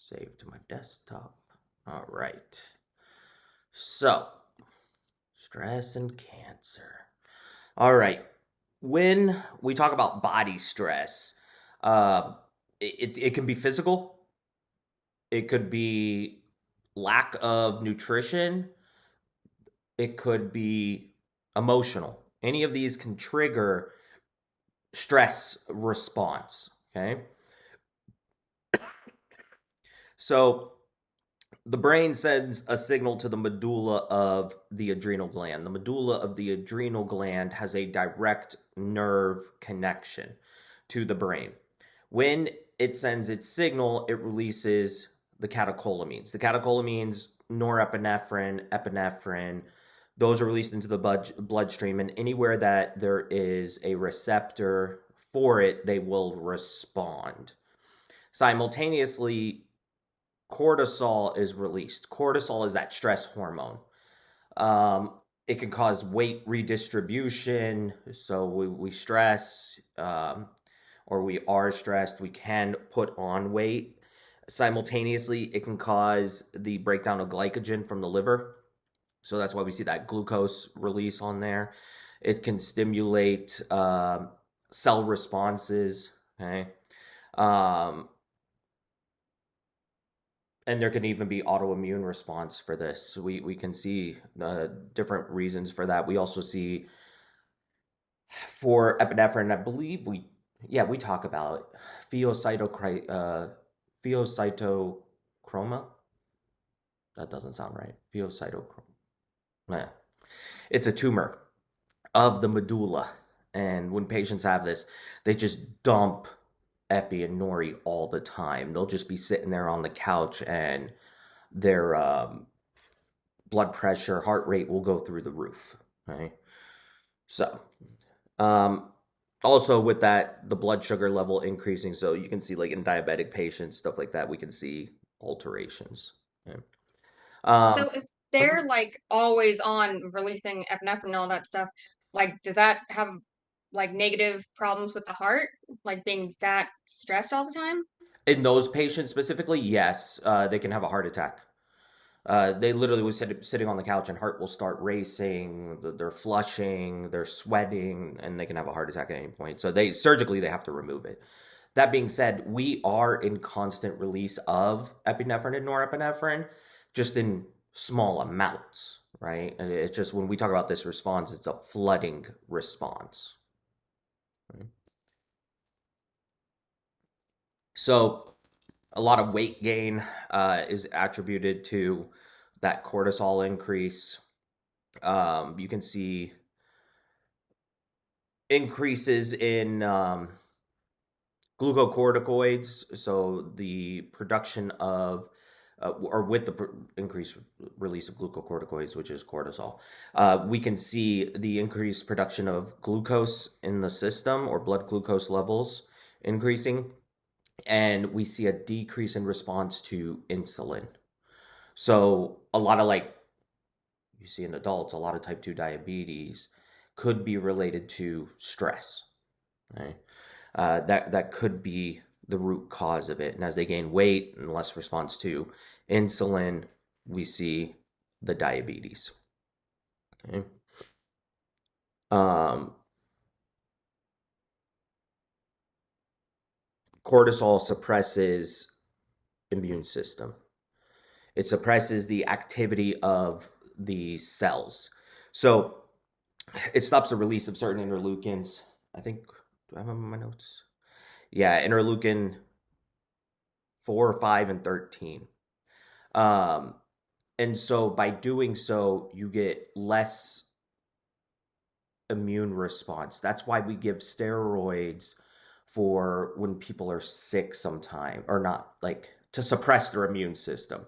Save to my desktop. All right. So, stress and cancer. All right. When we talk about body stress, uh, it can be physical. It could be lack of nutrition. It could be emotional. Any of these can trigger stress response. Okay. So the brain sends a signal to the medulla of the adrenal gland. The medulla of the adrenal gland has a direct nerve connection to the brain. When it sends its signal, it releases the catecholamines. The catecholamines, norepinephrine, epinephrine, those are released into the bloodstream, and anywhere that there is a receptor for it, they will respond. Simultaneously, cortisol is released. Cortisol is that stress hormone. It can cause weight redistribution. So we stress, or we are stressed, we can put on weight. Simultaneously, it can cause the breakdown of glycogen from the liver. So that's why we see that glucose release on there. It can stimulate cell responses. Okay. And there can even be autoimmune response for this. We can see different reasons for that. We also see for epinephrine, I believe we talk about pheocytochroma. That doesn't sound right. Pheocytochroma. Yeah. It's a tumor of the medulla. And when patients have this, they just dump epi and nori all the time. They'll just be sitting there on the couch and their blood pressure, heart rate will go through the roof. Right? So, also with that, the blood sugar level increasing. So you can see like in diabetic patients, stuff like that, we can see alterations. Okay. So if they're like always on releasing epinephrine and all that stuff, like does that have like negative problems with the heart, like being that stressed all the time? In those patients specifically, yes, they can have a heart attack. They literally was sitting on the couch and heart will start racing. They're flushing, they're sweating, and they can have a heart attack at any point. So they surgically they have to remove it. That being said, we are in constant release of epinephrine and norepinephrine, just in small amounts, right? It's just when we talk about this response, it's a flooding response. Right? So a lot of weight gain is attributed to that cortisol increase. You can see increases in glucocorticoids, so the production of or with the increased release of glucocorticoids, which is cortisol, we can see the increased production of glucose in the system or blood glucose levels increasing, and we see a decrease in response to insulin. So a lot of like you see in adults, a lot of type 2 diabetes could be related to stress. Right? That could be the root cause of it. And as they gain weight and less response to insulin, we see the diabetes. Okay. Um, Cortisol suppresses immune system. It suppresses the activity of the cells. So it stops the release of certain interleukins. I think, do I have them in my notes? Yeah, interleukin 4, 5, and 13. Um, and so by doing so, you get less immune response. That's why we give steroids for when people are sick sometime, or not, like to suppress their immune system.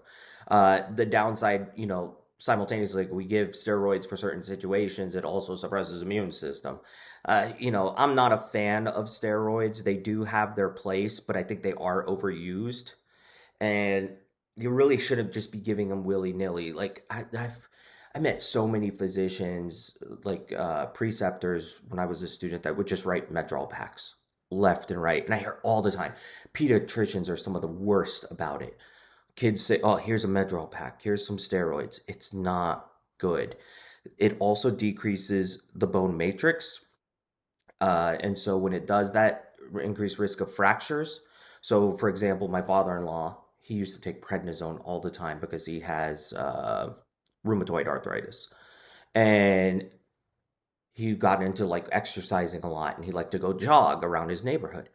The downside, simultaneously, like we give steroids for certain situations, it also suppresses immune system. I'm not a fan of steroids. They do have their place, but I think they are overused, and you really shouldn't just be giving them willy nilly. Like I met so many physicians, like preceptors, when I was a student that would just write Medrol packs left and right, and I hear all the time, pediatricians are some of the worst about it. Kids say, oh, here's a Medrol pack, here's some steroids. It's not good. It also decreases the bone matrix. And so when it does that, increased risk of fractures. So, for example, my father-in-law, he used to take prednisone all the time because he has rheumatoid arthritis. And he got into like exercising a lot and he liked to go jog around his neighborhood.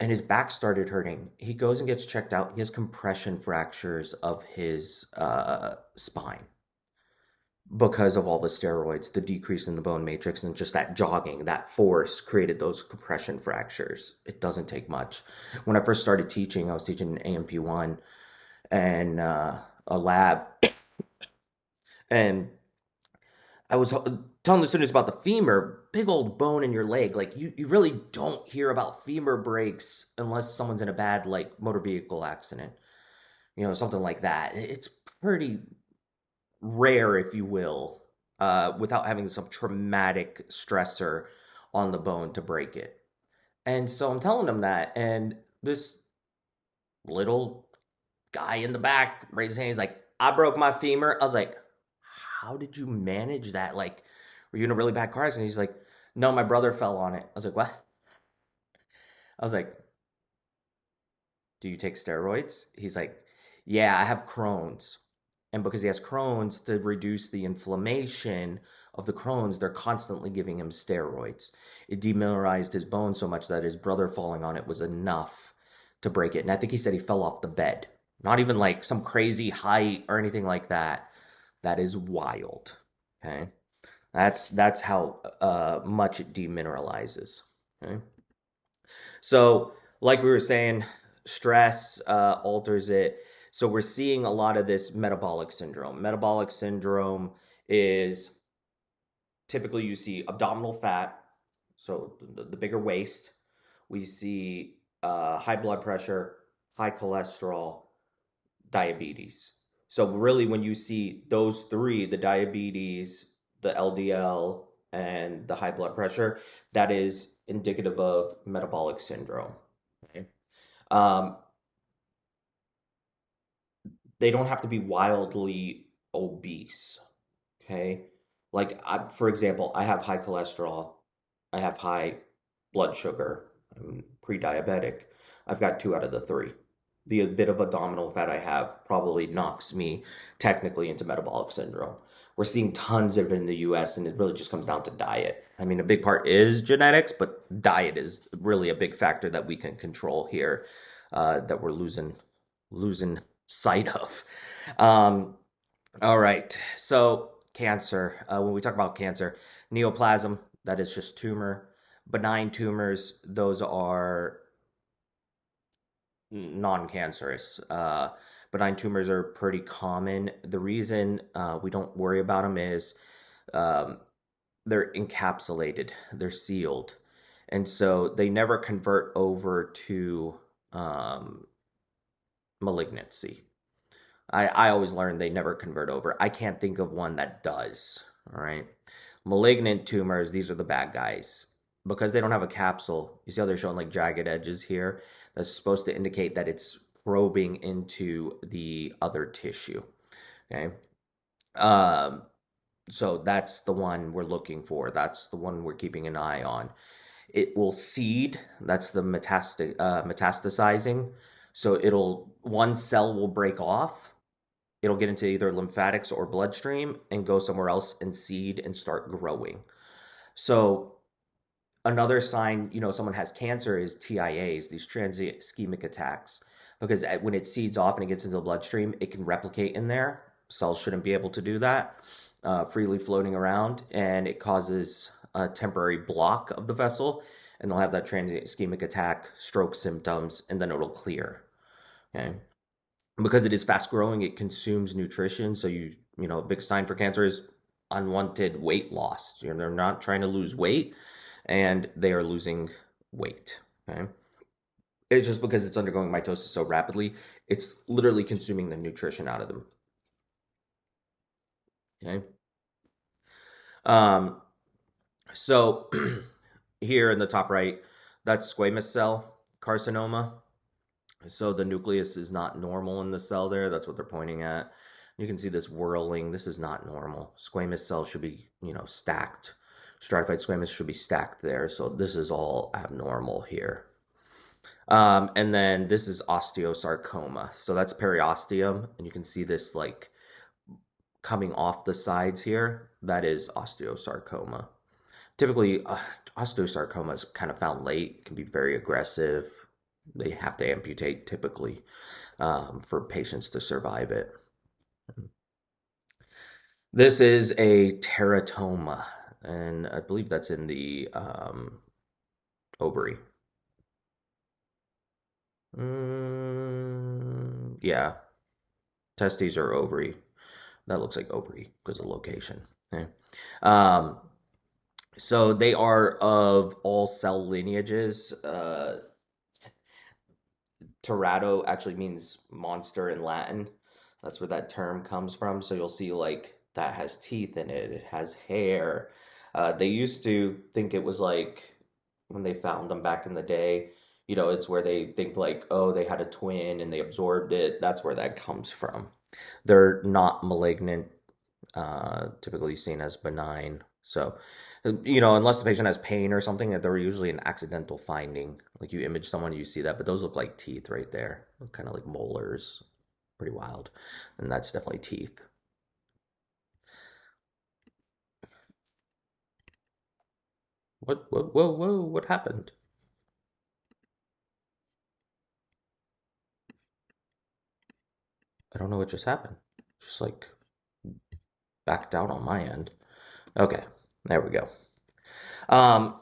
And his back started hurting. He goes and gets checked out. He has compression fractures of his spine because of all the steroids, the decrease in the bone matrix, and just that jogging, that force created those compression fractures. It doesn't take much. When I first started teaching, I was teaching an AMP1 and a lab, and I was telling the students about the femur, big old bone in your leg. Like you really don't hear about femur breaks unless someone's in a bad like motor vehicle accident, something like that. It's pretty rare, if you will, without having some traumatic stressor on the bone to break it. And so I'm telling them that, and this little guy in the back raised his hand. He's like, "I broke my femur." I was like, "How did you manage that? Like, were you in a really bad car accident?" He's like, "No, my brother fell on it." I was like, "What?" I was like, "Do you take steroids?" He's like, "Yeah, I have Crohn's." And because he has Crohn's, to reduce the inflammation of the Crohn's, they're constantly giving him steroids. It demineralized his bone so much that his brother falling on it was enough to break it. And I think he said he fell off the bed. Not even like some crazy height or anything like that. That is wild. Okay. That's how much it demineralizes. Okay. So, like we were saying, stress alters it. So, we're seeing a lot of this metabolic syndrome. Metabolic syndrome is typically you see abdominal fat, so the bigger waist. We see high blood pressure, high cholesterol, diabetes. So, really, when you see those three, the diabetes, the LDL, and the high blood pressure, that is indicative of metabolic syndrome. Okay. Um, they don't have to be wildly obese. Okay. Like, for example, I have high cholesterol, I have high blood sugar, I'm pre diabetic. I've got two out of the three. The bit of abdominal fat I have probably knocks me technically into metabolic syndrome. We're seeing tons of it in the US, and it really just comes down to diet. I mean, a big part is genetics, but diet is really a big factor that we can control here, that we're losing sight of. Um, all right. So, cancer. When we talk about cancer, neoplasm, that is just tumor. Benign tumors, those are non-cancerous. Benign tumors are pretty common. The reason we don't worry about them is um, they're encapsulated, they're sealed. And so they never convert over to um, malignancy. I always learn they never convert over. I can't think of one that does. All right. Malignant tumors, these are the bad guys. Because they don't have a capsule, you see how they're showing like jagged edges here? That's supposed to indicate that it's probing into the other tissue. Okay. Um, so that's the one we're looking for. That's the one we're keeping an eye on. It will seed. That's the metastasizing. So one cell will break off, it'll get into either lymphatics or bloodstream and go somewhere else and seed and start growing. So another sign, someone has cancer is TIAs, these transient ischemic attacks, because when it seeds off and it gets into the bloodstream, it can replicate in there. Cells shouldn't be able to do that freely floating around, and it causes a temporary block of the vessel, and they'll have that transient ischemic attack, stroke symptoms, and then it'll clear. Okay. Because it is fast growing, it consumes nutrition. So a big sign for cancer is unwanted weight loss. They're not trying to lose weight, and they are losing weight. Okay, it's just because it's undergoing mitosis so rapidly, it's literally consuming the nutrition out of them. Okay, um, so here in the top right, that's squamous cell carcinoma. So the nucleus is not normal in the cell there. That's what they're pointing at. You can see this whirling. This is not normal. Squamous cells should be, stacked. Stratified squamous should be stacked there. So this is all abnormal here. And then this is osteosarcoma. So that's periosteum. And you can see this like coming off the sides here. That is osteosarcoma. Typically, osteosarcoma is kind of found late. It can be very aggressive. They have to amputate typically for patients to survive it. This is a teratoma, and I believe that's in the ovary. Yeah, testes or ovary. That looks like ovary because of location. Okay. Um, so they are of all cell lineages. Terato actually means monster in Latin. That's where that term comes from. So you'll see like that has teeth in it. It has hair. They used to think it was like when they found them back in the day. It's where they think like, oh, they had a twin and they absorbed it. That's where that comes from. They're not malignant, typically seen as benign. So, unless the patient has pain or something, they're usually an accidental finding. Like you image someone, you see that, but those look like teeth right there, kind of like molars. Pretty wild. And that's definitely teeth. Whoa, what happened? I don't know what just happened. Just like back down on my end. Okay, there we go. Um,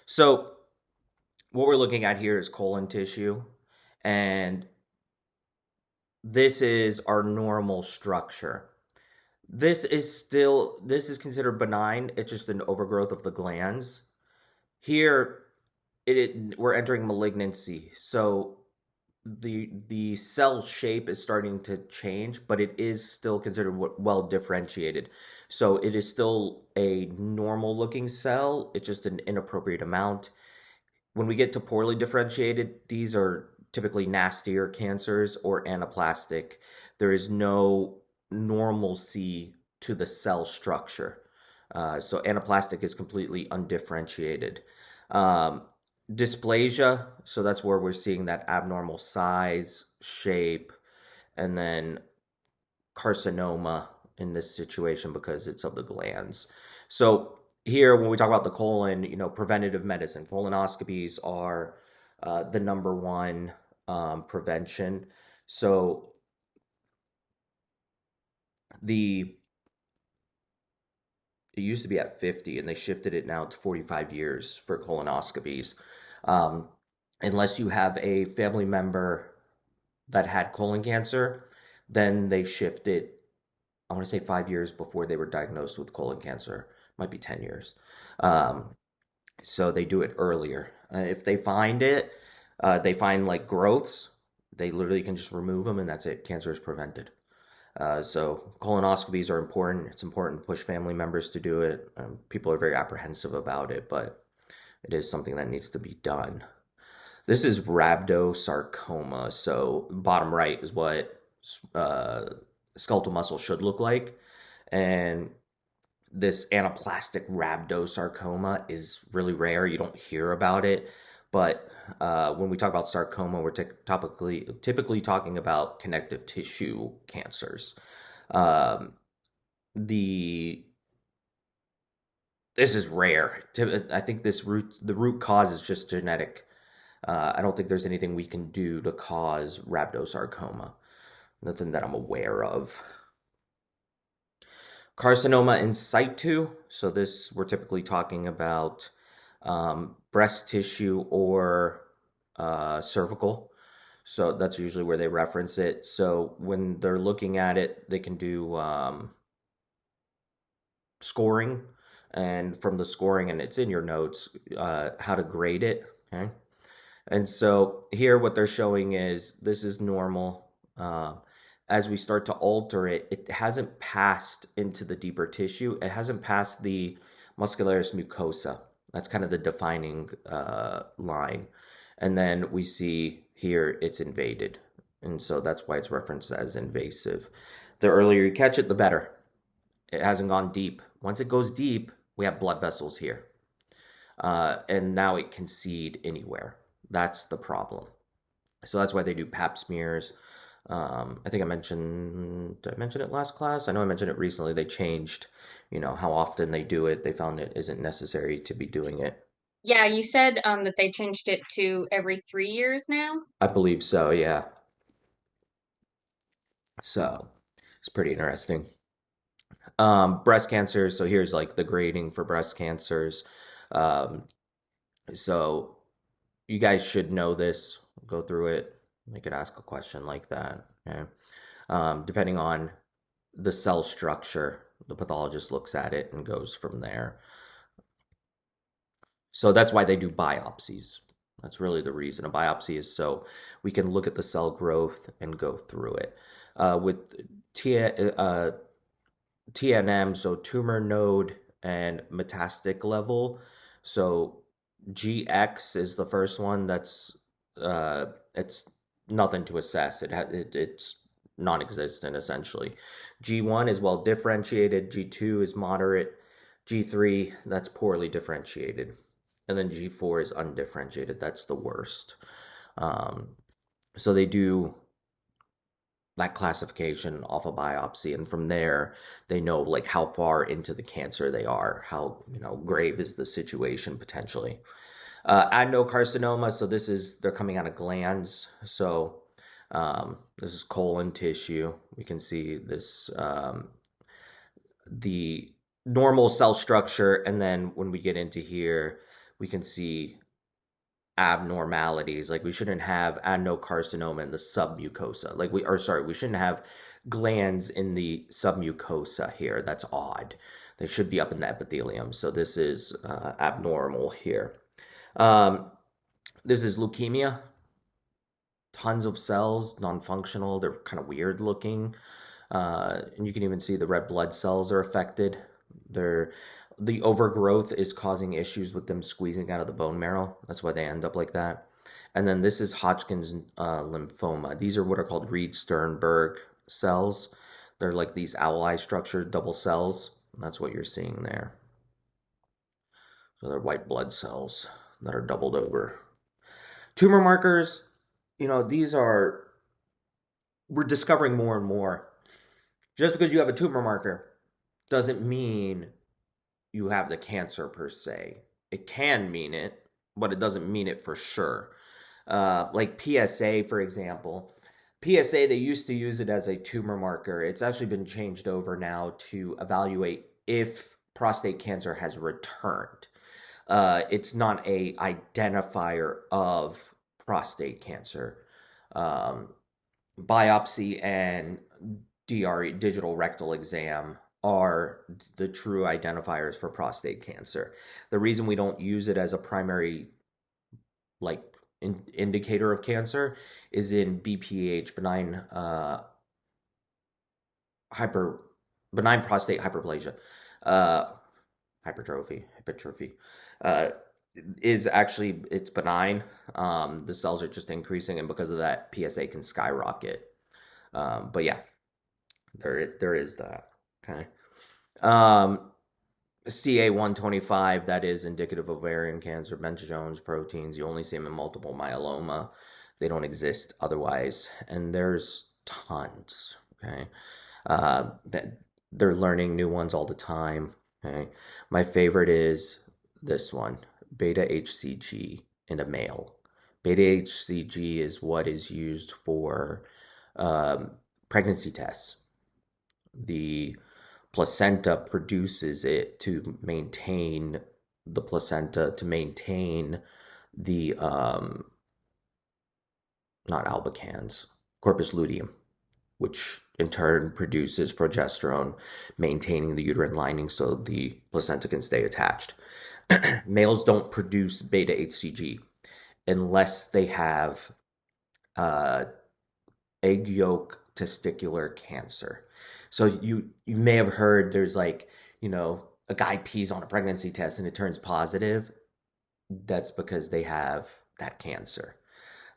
so what we're looking at here is colon tissue, and this is our normal structure. This is considered benign. It's just an overgrowth of the glands. Here, we're entering malignancy. So the cell shape is starting to change, but it is still considered well differentiated. So it is still a normal looking cell. It's just an inappropriate amount. When we get to poorly differentiated, these are typically nastier cancers or anaplastic. There is no normalcy to the cell structure. So anaplastic is completely undifferentiated. Um, Dysplasia, so that's where we're seeing that abnormal size, shape, and then carcinoma in this situation because it's of the glands. So here, when we talk about the colon, preventative medicine, colonoscopies are the number one prevention. So the it used to be at 50 and they shifted it now to 45 years for colonoscopies. Um, Unless you have a family member that had colon cancer, then they shifted, I want to say 5 years before they were diagnosed with colon cancer. Might be 10 years. Um, so they do it earlier. If they find it, they find like growths, they literally can just remove them and that's it. Cancer is prevented. So colonoscopies are important. It's important to push family members to do it. People are very apprehensive about it, but it is something that needs to be done. This is rhabdosarcoma. So bottom right is what uh, skeletal muscle should look like, and this anaplastic rhabdosarcoma is really rare. You don't hear about it, but when we talk about sarcoma, we're typically talking about connective tissue cancers. Um, the This is rare. I think the root cause is just genetic. I don't think there's anything we can do to cause rhabdosarcoma. Nothing that I'm aware of. Carcinoma in situ. So this we're typically talking about breast tissue or cervical. So that's usually where they reference it. So when they're looking at it, they can do scoring, and from the scoring, and it's in your notes, how to grade it. Okay. And so here, what they're showing is this is normal. As we start to alter it, it hasn't passed into the deeper tissue. It hasn't passed the muscularis mucosa. That's kind of the defining line. And then we see Here it's invaded. And so that's why it's referenced as invasive. The earlier you catch it, the better. It hasn't gone deep. Once it goes deep, we have blood vessels here. And now it can seed anywhere. That's the problem. So that's why they do pap smears. I think did I mention it last class? I know I mentioned it recently. They changed, how often they do it. They found it isn't necessary to be doing it. Yeah, you said that they changed it to every 3 years now. I believe so, yeah. So it's pretty interesting. Breast cancer. So here's like the grading for breast cancers. Um, so you guys should know this. Go through it. You could ask a question like that. Okay? Depending on the cell structure, the pathologist looks at it and goes from there. So that's why they do biopsies. That's really the reason. A biopsy is so we can look at the cell growth and go through it. With T, TNM, so tumor node and metastatic level. So GX is the first one. It's nothing to assess. It's non-existent essentially. G1 is well differentiated. G2 is moderate. G3 that's poorly differentiated, and then G4 is undifferentiated. That's the worst. So they do that classification off a biopsy, and from there they know like how far into the cancer they are, how grave is the situation potentially. Adenocarcinoma, so they're coming out of glands. So this is colon tissue. We can see this, the normal cell structure, and then when we get into here we can see abnormalities. Like we shouldn't have adenocarcinoma in the submucosa. We shouldn't have glands in the submucosa here. That's odd. They should be up in the epithelium. So this is abnormal here. This is leukemia. Tons of cells, non-functional. They're kind of weird looking. And you can even see the red blood cells are affected. The overgrowth is causing issues with them squeezing out of the bone marrow. That's why they end up like that. And then this is Hodgkin's lymphoma. These are what are called Reed-Sternberg cells. They're like these owl-eye structured double cells. That's what you're seeing there. So they're white blood cells that are doubled over. Tumor markers, we're discovering more and more. Just because you have a tumor marker doesn't mean you have the cancer per se. It can mean it, but it doesn't mean it for sure. Like PSA, for example. PSA, they used to use it as a tumor marker. It's actually been changed over now to evaluate if prostate cancer has returned. It's not a identifier of prostate cancer. Biopsy and DRE, digital rectal exam, are the true identifiers for prostate cancer. The reason we don't use it as a primary indicator of cancer is in BPH, benign prostate hyperplasia, hypertrophy, is actually, it's benign. The cells are just increasing, and because of that, PSA can skyrocket. But yeah, there is that. Okay. CA125, that is indicative of ovarian cancer, Bench-Jones proteins. You only see them in multiple myeloma. They don't exist otherwise. And there's tons. Okay. That they're learning new ones all the time. Okay. My favorite is this one, beta HCG in a male. Beta HCG is what is used for pregnancy tests. The placenta produces it to maintain the placenta, to maintain the not albicans, corpus luteum, which in turn produces progesterone, maintaining the uterine lining so the placenta can stay attached. Males don't produce beta HCG unless they have egg yolk testicular cancer. So you may have heard there's a guy pees on a pregnancy test and it turns positive. That's because they have that cancer.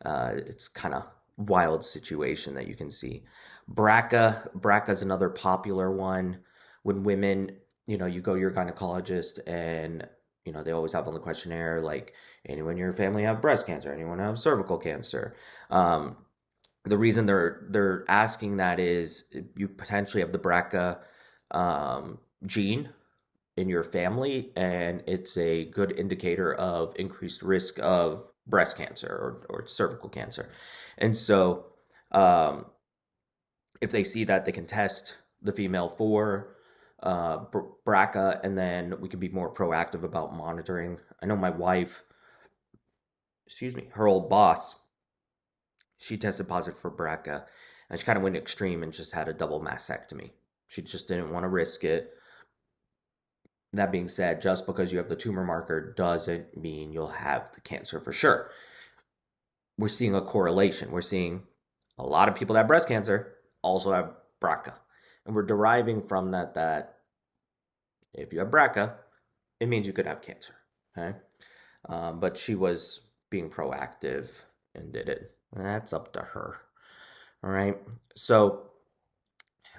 It's kind of wild situation that you can see. BRCA is another popular one. When women, you go to your gynecologist and they always have on the questionnaire like, anyone in your family have breast cancer, anyone have cervical cancer. The reason they're asking that is you potentially have the BRCA gene in your family, and it's a good indicator of increased risk of breast cancer or cervical cancer. And so, if they see that, they can test the female for BRCA, and then we can be more proactive about monitoring. I know my wife, excuse me, her old boss, she tested positive for BRCA, and she kind of went extreme and just had a double mastectomy. She just didn't want to risk it. That being said, just because you have the tumor marker doesn't mean you'll have the cancer for sure. We're seeing a correlation. We're seeing a lot of people that have breast cancer also have BRCA. And we're deriving from that if you have BRCA, it means you could have cancer. Okay? But she was being proactive and did it. That's up to her. All right. So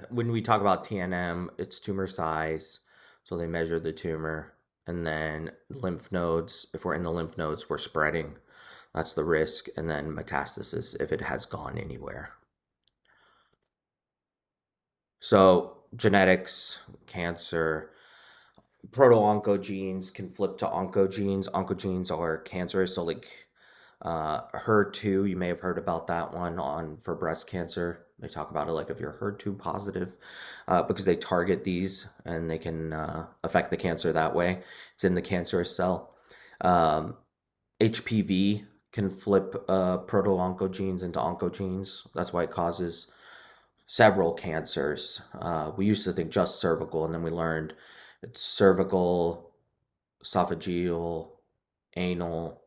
when we talk about TNM, it's tumor size. So they measure the tumor, and then lymph nodes. If we're in the lymph nodes, we're spreading. That's the risk. And then metastasis if it has gone anywhere. So genetics, cancer, proto-oncogenes can flip to oncogenes. Oncogenes are cancerous. So like HER2, you may have heard about that one for breast cancer. They talk about it like if you're HER2 positive, because they target these and they can affect the cancer that way. It's in the cancerous cell. HPV can flip proto-oncogenes into oncogenes. That's why it causes several cancers. We used to think just cervical, and then we learned it's cervical, esophageal, anal,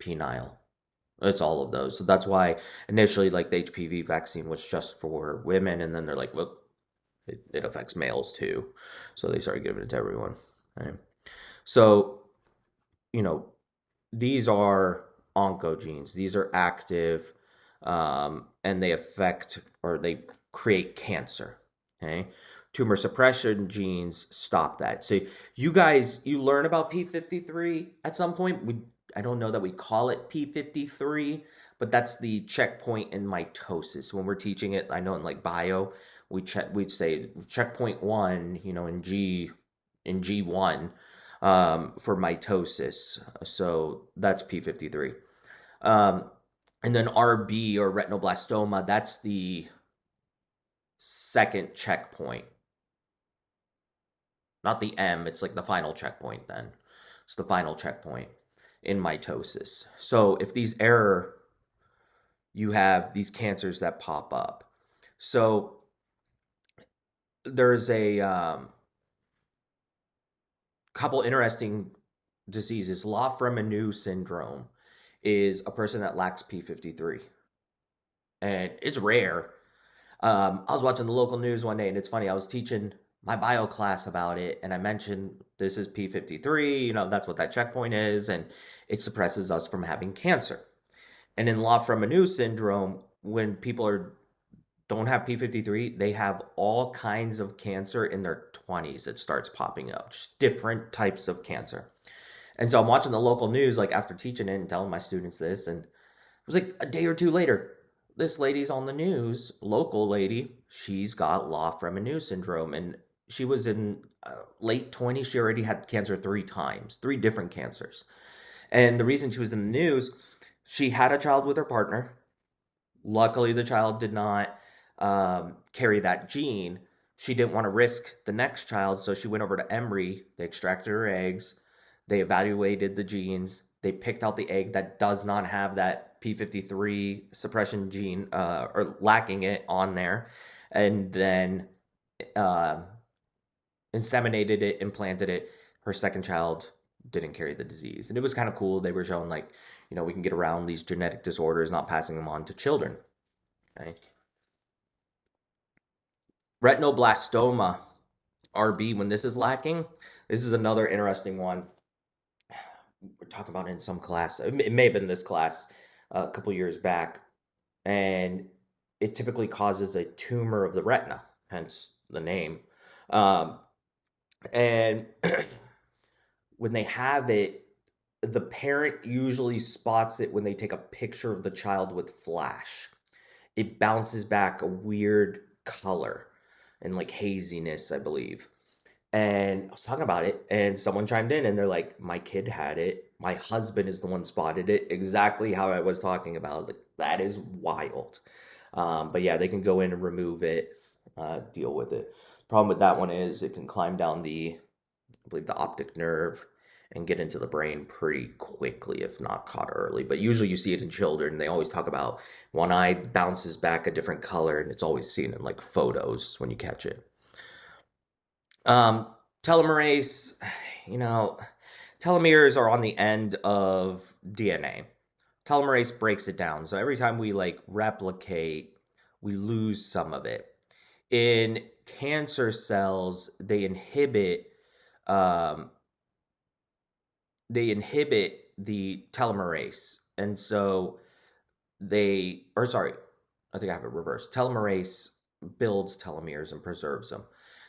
penile. It's all of those. So that's why initially, like, the HPV vaccine was just for women, and then they're like, well, it affects males too. So they started giving it to everyone. Right? So, you know, these are oncogenes. These are active, and they affect or they create cancer. Okay. Tumor suppression genes stop that. So you learn about P53 at some point. I don't know that we call it P53, but that's the checkpoint in mitosis. When we're teaching it, I know in like bio, we'd say checkpoint 1, in G1, for mitosis. So that's P53. And then RB or retinoblastoma, that's the second checkpoint. Not the M, it's like the final checkpoint then. It's the final checkpoint in mitosis. So if these error, you have these cancers that pop up. So there's a couple interesting diseases. La-Fremenou syndrome is a person that lacks P53. And it's rare. I was watching the local news one day, and it's funny. I was teaching my bio class about it, and I mentioned this is P53. That's what that checkpoint is, and it suppresses us from having cancer. And in La-Fremenou syndrome, when people don't have P53, they have all kinds of cancer in their 20s. It starts popping up, just different types of cancer. And so I'm watching the local news, like after teaching it and telling my students this, and it was like a day or two later, this lady's on the news, local lady, she's got La-Fremenou syndrome, and she was in late 20s. She already had cancer 3 times, 3 different cancers. And the reason she was in the news, she had a child with her partner. Luckily, the child did not carry that gene. She didn't want to risk the next child, so she went over to Emory. They extracted her eggs. They evaluated the genes. They picked out the egg that does not have that P53 suppression gene, or lacking it on there, and then inseminated it, implanted it. Her second child didn't carry the disease. And it was kind of cool. They were showing like, we can get around these genetic disorders, not passing them on to children. Okay. Retinoblastoma, RB, when this is lacking, this is another interesting one. We're talking about it in some class. It may have been this class a couple years back, and it typically causes a tumor of the retina, hence the name. Um, and when they have it, the parent usually spots it when they take a picture of the child with flash. It bounces back a weird color and like haziness, I believe. And I was talking about it, and someone chimed in and they're like, my kid had it. My husband is the one spotted it. Exactly how I was talking about. I was like, that is wild. But yeah, they can go in and remove it, deal with it. Problem with that one is it can climb down I believe, the optic nerve and get into the brain pretty quickly if not caught early. But usually you see it in children. They always talk about one eye bounces back a different color, and it's always seen in like photos when you catch it. Um, Telomerase, you know, telomeres are on the end of DNA. Telomerase breaks it down. So every time we like replicate, we lose some of it. In cancer cells, um, they inhibit the telomerase, and so I think I have it reversed. Telomerase builds telomeres and preserves them.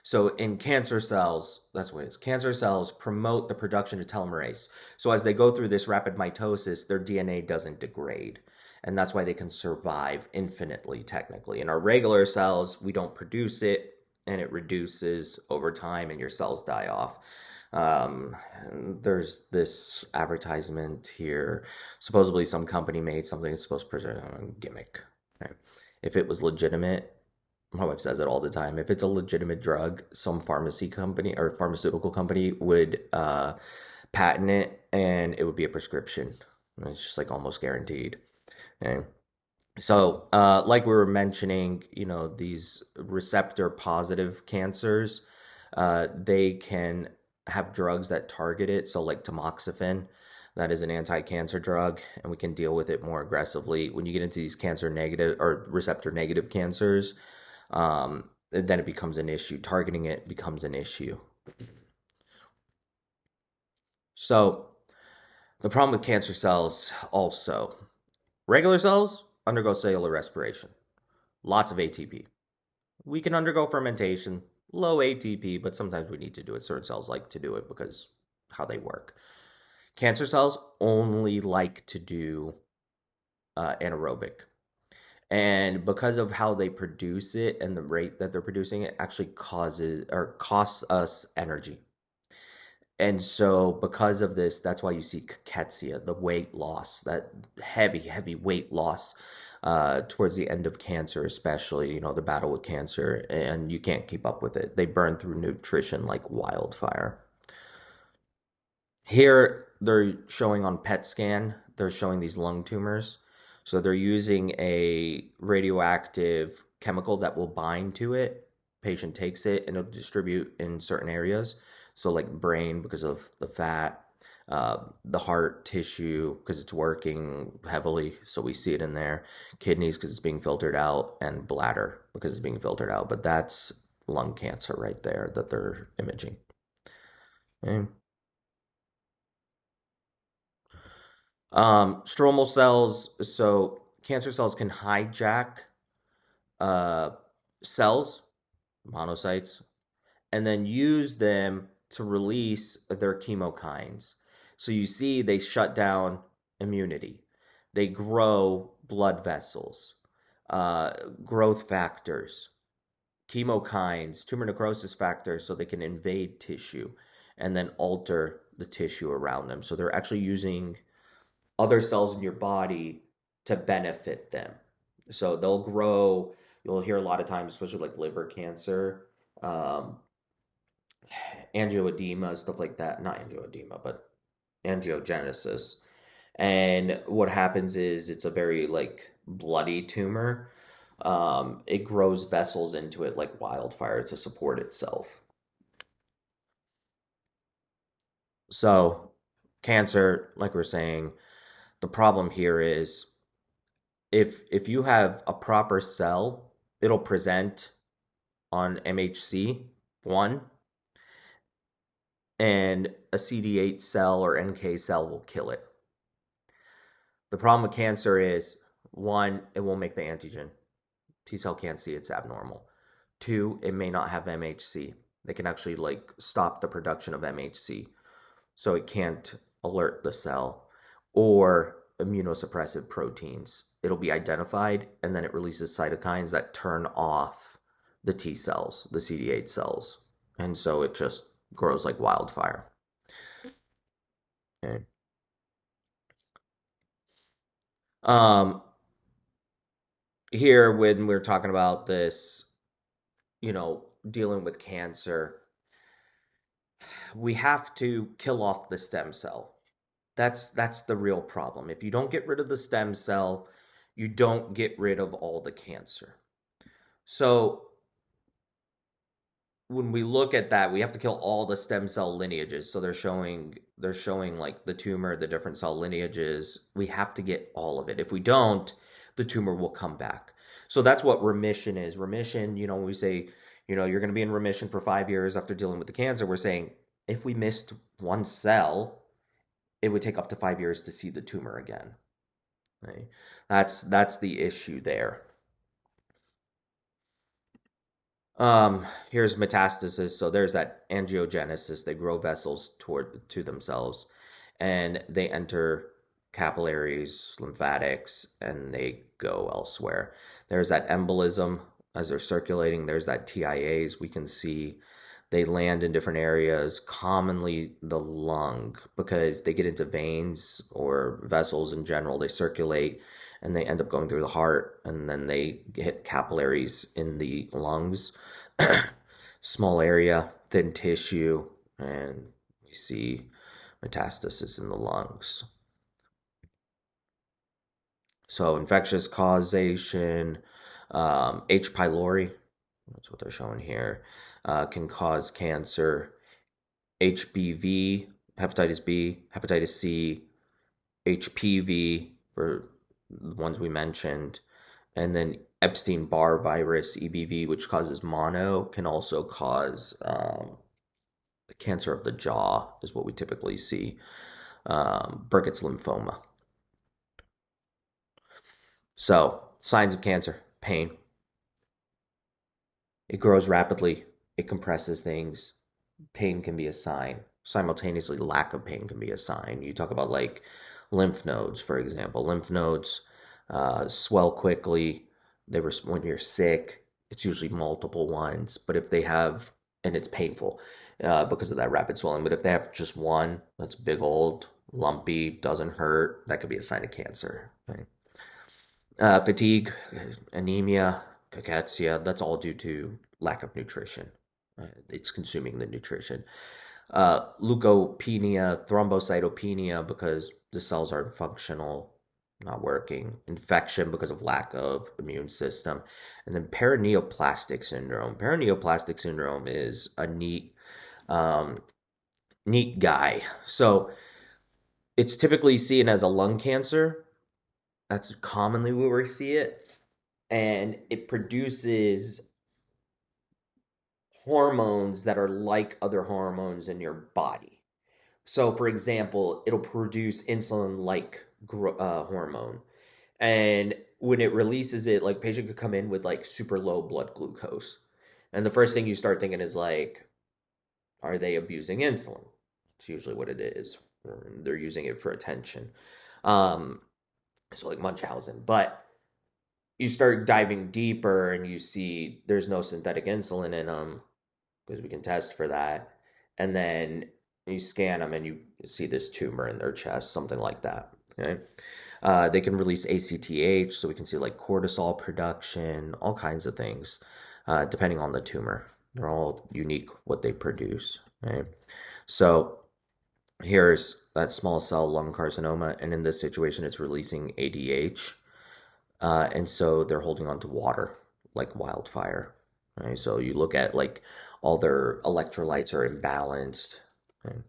So in cancer cells, that's what it is. Cancer cells promote the production of telomerase. So as they go through this rapid mitosis, their DNA doesn't degrade. And that's why they can survive infinitely, technically. In our regular cells, we don't produce it, and it reduces over time, and your cells die off. Um, there's this advertisement here. Supposedly, some company made something that's supposed to present a gimmick. Right? If it was legitimate, my wife says it all the time. If it's a legitimate drug, some pharmacy company or pharmaceutical company would patent it, and it would be a prescription. It's just like almost guaranteed. Okay? So, like we were mentioning, these receptor positive cancers, they can have drugs that target it. So, like tamoxifen, that is an anti-cancer drug, and we can deal with it more aggressively. When you get into these cancer negative or receptor negative cancers, then it becomes an issue. Targeting it becomes an issue. So, the problem with cancer cells also, regular cells undergo cellular respiration, lots of ATP. We can undergo fermentation, low ATP, but sometimes we need to do it. Certain cells like to do it because how they work. Cancer cells only like to do anaerobic. And because of how they produce it and the rate that they're producing it actually causes or costs us energy. And so because of this, that's why you see cachexia, the weight loss, that heavy, heavy weight loss towards the end of cancer, especially, the battle with cancer, and you can't keep up with it. They burn through nutrition like wildfire. Here, they're showing on PET scan, they're showing these lung tumors. So they're using a radioactive chemical that will bind to it. Patient takes it and it'll distribute in certain areas. So like brain because of the fat, the heart tissue because it's working heavily. So we see it in there. Kidneys because it's being filtered out, and bladder because it's being filtered out. But that's lung cancer right there that they're imaging. Okay. Stromal cells. So cancer cells can hijack uh, cells, monocytes, and then use them to release their chemokines. So you see, they shut down immunity. They grow blood vessels, uh, growth factors, chemokines, tumor necrosis factors, so they can invade tissue and then alter the tissue around them. So they're actually using other cells in your body to benefit them. So they'll grow. You'll hear a lot of times, especially like liver cancer, um, angioedema, stuff like that. Not angioedema, but angiogenesis. And what happens is it's a very like bloody tumor. It grows vessels into it like wildfire to support itself. So, cancer, like we're saying, the problem here is if you have a proper cell, it'll present on MHC1, and a CD8 cell or NK cell will kill it. The problem with cancer is, one, it won't make the antigen. T cell can't see it's abnormal. Two, it may not have MHC. They can actually like stop the production of MHC, so it can't alert the cell, or immunosuppressive proteins. It'll be identified, and then it releases cytokines that turn off the T cells, the CD8 cells, and so it just grows like wildfire. Okay. Um, Here, when we're talking about this, dealing with cancer, we have to kill off the stem cell. That's the real problem. If you don't get rid of the stem cell, you don't get rid of all the cancer. So when we look at that, we have to kill all the stem cell lineages. So they're showing like the tumor, the different cell lineages. We have to get all of it. If we don't, the tumor will come back. So that's what remission is. Remission, when we say, you're going to be in remission for 5 years after dealing with the cancer, we're saying if we missed one cell, it would take up to 5 years to see the tumor again. Right? That's the issue there. Here's metastasis. So there's that angiogenesis. They grow vessels to themselves, and they enter capillaries, lymphatics, and they go elsewhere. There's that embolism as they're circulating. There's that TIAs. We can see they land in different areas, commonly the lung, because they get into veins or vessels in general. They circulate and they end up going through the heart, and then they hit capillaries in the lungs. Small area, thin tissue, and we see metastasis in the lungs. So infectious causation, H. pylori, that's what they're showing here, can cause cancer. HBV, hepatitis B, hepatitis C, HPV, for the ones we mentioned, and then Epstein-Barr virus, EBV, which causes mono, can also cause the cancer of the jaw, is what we typically see. Burkitt's lymphoma. So, signs of cancer: pain. It grows rapidly. It compresses things. Pain can be a sign. Simultaneously, lack of pain can be a sign. You talk about like lymph nodes, for example. Lymph nodes swell quickly. When you're sick, it's usually multiple ones. But if they have, and it's painful because of that rapid swelling. But if they have just one that's big old, lumpy, doesn't hurt, that could be a sign of cancer. Right? Fatigue, anemia, cachexia, that's all due to lack of nutrition. It's consuming the nutrition. Leukopenia, thrombocytopenia, because the cells aren't functional, not working. Infection because of lack of immune system. And then paraneoplastic syndrome. Paraneoplastic syndrome is a neat guy. So it's typically seen as a lung cancer. That's commonly where we see it. And it produces hormones that are like other hormones in your body. So, for example, it'll produce insulin-like hormone, and when it releases it, like patient could come in with like super low blood glucose, and the first thing you start thinking is like, are they abusing insulin? It's usually what it is. They're using it for attention. Um, so like Munchausen, but you start diving deeper and you see there's no synthetic insulin in them because we can test for that. And then you scan them and you see this tumor in their chest, something like that. Okay. They can release ACTH, so we can see like cortisol production, all kinds of things, depending on the tumor. They're all unique what they produce. Right. So here's that small cell lung carcinoma, and in this situation, it's releasing ADH. And so they're holding on to water like wildfire. Right? So you look at like all their electrolytes are imbalanced. Right?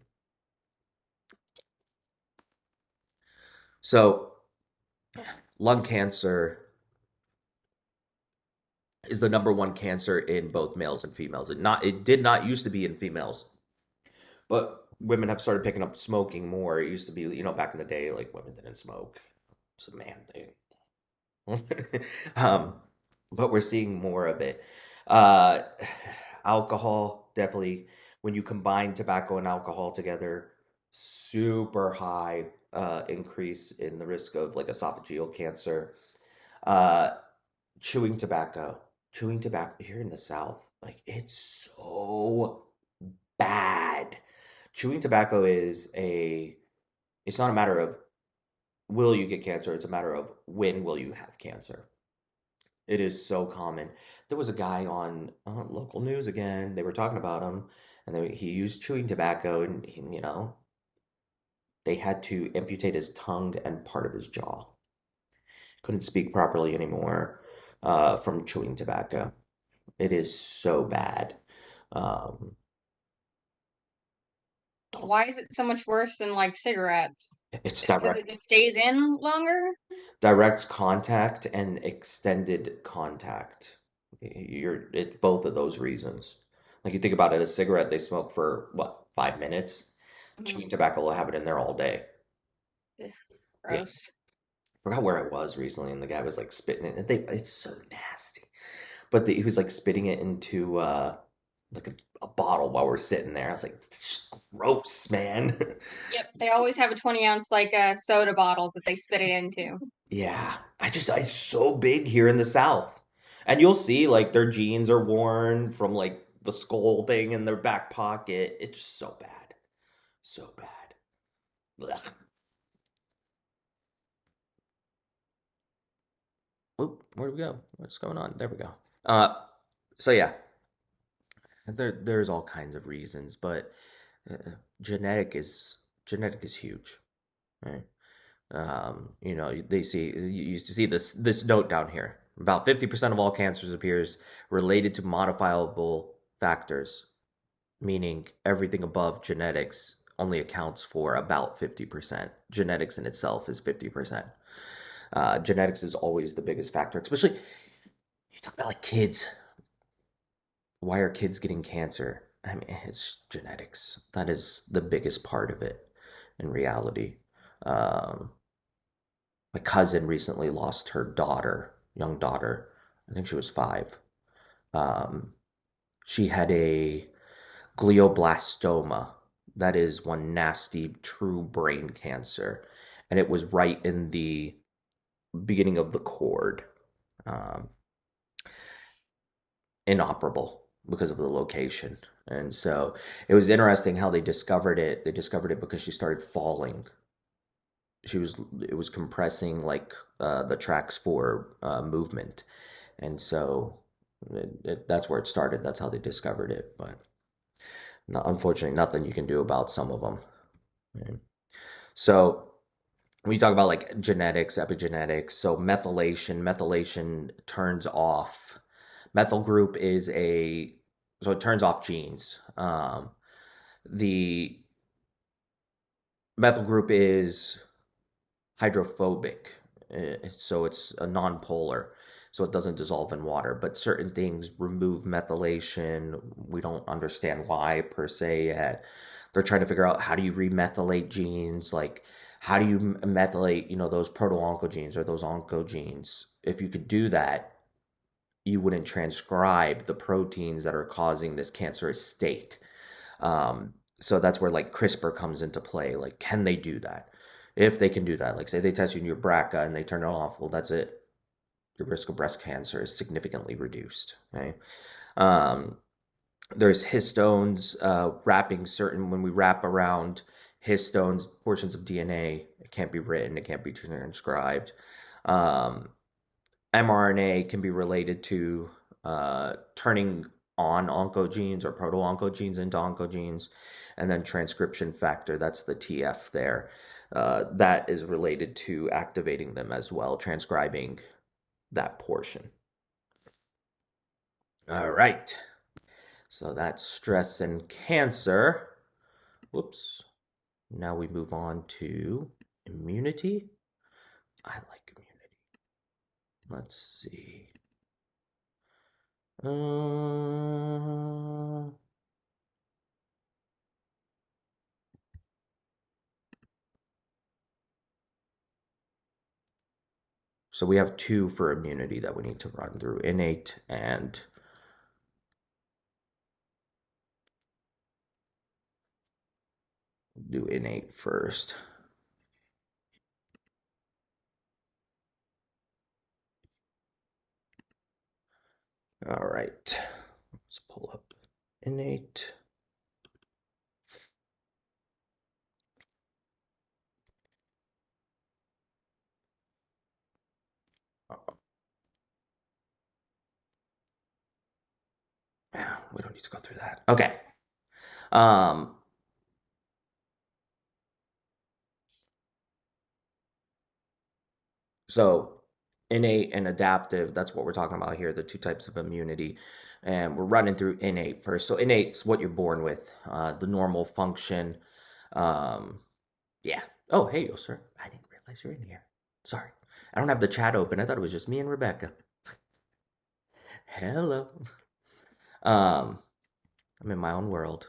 So lung cancer is the number one cancer in both males and females. It did not used to be in females, but women have started picking up smoking more. It used to be, back in the day, like women didn't smoke. It's a man thing. um, but we're seeing more of it. Uh, Alcohol, definitely, when you combine tobacco and alcohol together, super high increase in the risk of like esophageal cancer. Uh, chewing tobacco, chewing tobacco here in the South, like it's so bad. Chewing tobacco it's not a matter of will you get cancer, it's a matter of when will you have cancer. It is so common. There was a guy on local news again. They were talking about him, and he used chewing tobacco, and they had to amputate his tongue and part of his jaw. Couldn't speak properly anymore from chewing tobacco. It is so bad. Um, don't. Why is it so much worse than like cigarettes? It's Because direct it just stays in longer? direct contact and extended contact. Both of those reasons. Like you think about it, a cigarette they smoke for what, 5 minutes? Mhm. Chewing tobacco will have it in there all day. Ugh, Yeah. gross. Forgot where I was recently, and the guy was like spitting it. It's so nasty. But he was like spitting it into like a bottle while we're sitting there. I was like, it's just gross, man. Yep, they always have a 20-ounce like a soda bottle that they spit it into. Yeah, it's so big here in the South. And you'll see like their jeans are worn from like the skull thing in their back pocket. It's just so bad. So bad. Ugh. Oop, where do we go? What's going on? There we go. Uh, so yeah, there's all kinds of reasons, but uh, genetic is genetic is huge, right? You used to see this note down here. About 50% of all cancers appears related to modifiable factors, meaning everything above genetics only accounts for about 50%. Genetics in itself is 50%. Genetics is always the biggest factor, especially you talk about like kids. Why are kids getting cancer? I mean, it's genetics. That is the biggest part of it in reality. Um, my cousin recently lost her daughter, young daughter. I think she was 5. Um, she had a glioblastoma. That is one nasty, true brain cancer. And it was right in the beginning of the cord. Um, inoperable because of the location. And so it was interesting how they discovered it. They discovered it because she started falling. It was compressing like the tracks for movement. And so that's where it started. That's how they discovered it. But unfortunately, nothing you can do about some of them. Right? So when you talk about like genetics, epigenetics, so methylation turns off. Methyl group is so it turns off genes. The methyl group is hydrophobic, so it's a non-polar, so it doesn't dissolve in water. But certain things remove methylation. We don't understand why per se yet. They're trying to figure out how do you remethylate genes, like how do you methylate, those proto-oncogenes or those oncogenes. If you could do that, you wouldn't transcribe the proteins that are causing this cancerous state. So that's where like CRISPR comes into play. Like, can they do that? If they can do that, like say they test you in your BRCA and they turn it off, well, that's it. Your risk of breast cancer is significantly reduced. Okay. Um, there's histones wrapping certain when we wrap around histones portions of DNA. It can't be written. It can't be transcribed. Um, mRNA can be related to turning on oncogenes or proto-oncogenes into oncogenes, and then transcription factor, that's the TF there, that is related to activating them as well, transcribing that portion. All right, so that's stress and cancer. Whoops. Now we move on to immunity. I like immunity. Let's see. Uh, So we have two for immunity that we need to run through, innate and do innate first. All right, let's pull up innate. Yeah, we don't need to go through that. Okay. Um, so innate and adaptive, that's what we're talking about here, the two types of immunity. And we're running through innate first. So innate's what you're born with, the normal function. Um, yeah. Oh, hey, yo, sir. I didn't realize you're in here. Sorry. I don't have the chat open. I thought it was just me and Rebecca. Hello. Um, I'm in my own world.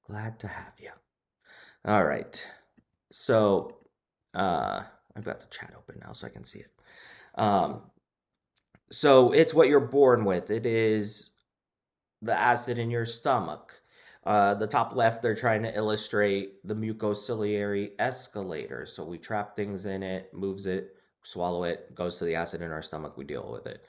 Glad to have you. All right. So, I've got the chat open now so I can see it. Um, so it's what you're born with. It is the acid in your stomach. The top left, they're trying to illustrate the mucociliary escalator. So we trap things in it, moves it, swallow it, goes to the acid in our stomach, we deal with it.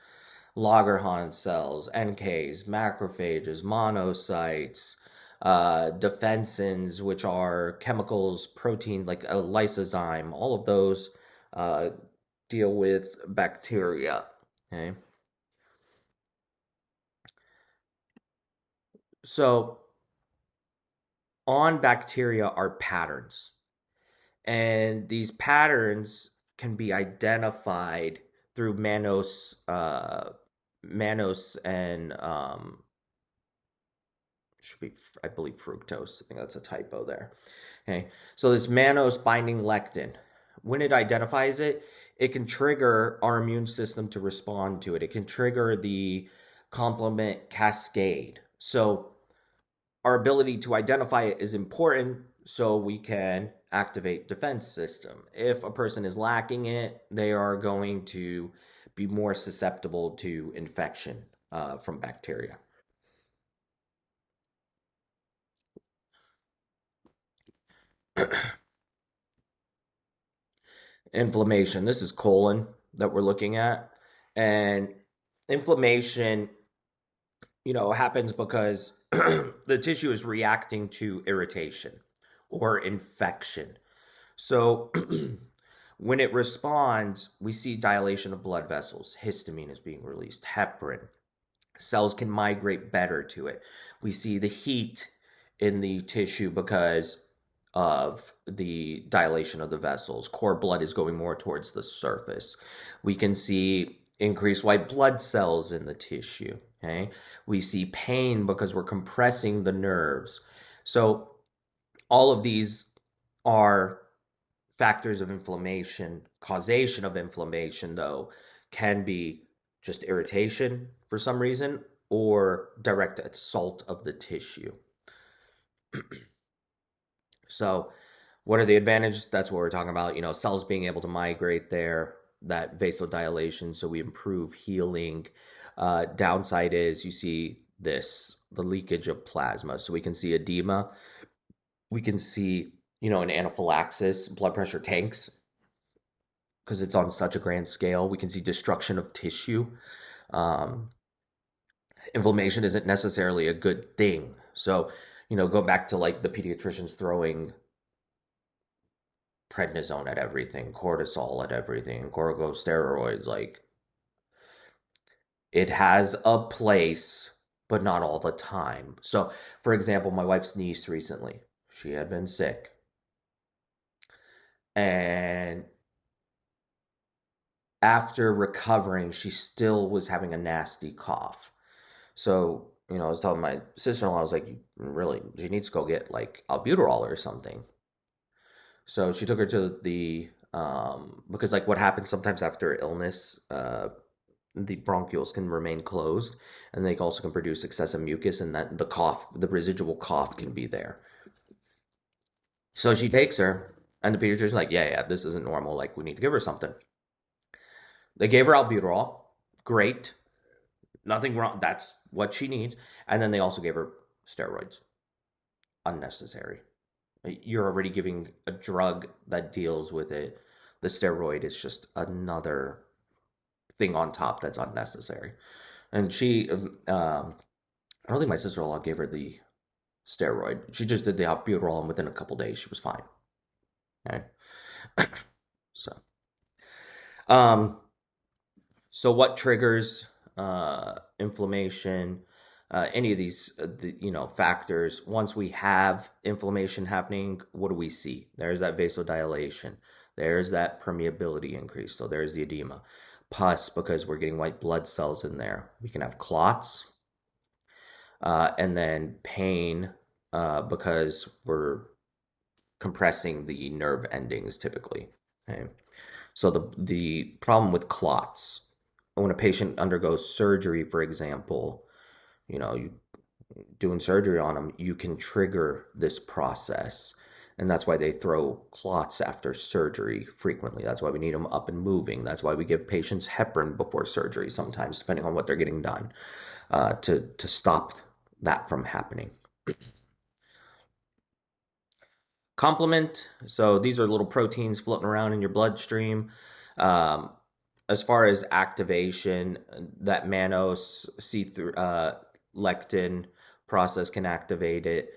Langerhans cells, NKs, macrophages, monocytes, defensins, which are chemicals, protein like a lysozyme, all of those uh, deal with bacteria. Okay. So on bacteria are patterns, and these patterns can be identified through mannose and should be, I believe, fructose. I think that's a typo there. Okay, so this mannose binding lectin, when it identifies it, it can trigger our immune system to respond to it. It can trigger the complement cascade. So our ability to identify it is important so we can activate defense system. If a person is lacking it, they are going to be more susceptible to infection from bacteria. Inflammation. This is colon that we're looking at. And inflammation, happens because the tissue is reacting to irritation or infection. So when it responds, we see dilation of blood vessels. Histamine is being released, heparin. Cells can migrate better to it. We see the heat in the tissue because of the dilation of the vessels. Core blood is going more towards the surface. We can see increased white blood cells in the tissue. Okay. We see pain because we're compressing the nerves. So all of these are factors of inflammation. Causation of inflammation, though, can be just irritation for some reason or direct assault of the tissue. So what are the advantages? That's what we're talking about. Cells being able to migrate there, that vasodilation, so we improve healing. Downside is you see the leakage of plasma. So we can see edema. We can see, an anaphylaxis, blood pressure tanks, because it's on such a grand scale. We can see destruction of tissue. Um, Inflammation isn't necessarily a good thing. So, go back to like the pediatricians throwing prednisone at everything, cortisol at everything, corticosteroids. Like, it has a place, but not all the time. So, for example, my wife's niece recently, she had been sick. And after recovering, she still was having a nasty cough. So, I was telling my sister-in-law, I was like, really, she needs to go get like albuterol or something. So she took her to because like what happens sometimes after illness, the bronchioles can remain closed and they also can produce excessive mucus and that the residual cough can be there. So she takes her and the pediatrician's like, yeah, this isn't normal. Like we need to give her something. They gave her albuterol. Great. Nothing wrong. That's what she needs. And then they also gave her steroids. Unnecessary. You're already giving a drug that deals with it. The steroid is just another thing on top that's unnecessary. And I don't think my sister-in-law gave her the steroid. She just did the albuterol, and within a couple days, she was fine. Okay, so um, so what triggers inflammation? Any of these, factors. Once we have inflammation happening, what do we see? There's that vasodilation. There's that permeability increase. So there's the edema. Pus, because we're getting white blood cells in there. We can have clots, and then pain, because we're compressing the nerve endings typically. Okay? So the problem with clots, when a patient undergoes surgery, for example, you doing surgery on them, you can trigger this process. And that's why they throw clots after surgery frequently. That's why we need them up and moving. That's why we give patients heparin before surgery sometimes, depending on what they're getting done, to stop that from happening. Complement. So these are little proteins floating around in your bloodstream. Um, as far as activation, that mannose C3 lectin process can activate it.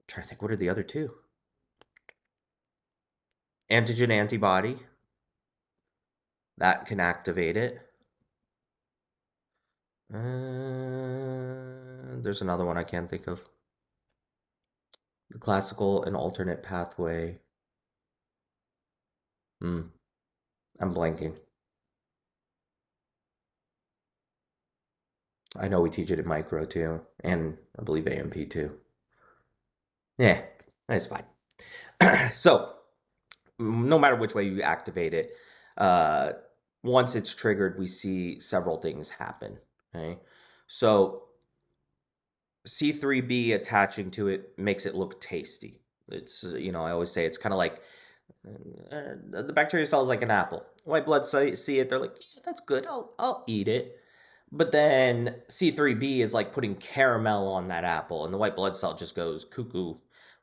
Trying to think, what are the other two? Antigen antibody, that can activate it. There's another one I can't think of. The classical and alternate pathway. I'm blanking. I know we teach it in micro too, and I believe AMP too. Yeah, that's fine. So, no matter which way you activate it, uh, once it's triggered, we see several things happen. Okay, so C3b attaching to it makes it look tasty. It's, I always say it's kind of like the bacteria cell is like an apple. White blood see it, they're like, yeah, that's good. I'll eat it. But then C3b is like putting caramel on that apple, and the white blood cell just goes cuckoo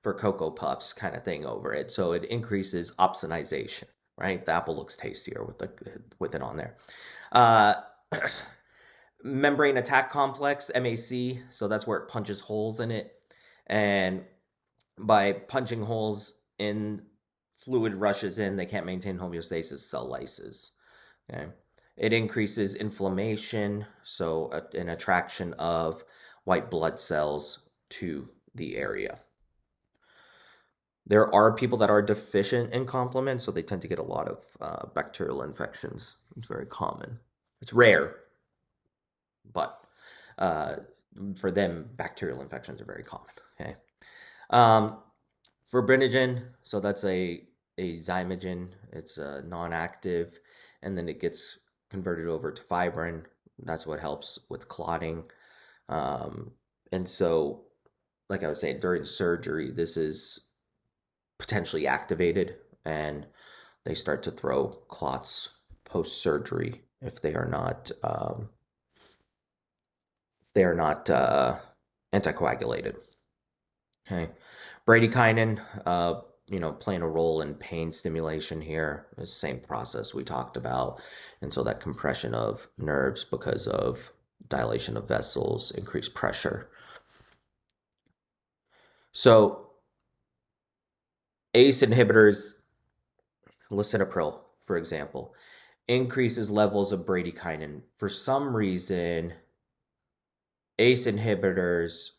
for Cocoa Puffs kind of thing over it. So it increases opsonization, right? The apple looks tastier with it on there. Uh, membrane attack complex, MAC. So that's where it punches holes in it. And by punching holes in, fluid rushes in, they can't maintain homeostasis, cell lyses. Okay. It increases inflammation, so an attraction of white blood cells to the area. There are people that are deficient in complement, so they tend to get a lot of bacterial infections. It's very common. It's rare, but for them, bacterial infections are very common. Okay. Fibrinogen, so that's a zymogen. It's non-active, and then it gets converted over to fibrin. That's what helps with clotting. And so, like I was saying, during surgery, this is potentially activated, and they start to throw clots post-surgery if they are not anticoagulated. Okay, bradykinin, playing a role in pain stimulation here. The same process we talked about, and so that compression of nerves because of dilation of vessels, increased pressure. So ACE inhibitors, lisinopril, for example, increases levels of bradykinin. For some reason, ACE inhibitors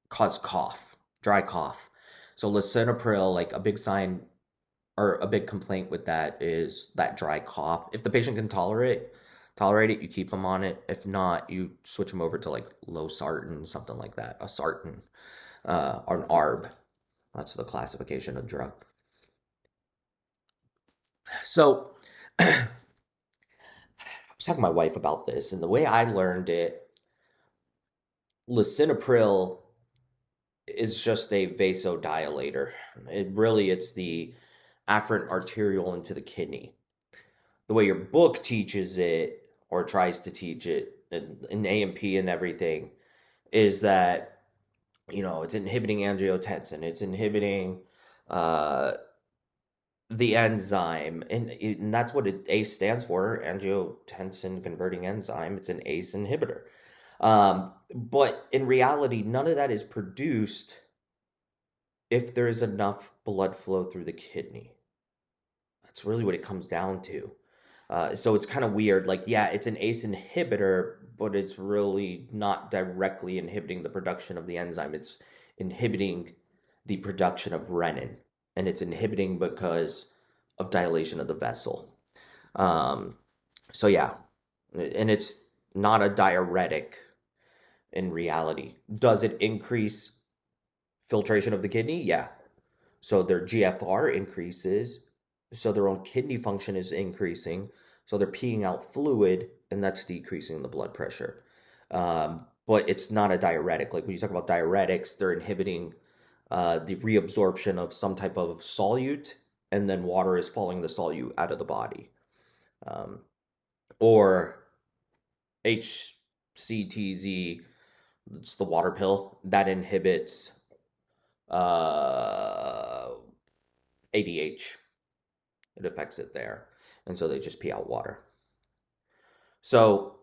cause cough, dry cough. So lisinopril, like a big sign or a big complaint with that is that dry cough. If the patient can tolerate it, you keep them on it. If not, you switch them over to like losartan, something like that, a sartan, or an ARB. That's the classification of drug. So I was talking to my wife about this, and the way I learned it, lisinopril is just a vasodilator. It's the afferent arteriole into the kidney. The way your book teaches it, or tries to teach it in A&P and everything, is that, it's inhibiting angiotensin, it's inhibiting uh, the enzyme, and that's what ACE stands for, angiotensin converting enzyme. It's an ACE inhibitor. But in reality, none of that is produced if there is enough blood flow through the kidney. That's really what it comes down to. So it's kind of weird. Like, yeah, it's an ACE inhibitor, but it's really not directly inhibiting the production of the enzyme. It's inhibiting the production of renin, and it's inhibiting because of dilation of the vessel. Um, so yeah, and it's not a diuretic in reality. Does it increase filtration of the kidney? Yeah. So their GFR increases, so their own kidney function is increasing, so they're peeing out fluid, and that's decreasing the blood pressure. But it's not a diuretic. Like when you talk about diuretics, they're inhibiting the reabsorption of some type of solute, and then water is falling the solute out of the body. Um, or HCTZ, it's the water pill that inhibits uh, ADH. It affects it there. And so they just pee out water. So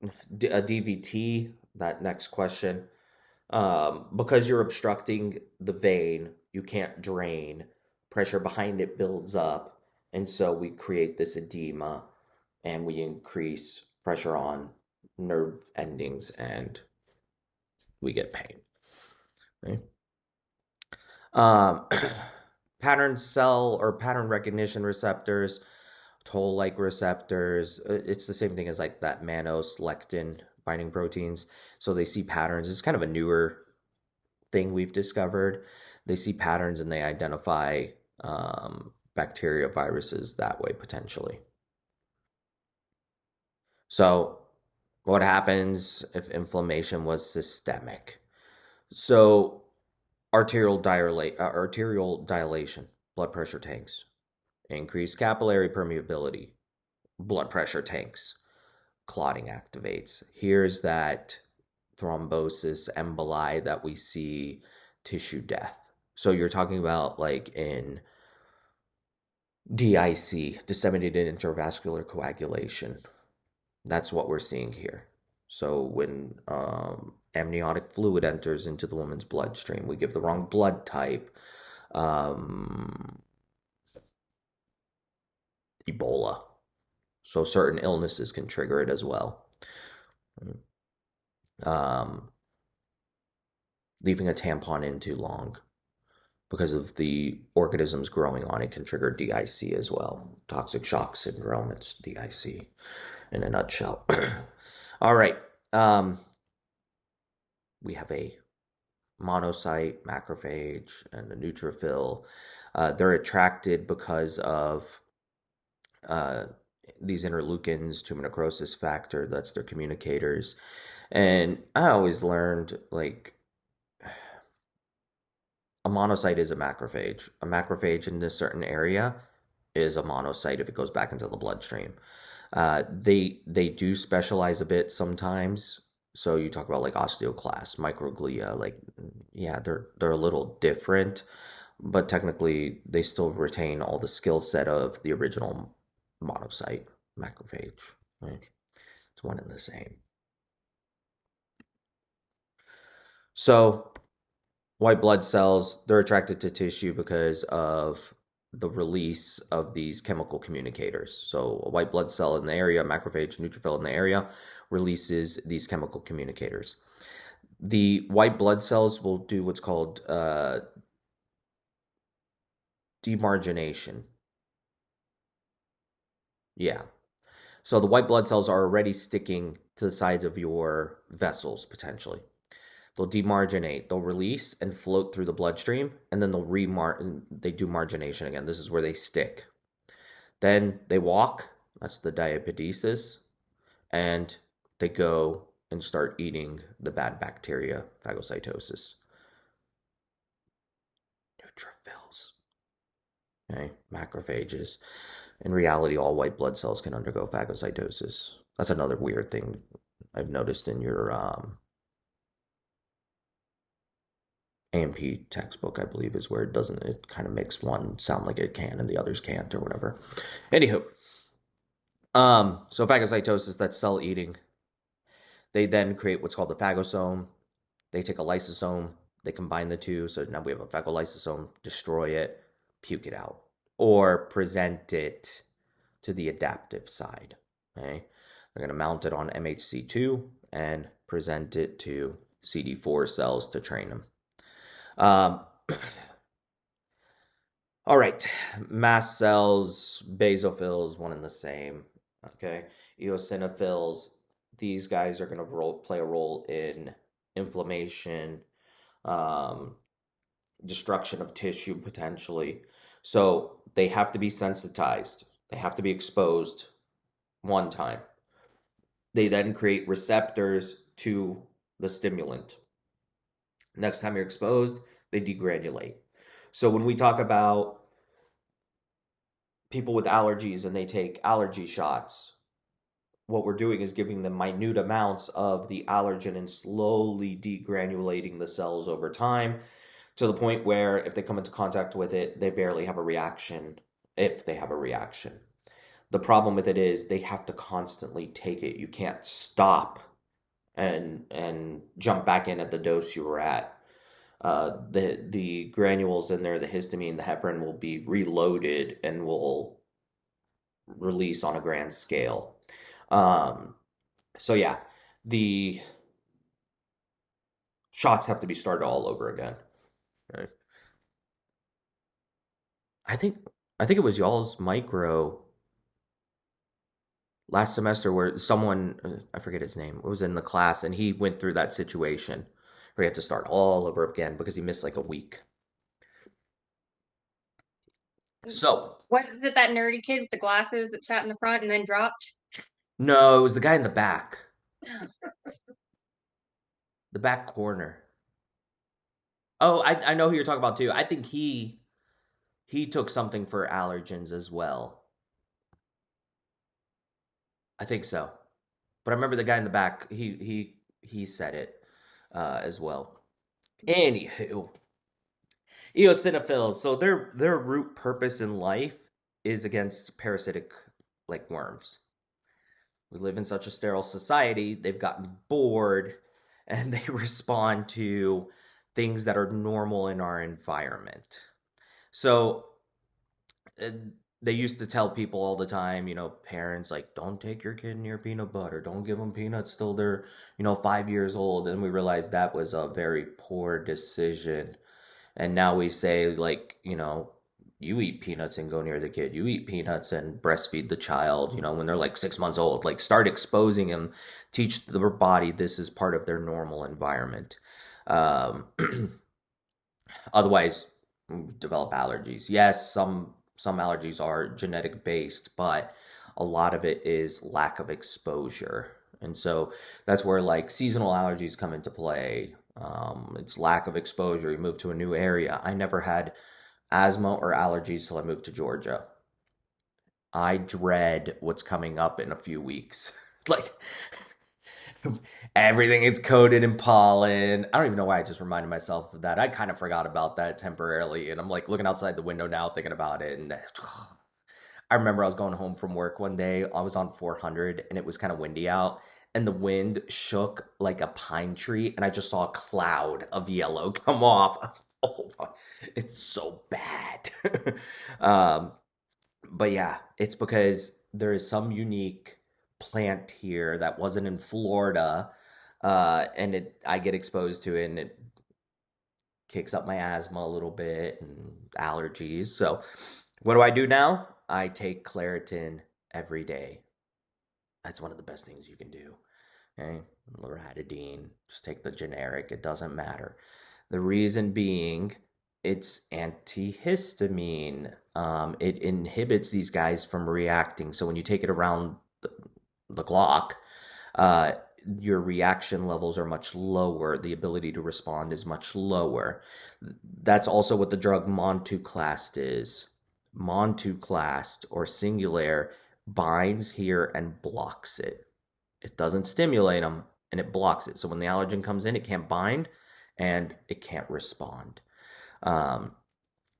a DVT, that next question, because you're obstructing the vein, you can't drain. Pressure behind it builds up. And so we create this edema and we increase pressure on nerve endings and we get pain. Right? Um, pattern cell or pattern recognition receptors, toll-like receptors. It's the same thing as like that mannose lectin binding proteins. So they see patterns. It's kind of a newer thing we've discovered. They see patterns and they identify bacteria, viruses that way potentially. So what happens if inflammation was systemic? So arterial dilation, blood pressure tanks, increased capillary permeability, blood pressure tanks, clotting activates. Here's that thrombosis, emboli that we see, tissue death. So you're talking about like in DIC, disseminated intravascular coagulation. That's what we're seeing here. So when amniotic fluid enters into the woman's bloodstream, we give the wrong blood type. Ebola. So certain illnesses can trigger it as well. Um, leaving a tampon in too long because of the organisms growing on it can trigger DIC as well. Toxic shock syndrome, it's DIC in a nutshell. All right. We have a monocyte, macrophage, and a neutrophil. They're attracted because of these interleukins, tumor necrosis factor, that's their communicators. And I always learned like a monocyte is a macrophage. A macrophage in this certain area is a monocyte if it goes back into the bloodstream. They do specialize a bit sometimes. So you talk about like osteoclasts, microglia, like yeah, they're a little different, but technically they still retain all the skill set of the original monocyte macrophage. Right? It's one and the same. So white blood cells, they're attracted to tissue because of the release of these chemical communicators. So a white blood cell in the area, macrophage, neutrophil in the area, releases these chemical communicators. The white blood cells will do what's called demargination. Yeah. So the white blood cells are already sticking to the sides of your vessels potentially. They'll demarginate, they'll release and float through the bloodstream, and then they do margination again. This is where they stick. Then they walk, that's the diapedesis, and they go and start eating the bad bacteria, phagocytosis. Neutrophils. Okay, macrophages. In reality, all white blood cells can undergo phagocytosis. That's another weird thing I've noticed in your A&P textbook, I believe, is where it kind of makes one sound like it can and the others can't or whatever. Anywho, so phagocytosis, that's cell eating. They then create what's called the phagosome. They take a lysosome, they combine the two, so now we have a phagolysosome, destroy it, puke it out, or present it to the adaptive side. Okay, they're going to mount it on MHC2 and present it to CD4 cells to train them. Um, all right, mast cells, basophils, one and the same. Okay, eosinophils, these guys are going to play a role in inflammation, um, destruction of tissue potentially. So they have to be sensitized. They have to be exposed one time. They then create receptors to the stimulant. Next time you're exposed, they degranulate. So when we talk about people with allergies and they take allergy shots, what we're doing is giving them minute amounts of the allergen and slowly degranulating the cells over time to the point where if they come into contact with it, they barely have a reaction, if they have a reaction. The problem with it is they have to constantly take it. You can't stop and jump back in at the dose you were at. The granules in there, the histamine, the heparin will be reloaded and will release on a grand scale. Um, so yeah, the shots have to be started all over again. Right? I think I think it was y'all's micro last semester where someone I forget his name was in the class and he went through that situation where he had to start all over again because he missed like a week. So Was it that nerdy kid with the glasses that sat in the front and then dropped? no, it was the guy in the back corner. Oh, I know who you're talking about too. I think he took something for allergens as well. I think so. But I remember the guy in the back. He said it as well. Anywho, eosinophils. So their root purpose in life is against parasitic like worms. We live in such a sterile society. They've gotten bored, and they respond to things that are normal in our environment. So uh, they used to tell people all the time, parents like, don't take your kid near peanut butter, don't give them peanuts till they're 5 years old. And we realized that was a very poor decision. And now we say like, you eat peanuts and go near the kid, you eat peanuts and breastfeed the child, when they're like 6 months old, like start exposing them, teach their body this is part of their normal environment. um, Otherwise, develop allergies. Yes, some allergies are genetic based, but a lot of it is lack of exposure. And so that's where like seasonal allergies come into play. It's lack of exposure. You move to a new area. I never had asthma or allergies till I moved to Georgia. I dread what's coming up in a few weeks. Like everything is coated in pollen. I don't even know why I just reminded myself of that. I kind of forgot about that temporarily, and I'm like looking outside the window now, thinking about it. And I remember I was going home from work one day. I was on 400, and it was kind of windy out, and the wind shook like a pine tree, and I just saw a cloud of yellow come off. Oh, it's so bad. um, but yeah, it's because there is some unique plant here that wasn't in Florida, and I get exposed to it, and it kicks up my asthma a little bit and allergies. So, what do I do now? I take Claritin every day. That's one of the best things you can do. Okay, loratadine. Just take the generic. It doesn't matter. The reason being, it's antihistamine. It inhibits these guys from reacting. So when you take it around the clock, uh, your reaction levels are much lower. The ability to respond is much lower. That's also what the drug Montoclast is. montoclast or singulaire binds here and blocks it. It doesn't stimulate them and it blocks it. So when the allergen comes in, it can't bind and it can't respond. Um,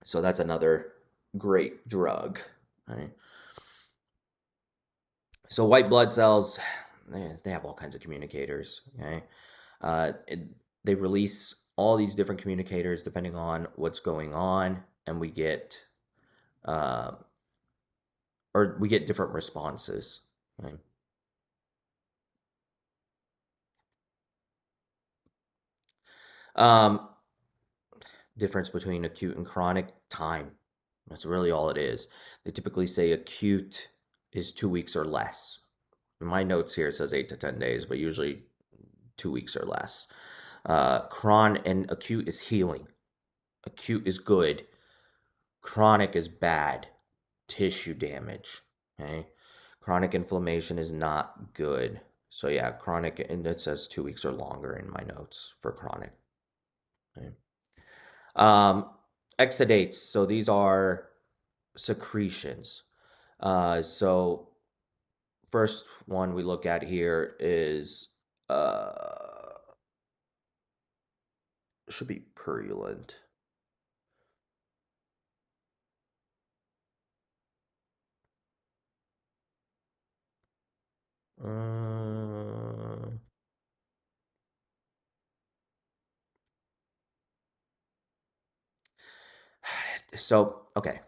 so that's another great drug. Right? So white blood cells, they have all kinds of communicators. Okay, it, they release all these different communicators depending on what's going on, and uh, we get different responses. Right? Um, Difference between acute and chronic time. That's really all it is. They typically say acute is 2 weeks or less. In my notes here it says 8 to 10 days, but usually 2 weeks or less. Chronic and acute is healing. Acute is good. Chronic is bad. Tissue damage. Okay. Chronic inflammation is not good. So yeah, chronic, and it says 2 weeks or longer in my notes for chronic. Okay. Um, Exudates. So these are secretions. So first one we look at here is should be purulent. Uh, so okay,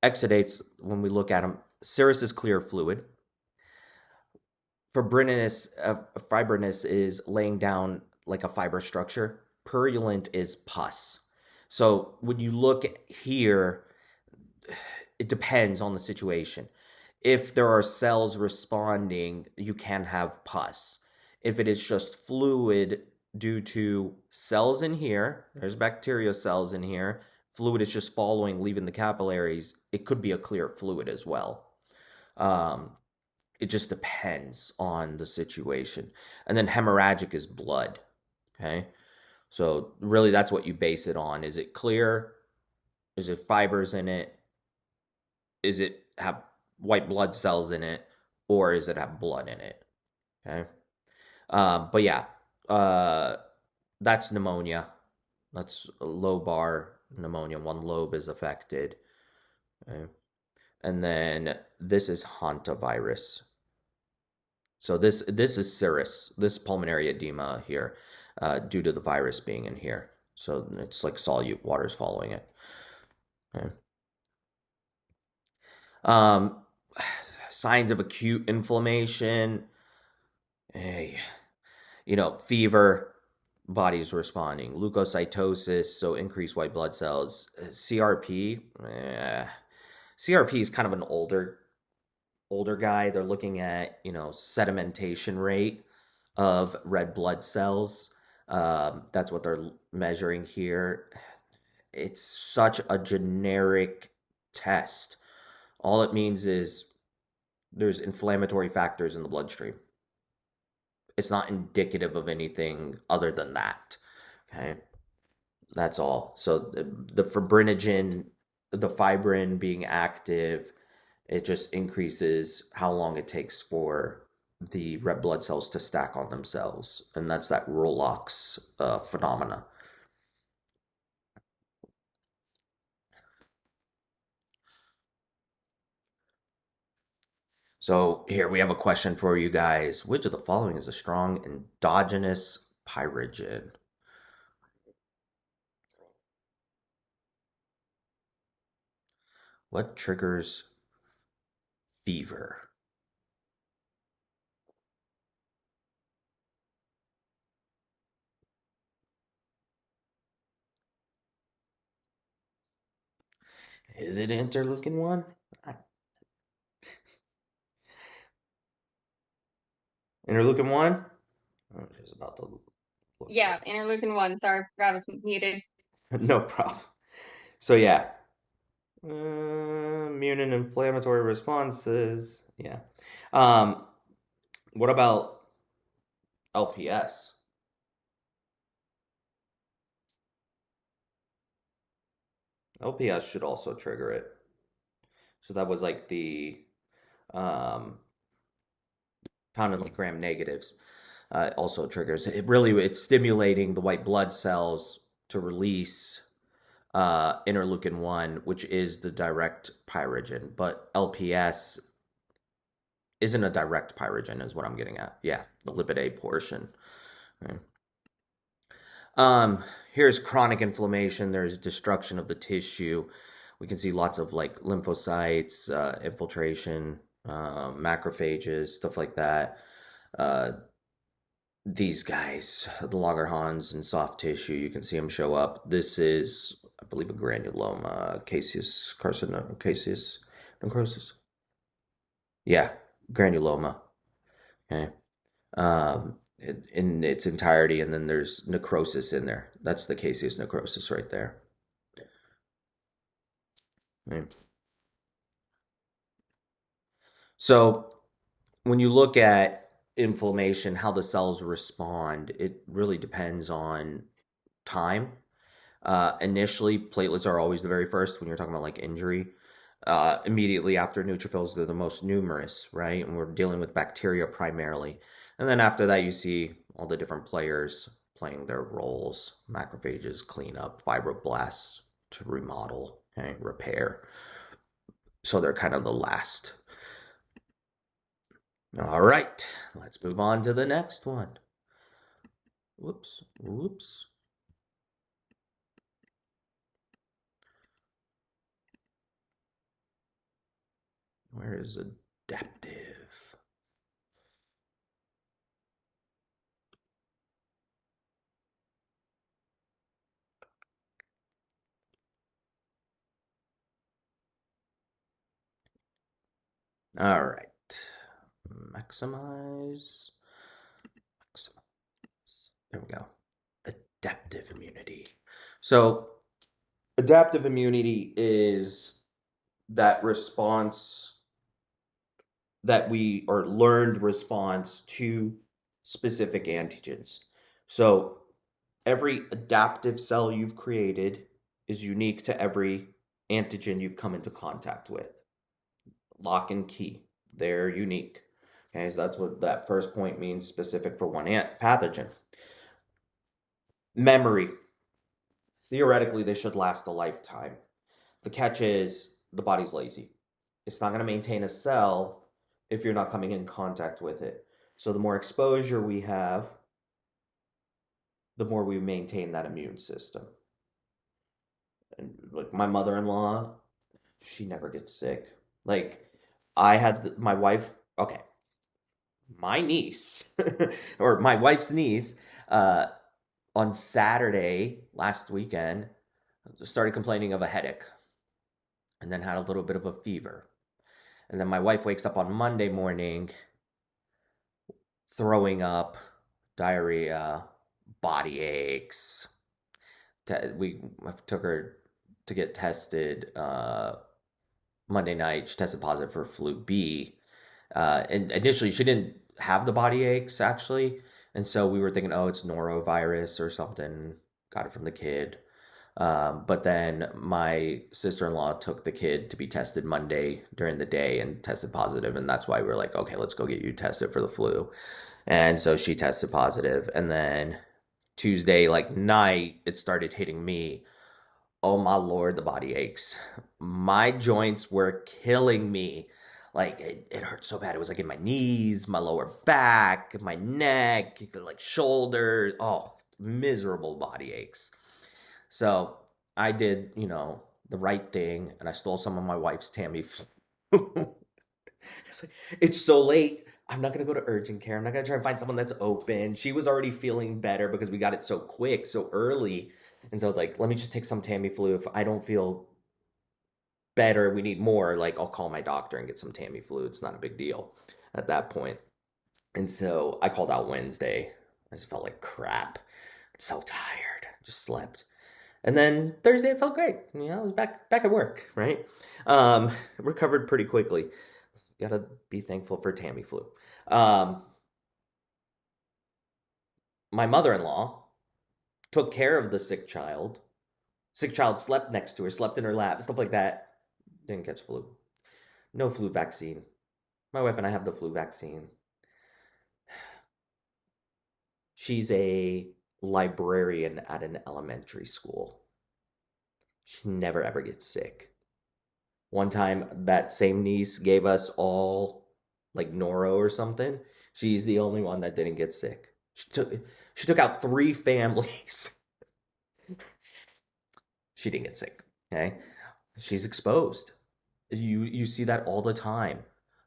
exudates when we look at them. Serous is clear fluid. Fibrinous is laying down like a fiber structure. Purulent is pus. So when you look here, it depends on the situation. If there are cells responding, you can have pus. If it is just fluid due to cells in here, there's bacteria cells in here, fluid is just following, leaving the capillaries, it could be a clear fluid as well. Um, it just depends on the situation. And then hemorrhagic is blood. Okay. So really that's what you base it on. Is it clear? Is it fibers in it? Is it have white blood cells in it? Or is it have blood in it? Okay. But yeah, uh, that's pneumonia. That's a lobar pneumonia. One lobe is affected. Okay. And then this is hantavirus. So this is serous, this pulmonary edema here, due to the virus being in here. So it's like solute water's following it. Okay. Um, Signs of acute inflammation. Hey, fever, body's responding. Leukocytosis, so increased white blood cells. CRP. CRP is kind of an older guy. They're looking at sedimentation rate of red blood cells. That's what they're measuring here. It's such a generic test. All it means is there's inflammatory factors in the bloodstream. It's not indicative of anything other than that. Okay, that's all. So the fibrinogen, the fibrin being active, it just increases how long it takes for the red blood cells to stack on themselves, and that's that Rolox phenomena. So here we have a question for you guys. Which of the following is a strong endogenous pyrogen? What triggers fever? Is it interleukin 1? Interleukin 1? I'm just about to look Yeah, that. interleukin 1. Sorry, forgot I was muted. No problem. So yeah, immune and inflammatory responses. Yeah. Um, what about LPS? LPS should also trigger it. So that was like the um, pound and gram negatives. Also triggers it. Really, it's stimulating the white blood cells to release interleukin 1, which is the direct pyrogen. But LPS isn't a direct pyrogen, is what I'm getting at. Yeah, the lipid A portion. Right. Here's chronic inflammation. There's destruction of the tissue. We can see lots of like lymphocytes, infiltration, macrophages, stuff like that. Uh, these guys, the Langerhans and soft tissue, you can see them show up. This is, I believe, a granuloma, caseous carcinoma, caseous necrosis. Yeah, granuloma. Okay. In its entirety, and then there's necrosis in there. That's the caseous necrosis right there. Right. So when you look at inflammation, how the cells respond, it really depends on time. Initially, platelets are always the very first when you're talking about like injury. Immediately after neutrophils, they're the most numerous, right? And we're dealing with bacteria primarily. And then after that, you see all the different players playing their roles: macrophages, clean up, fibroblasts to remodel, okay, repair. So they're kind of the last. All right, let's move on to the next one. Whoops, whoops. Where is adaptive? All right. Maximize. Maximize. There we go. Adaptive immunity. So, adaptive immunity is that response that we, or learned response to specific antigens. So, every adaptive cell you've created is unique to every antigen you've come into contact with. Lock and key. They're unique. Okay, so that's what that first point means, specific for one pathogen. Memory. Theoretically, they should last a lifetime. The catch is the body's lazy. It's not going to maintain a cell if you're not coming in contact with it. So the more exposure we have, the more we maintain that immune system. And like my mother-in-law, she never gets sick. Like I had my wife, okay, my niece or my wife's niece on Saturday last weekend started complaining of a headache and then had a little bit of a fever. And then my wife wakes up on Monday morning throwing up, diarrhea, body aches. We took her to get tested Monday night. She tested positive for flu B. And initially, she didn't have the body aches, actually. And so we were thinking, oh, it's norovirus or something. Got it from the kid. But then my sister-in-law took the kid to be tested Monday during the day and tested positive, and that's why we were like, okay, let's go get you tested for the flu. And so she tested positive, and then Tuesday, like night, it started hitting me. Oh my lord, the body aches. My joints were killing me. Like it hurt so bad. It was like in my knees, my lower back, my neck, like shoulder. Oh, miserable body aches. So I did, the right thing, and I stole some of my wife's Tammy. It's like, it's so late. I'm not gonna go to urgent care. I'm not gonna try and find someone that's open. She was already feeling better because we got it so quick, so early. And so I was like, let me just take some Tamiflu. If I don't feel better, we need more, like I'll call my doctor and get some Tamiflu. It's not a big deal at that point. And so I called out Wednesday. I just felt like crap. So tired. Just slept. And then Thursday it felt great. I was back at work, right? Recovered pretty quickly. Gotta be thankful for Tamiflu. Um, my mother-in-law took care of the sick child. Sick child slept next to her, slept in her lap, stuff like that. Didn't catch flu. No flu vaccine. My wife and I have the flu vaccine. She's a librarian at an elementary school. She never ever gets sick. One time, that same niece gave us all like noro or something. She's the only one that didn't get sick. She took out three families. She didn't get sick. Okay, she's exposed. You see that all the time.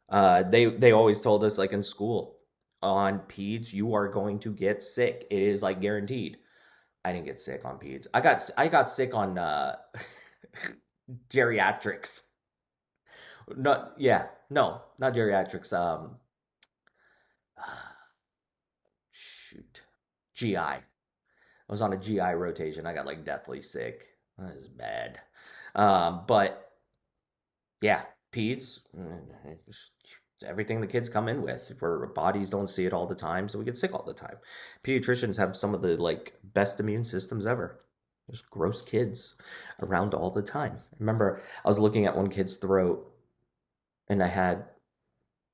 They always told us like in school on peds you are going to get sick. It is like guaranteed. I didn't get sick on peds. I got sick on geriatrics. Not yeah no not geriatrics. Shoot, GI. I was on a GI rotation. I got like deathly sick. That is bad. But yeah, peds, everything the kids come in with. Our bodies don't see it all the time, so we get sick all the time. Pediatricians have some of the like best immune systems ever. There's gross kids around all the time. I remember I was looking at one kid's throat, and I had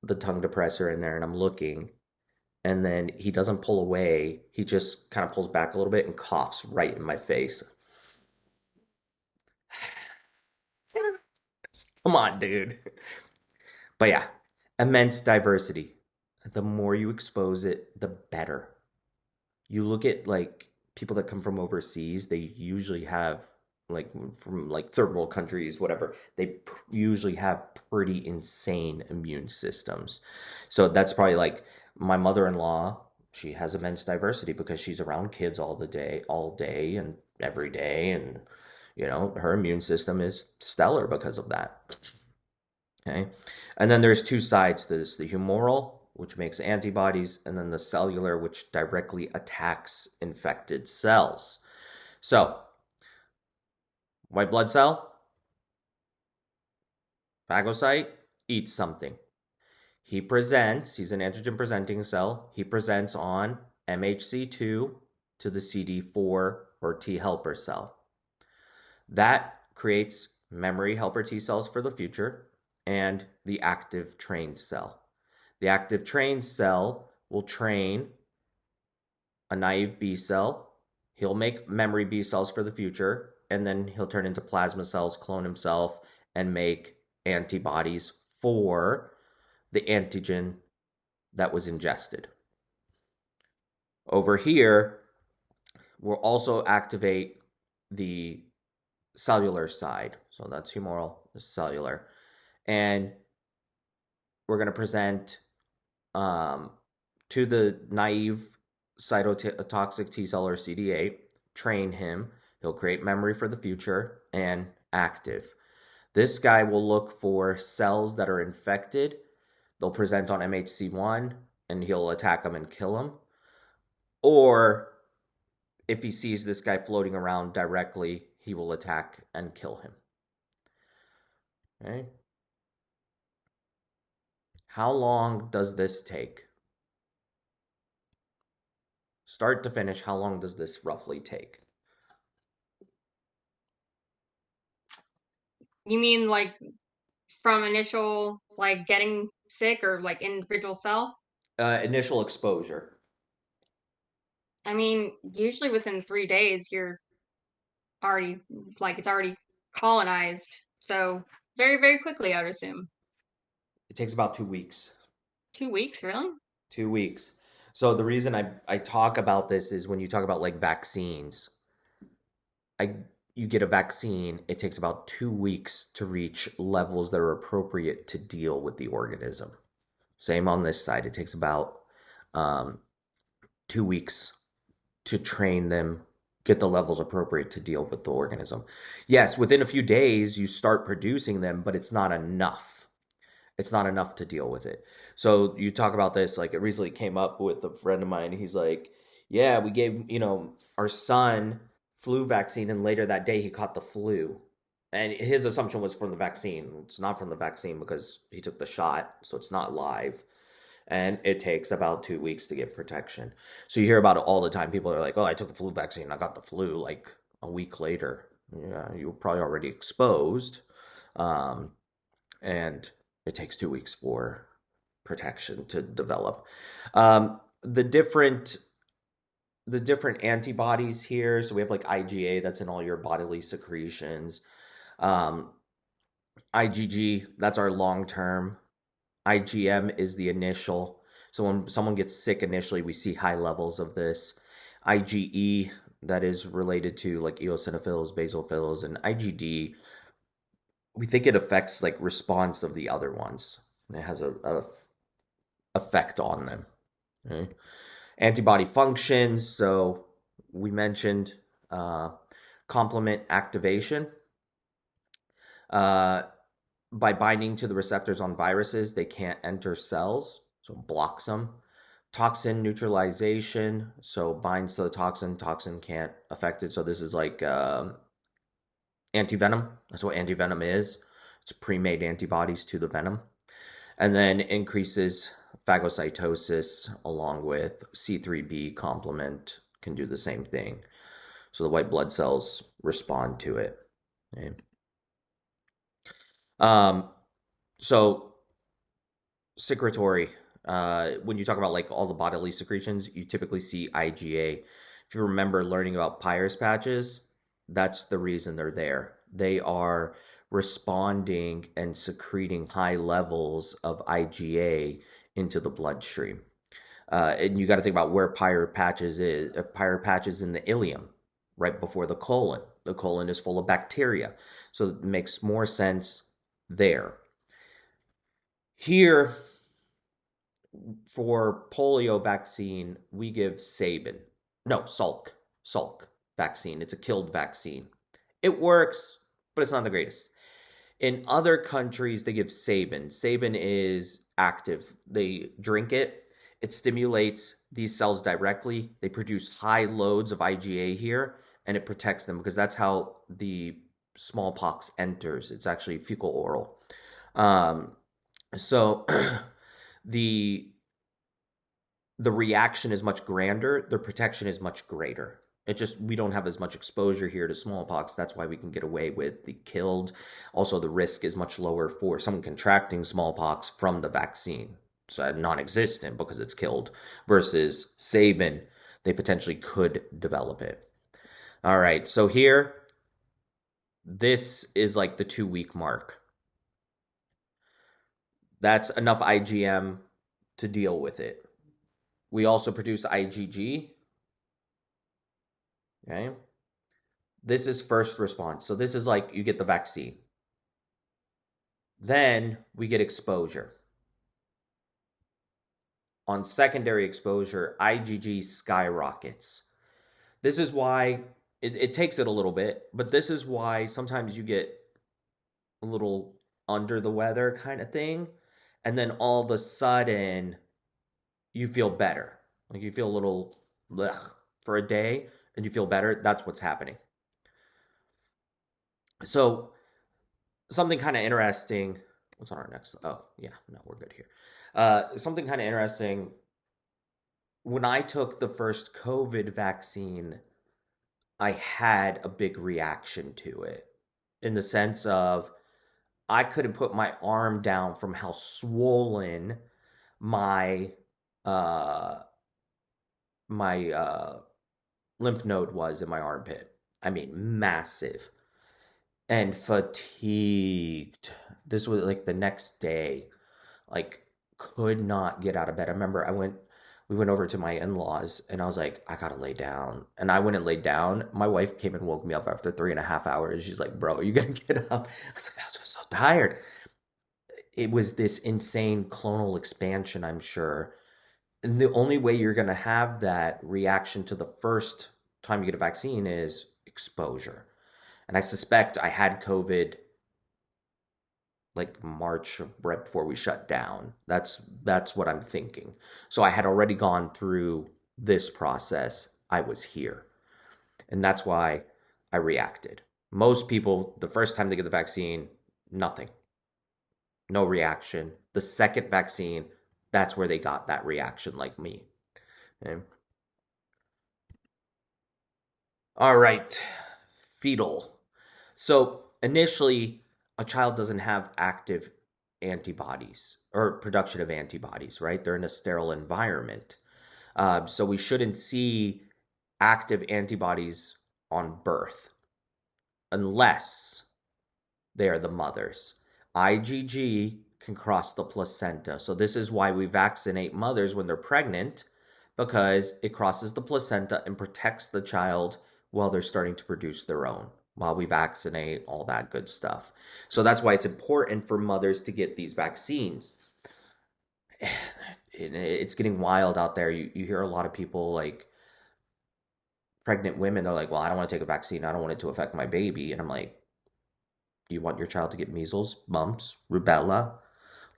the tongue depressor in there, and I'm looking, and then he doesn't pull away. He just kind of pulls back a little bit and coughs right in my face. Come on, dude. But yeah, immense diversity. The more you expose it, the better. You look at like people that come from overseas, they usually have like from like third world countries, whatever. They usually have pretty insane immune systems. So that's probably like my mother-in-law, she has immense diversity because she's around kids all day and every day, and her immune system is stellar because of that. Okay. And then there's two sides to this, the humoral, which makes antibodies, and then the cellular, which directly attacks infected cells. So, white blood cell, phagocyte, eats something. He's an antigen presenting cell. He presents on MHC2 to the CD4 or T helper cell. That creates memory helper T cells for the future and the active trained cell. The active trained cell will train a naive B cell. He'll make memory B cells for the future, and then he'll turn into plasma cells, clone himself, and make antibodies for the antigen that was ingested. Over here, we'll also activate the cellular side. So that's humoral, cellular. And we're going to present to the naive cytotoxic T cell or CD8, train him. He'll create memory for the future and active. This guy will look for cells that are infected. They'll present on MHC1 and he'll attack them and kill them. Or if he sees this guy floating around directly, he will attack and kill him. Okay. How long does this take? Start to finish, how long does this roughly take? You mean like from initial like getting sick or like individual cell? Initial exposure. I mean, usually within 3 days you're already like it's already colonized. So very, very quickly, I would assume. It takes about 2 weeks. 2 weeks, really? 2 weeks. So the reason I talk about this is when you talk about like vaccines, I you get a vaccine, it takes about 2 weeks to reach levels that are appropriate to deal with the organism. Same on this side. It takes about 2 weeks to train them, get the levels appropriate to deal with the organism. Yes, within a few days you start producing them, but it's not enough. It's not enough to deal with it. So you talk about this, like it recently came up with a friend of mine. He's like, yeah, we gave, our son flu vaccine, and later that day he caught the flu. And his assumption was from the vaccine. It's not from the vaccine because he took the shot, so it's not live. And it takes about 2 weeks to get protection. So you hear about it all the time. People are like, oh, I took the flu vaccine. I got the flu like a week later. Yeah, you were probably already exposed. And It takes 2 weeks for protection to develop. The different antibodies here. So we have like IgA, that's in all your bodily secretions. Um, IgG, that's our long term. IgM is the initial. So when someone gets sick initially, we see high levels of this. IgE, that is related to like eosinophils, basophils, and IgD, we think it affects like response of the other ones. It has a effect on them. Okay? Antibody functions. So we mentioned uh, complement activation. Uh, by binding to the receptors on viruses, they can't enter cells, so it blocks them. Toxin neutralization, so binds to the toxin, toxin can't affect it. So this is like antivenom. That's what antivenom is. It's pre-made antibodies to the venom. And then increases phagocytosis along with C3b complement can do the same thing. So the white blood cells respond to it. Okay. Um, so secretory. When you talk about like all the bodily secretions, you typically see IgA. If you remember learning about Peyer's patches, that's the reason they're there. They are responding and secreting high levels of IgA into the bloodstream. And you got to think about where Peyer patches is. Peyer patches in the ileum, right before the colon. The colon is full of bacteria, so it makes more sense there. Here, for polio vaccine, we give Sabin. No, Salk vaccine. It's a killed vaccine. It works, but it's not the greatest. In other countries, they give Sabin. Sabin is active. They drink it. It stimulates these cells directly. They produce high loads of IgA here, and it protects them because that's how the smallpox enters. It's actually fecal oral. Um, so the the reaction is much grander, the protection is much greater. It just, we don't have as much exposure here to smallpox. That's why we can get away with the killed. Also, the risk is much lower for someone contracting smallpox from the vaccine. So non-existent because it's killed versus Sabin, they potentially could develop it. All right, so here, this is like the 2 week mark. That's enough IgM to deal with it. We also produce IgG. Okay. This is first response. So this is like you get the vaccine. Then we get exposure. On secondary exposure, IgG skyrockets. This is why it takes it a little bit, but this is why sometimes you get a little under the weather kind of thing. And then all of a sudden, you feel better. Like you feel a little blech for a day and you feel better. That's what's happening. So something kind of interesting. What's on our next? Oh, yeah, no, we're good here. Something kind of interesting. When I took the first COVID vaccine, I had a big reaction to it in the sense of I couldn't put my arm down from how swollen my uh my lymph node was in my armpit. I mean, massive and fatigued. This was like the next day, like could not get out of bed. I remember we went over to my in-laws and I was like, I gotta lay down. And I went and laid down. My wife came and woke me up after 3.5 hours. She's like, bro, are you gonna get up? I was like, I was just so tired. It was this insane clonal expansion, I'm sure. And the only way you're gonna have that reaction to the first time you get a vaccine is exposure. And I suspect I had COVID like March right before we shut down. That's what I'm thinking. So I had already gone through this process. I was here. And that's why I reacted. Most people, the first time they get the vaccine, nothing. No reaction. The second vaccine, that's where they got that reaction like me. Okay. All right. Fetal. So initially, a child doesn't have active antibodies or production of antibodies, right? They're in a sterile environment. So we shouldn't see active antibodies on birth unless they are the mothers. IgG can cross the placenta. So this is why we vaccinate mothers when they're pregnant, because it crosses the placenta and protects the child while they're starting to produce their own, while we vaccinate, all that good stuff. So that's why it's important for mothers to get these vaccines. It's getting wild out there. You hear a lot of people, like pregnant women, they're like, well, I don't want to take a vaccine. I don't want it to affect my baby. And I'm like, you want your child to get measles, mumps, rubella?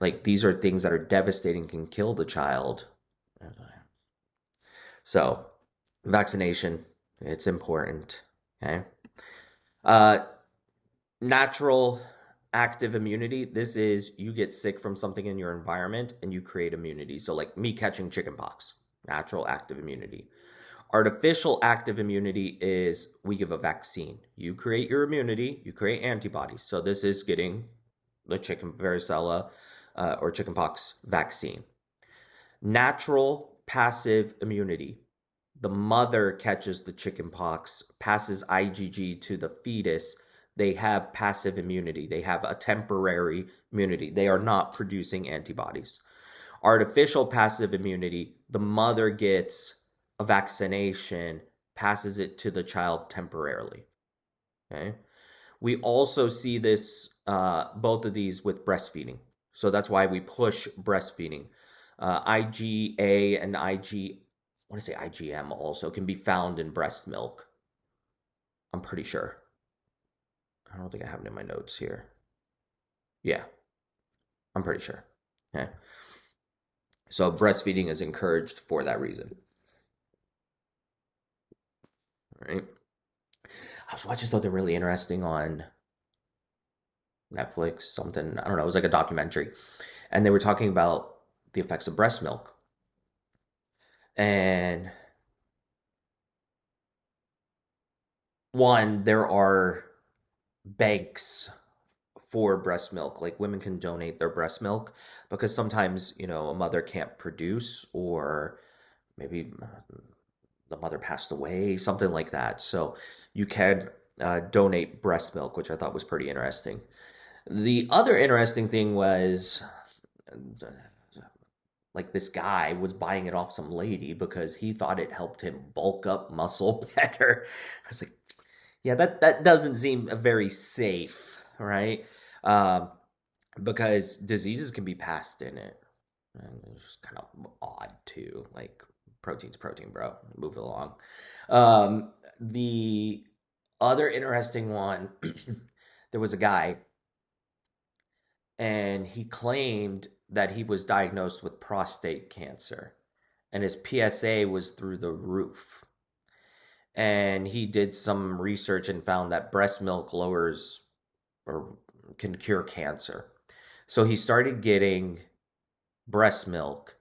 Like, these are things that are devastating, can kill the child. So, vaccination, it's important. Okay. Uh, Natural active immunity. This is you get sick from something in your environment and you create immunity. So, like me catching chickenpox, natural active immunity. Artificial active immunity is we give a vaccine. You create your immunity, you create antibodies. So this is getting the chicken varicella or chickenpox vaccine. Natural passive immunity. The mother catches the chickenpox, passes IgG to the fetus. They have passive immunity. They have a temporary immunity. They are not producing antibodies. Artificial passive immunity, the mother gets a vaccination, passes it to the child temporarily. Okay. We also see this, both of these with breastfeeding. So that's why we push breastfeeding. IgA and I want to say IgM also can be found in breast milk. I'm pretty sure. I don't think I have it in my notes here. Yeah, I'm pretty sure. Okay. So breastfeeding is encouraged for that reason. All right. I was watching something really interesting on Netflix, something, I don't know, it was like a documentary. And they were talking about the effects of breast milk. And one, there are banks for breast milk. Like women can donate their breast milk because sometimes, a mother can't produce, or maybe the mother passed away, something like that. So you can donate breast milk, which I thought was pretty interesting. The other interesting thing was like this guy was buying it off some lady because he thought it helped him bulk up muscle better. I was like, yeah, that doesn't seem very safe, right? Um, because diseases can be passed in it. And it's kind of odd too. Like protein's protein, bro. Move along. The other interesting one, there was a guy, and he claimed that he was diagnosed with prostate cancer, and his PSA was through the roof. And he did some research and found that breast milk lowers or can cure cancer. So he started getting breast milk,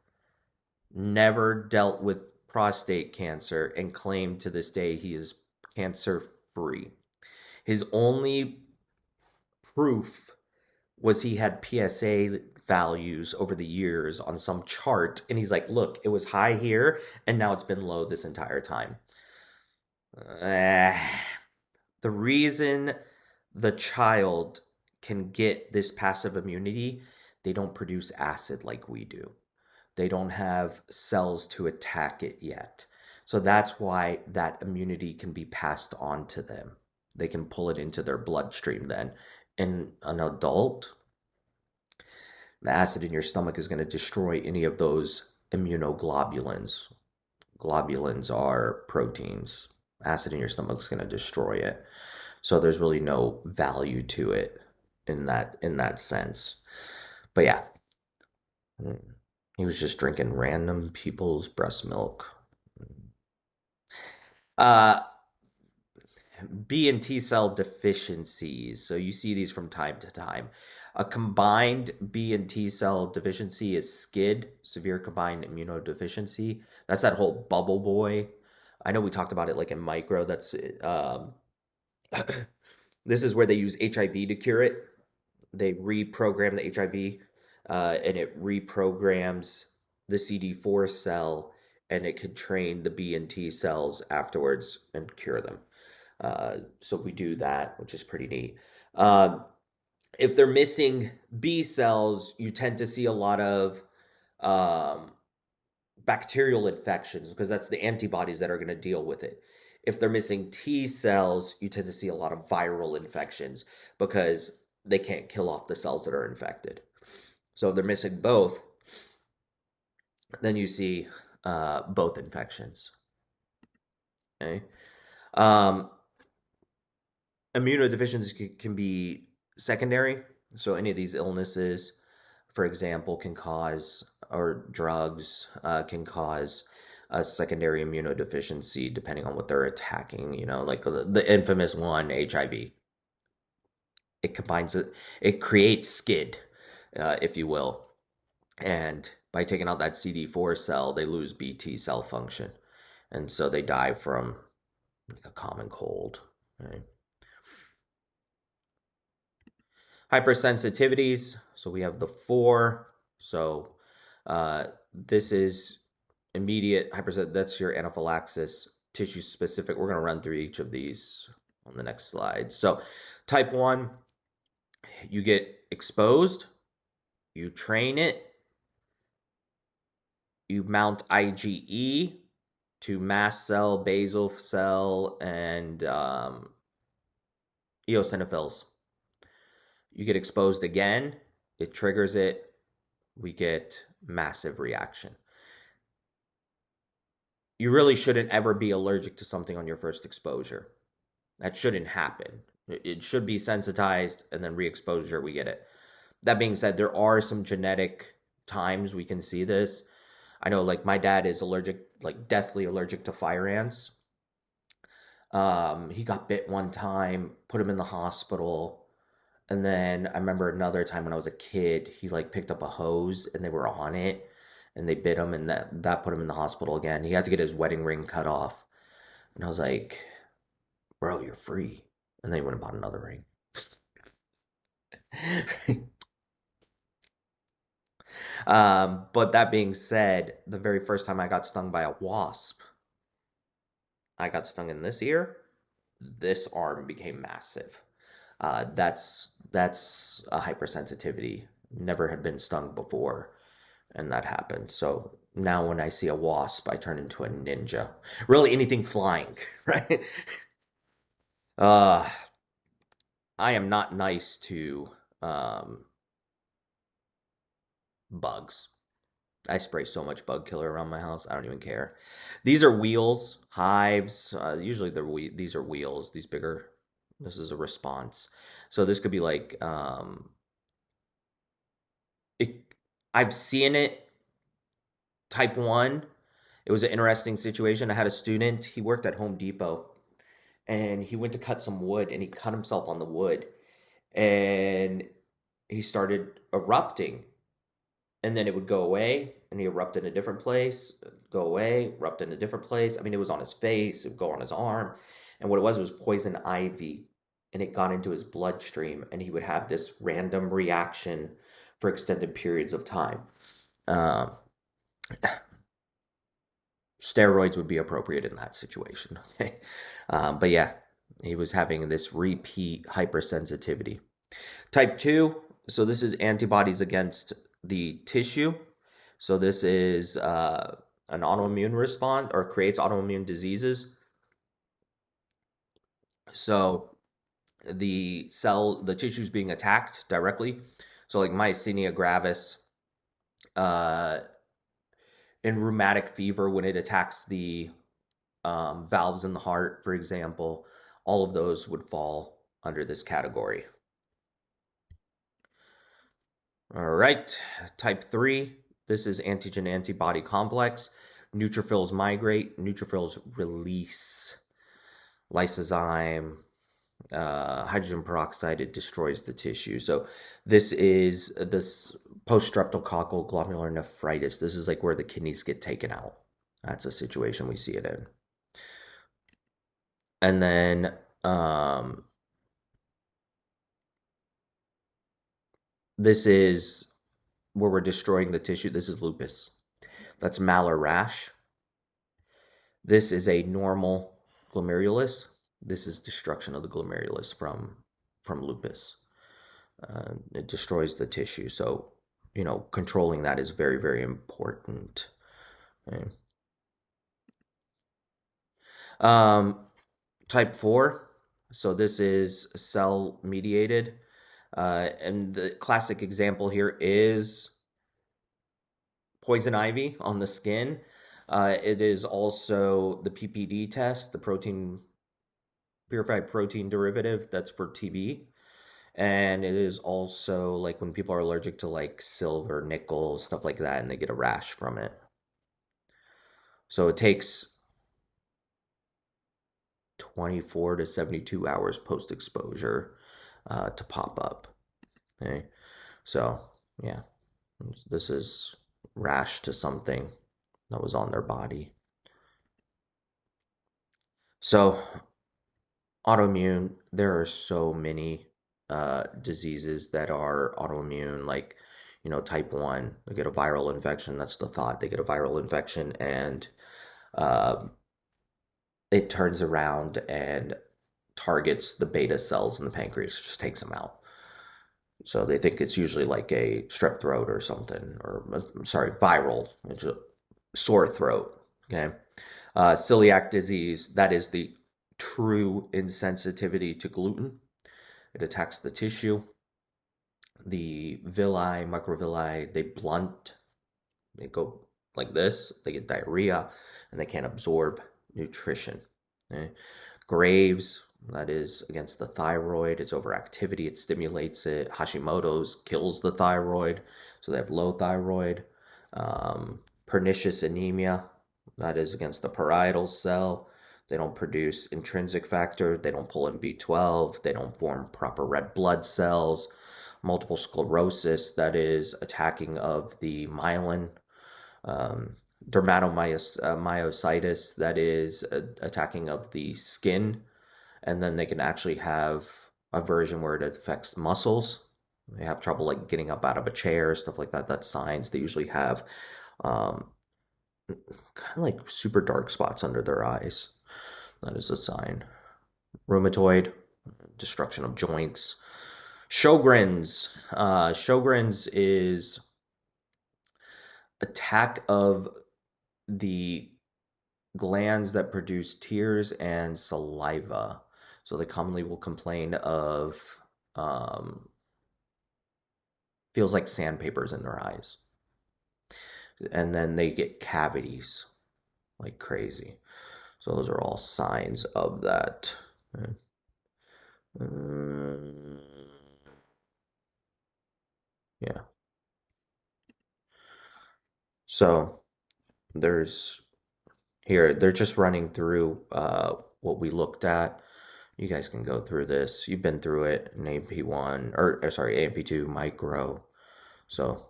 never dealt with prostate cancer, and claimed to this day he is cancer free. His only proof was he had PSA values over the years on some chart, and he's like, look, it was high here and now it's been low this entire time. The reason the child can get this passive immunity, they don't produce acid like we do. They don't have cells to attack it yet. So that's why that immunity can be passed on to them. They can pull it into their bloodstream then. In an adult, the acid in your stomach is going to destroy any of those immunoglobulins. Globulins are proteins. Acid in your stomach is going to destroy it. So there's really no value to it in that sense. But yeah, he was just drinking random people's breast milk. Uh, B and T cell deficiencies. So you see these from time to time. A combined B and T cell deficiency is SCID, severe combined immunodeficiency. That's that whole bubble boy. I know we talked about it like in micro. That's this is where they use HIV to cure it. They reprogram the HIV and it reprograms the CD4 cell, and it can train the B and T cells afterwards and cure them. So we do that, which is pretty neat. Um, if they're missing B cells, you tend to see a lot of um, bacterial infections because that's the antibodies that are going to deal with it. If they're missing T cells, you tend to see a lot of viral infections because they can't kill off the cells that are infected. So if they're missing both, then you see both infections. Okay. Um, Immunodeficiencies can be secondary. So any of these illnesses, for example, can cause, or drugs can cause a secondary immunodeficiency depending on what they're attacking. Like the infamous one, HIV. It combines it, it creates SCID, if you will, and by taking out that CD4 cell, they lose BT cell function, and so they die from a common cold. Right? Hypersensitivities. So we have the four. So this is immediate hypersensitivity. That's your anaphylaxis, tissue specific. We're going to run through each of these on the next slide. So type 1, you get exposed, you train it, you mount IgE to mast cell, basal cell, and eosinophils. You get exposed again, it triggers it, we get massive reaction. You really shouldn't ever be allergic to something on your first exposure. That shouldn't happen. It should be sensitized, and then re-exposure, we get it. That being said, there are some genetic times we can see this. I know, like, my dad is allergic, like deathly allergic to fire ants. He got bit one time, put him in the hospital. And then I remember another time when I was a kid, he like picked up a hose and they were on it and they bit him, and that put him in the hospital again. He had to get his wedding ring cut off. And I was like, bro, you're free. And then he went and bought another ring. But that being said, the very first time I got stung by a wasp, I got stung in this ear. This arm became massive. That's a hypersensitivity. Never had been stung before, and that happened. So now when I see a wasp, I turn into a ninja. Really, anything flying, right? Uh, I am not nice to bugs. I spray so much bug killer around my house. I don't even care. These are wheels, hives. Usually these are wheels. These bigger. This is a response. So this could be like it. I've seen it. Type 1. It was an interesting situation. I had a student. He worked at Home Depot, and he went to cut some wood, and he cut himself on the wood, and he started erupting, and then it would go away, and he erupted in a different place, go away, erupt in a different place. I mean, it was on his face, it would go on his arm, and what it was poison ivy, and it got into his bloodstream, and he would have this random reaction for extended periods of time. Um, Steroids would be appropriate in that situation. Okay, but yeah, he was having this repeat hypersensitivity. Type 2, so this is antibodies against the tissue. So this is an autoimmune response, or creates autoimmune diseases. So the tissue is being attacked directly. So like myasthenia gravis, in rheumatic fever, when it attacks the valves in the heart, for example, all of those would fall under this category. All right, type 3, this is antigen antibody complex. Neutrophils migrate, neutrophils release lysozyme, hydrogen peroxide, it destroys the tissue. So this is this post-streptococcal glomerular nephritis. This is like where the kidneys get taken out. That's a situation we see it in. And then this is where we're destroying the tissue. This is lupus. That's malar rash. This is a normal glomerulus. This is destruction of the glomerulus from lupus. It destroys the tissue. So, controlling that is very, very important. Okay. Um, Type 4. So this is cell mediated. And the classic example here is poison ivy on the skin. It is also the PPD test, the purified protein derivative, that's for TB. And it is also like when people are allergic to like silver, nickel, stuff like that, and they get a rash from it. So it takes 24 to 72 hours post exposure to pop up. Okay. So, yeah, this is rash to something that was on their body. So, autoimmune, there are so many diseases that are autoimmune, like, type 1, they get a viral infection. That's the thought. They get a viral infection and uh, it turns around and targets the beta cells in the pancreas, just takes them out. So they think it's usually like a strep throat or something, or sorry, viral, it's a sore throat. Okay. Celiac disease, that is the true insensitivity to gluten. It attacks the tissue. The villi, microvilli, they blunt. They go like this. They get diarrhea and they can't absorb nutrition. Okay? Graves, that is against the thyroid. It's overactivity. It stimulates it. Hashimoto's kills the thyroid. So they have low thyroid. Pernicious anemia, that is against the parietal cell. They don't produce intrinsic factor. They don't pull in B12. They don't form proper red blood cells. Multiple sclerosis, that is attacking of the myelin. Dermatomyositis, that is attacking of the skin. And then they can actually have a version where it affects muscles. They have trouble like getting up out of a chair, stuff like that. That's signs. They usually have um, kind of like super dark spots under their eyes. That is a sign. Rheumatoid, destruction of joints. Sjogren's. Sjogren's is attack of the glands that produce tears and saliva. So they commonly will complain of um, feels like sandpapers in their eyes. And then they get cavities like crazy. So those are all signs of that. Yeah. So there's here, they're just running through what we looked at. You guys can go through this. You've been through it in AMP1, or sorry, AMP2 micro. So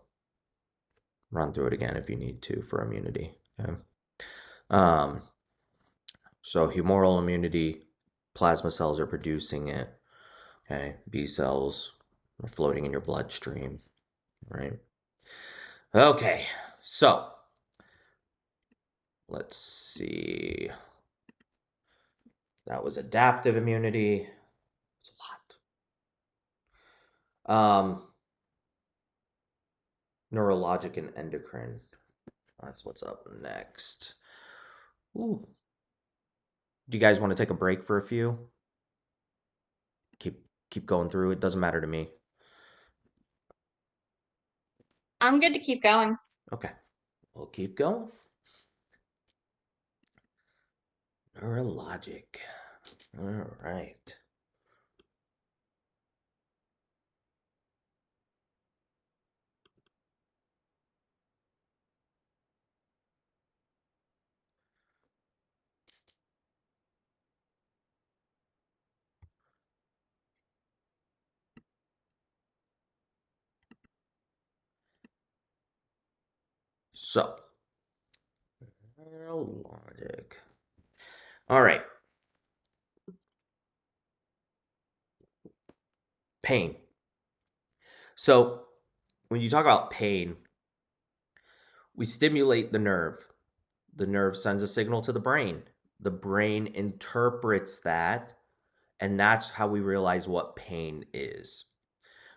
run through it again if you need to for immunity. Okay. Um, so humoral immunity, plasma cells are producing it. Okay, B cells are floating in your bloodstream, right? Okay, so let's see. That was adaptive immunity. It's a lot. Neurologic and endocrine. That's what's up next. Ooh. Do you guys want to take a break for a few? Keep going through. It doesn't matter to me. I'm good to keep going. Okay, we'll keep going. Neurologic. All right. So, neurologic. All right. Pain. So, when you talk about pain, we stimulate the nerve. The nerve sends a signal to the brain. The brain interprets that, and that's how we realize what pain is.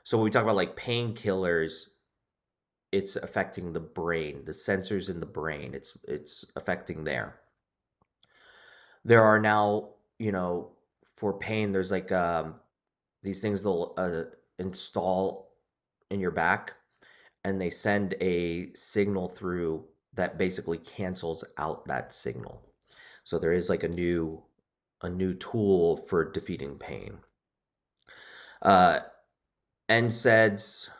So when we talk about like painkillers, it's affecting the brain, the sensors in the brain. It's affecting there. There are now, for pain, there's like these things they'll install in your back, and they send a signal through that basically cancels out that signal. So there is like a new tool for defeating pain. Uh, NSAIDs,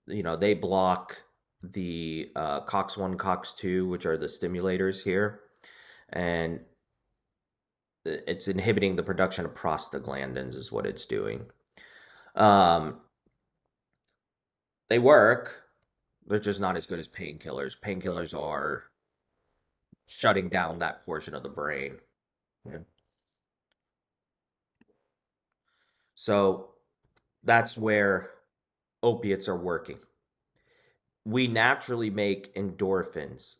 they block the COX-1, COX-2, which are the stimulators here, and it's inhibiting the production of prostaglandins is what it's doing. Um, they work. They're just not as good as painkillers. Painkillers are shutting down that portion of the brain. Yeah. So that's where opiates are working. We naturally make endorphins.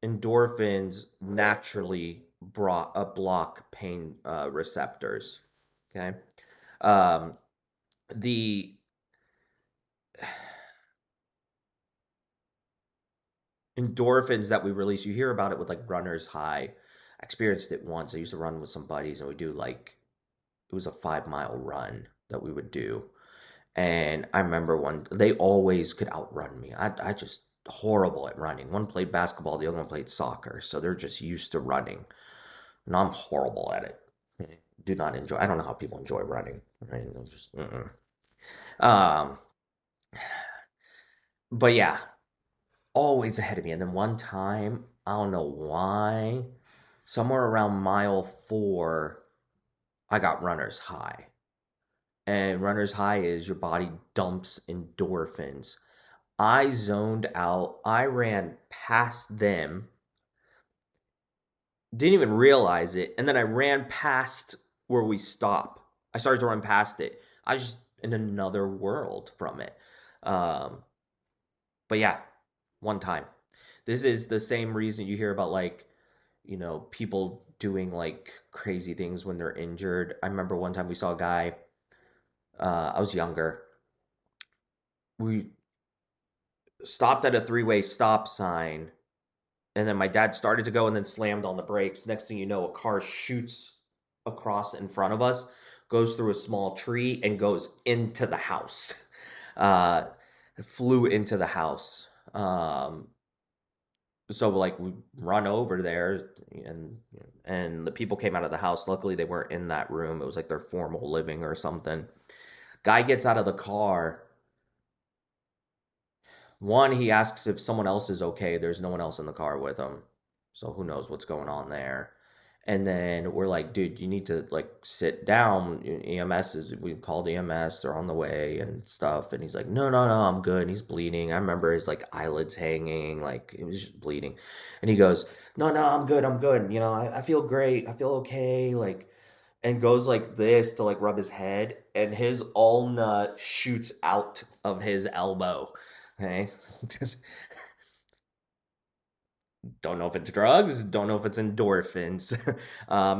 Endorphins naturally block pain receptors. Okay. Um, the endorphins that we release, you hear about it with like runner's high. I experienced it once. I used to run with some buddies and we do like, it was a 5 mile run that we would do. And I remember they always could outrun me. I just horrible at running. One played basketball, the other one played soccer. So they're just used to running. And I'm horrible at it. Do not enjoy. I don't know how people enjoy running. Right? I'm just, um, but yeah, always ahead of me. And then one time, I don't know why, somewhere around mile 4, I got runner's high. And runner's high is your body dumps endorphins. I zoned out. I ran past them, didn't even realize it, and then I ran past where we stop. I started to run past it. I was just in another world from it. Um, but yeah, one time. This is the same reason you hear about like, people doing like crazy things when they're injured. I remember one time we saw a guy. I was younger. We stopped at a three-way stop sign, and then my dad started to go and then slammed on the brakes. Next thing you know, a car shoots across in front of us, goes through a small tree, and goes into the house. Uh, flew into the house. So like we run over there, and the people came out of the house. Luckily, they weren't in that room. It was like their formal living or something. Guy gets out of the car. One, he asks if someone else is okay. There's no one else in the car with him. So who knows what's going on there. And then we're like, dude, you need to like sit down. We called EMS, they're on the way and stuff. And he's like, no, no, no, I'm good. And he's bleeding. I remember his like eyelids hanging, like it was just bleeding. And he goes, no, no, I'm good, I'm good. I feel great. I feel okay. Like, and goes like this to like rub his head, and his ulna shoots out of his elbow. Okay. Just don't know if it's drugs, don't know if it's endorphins.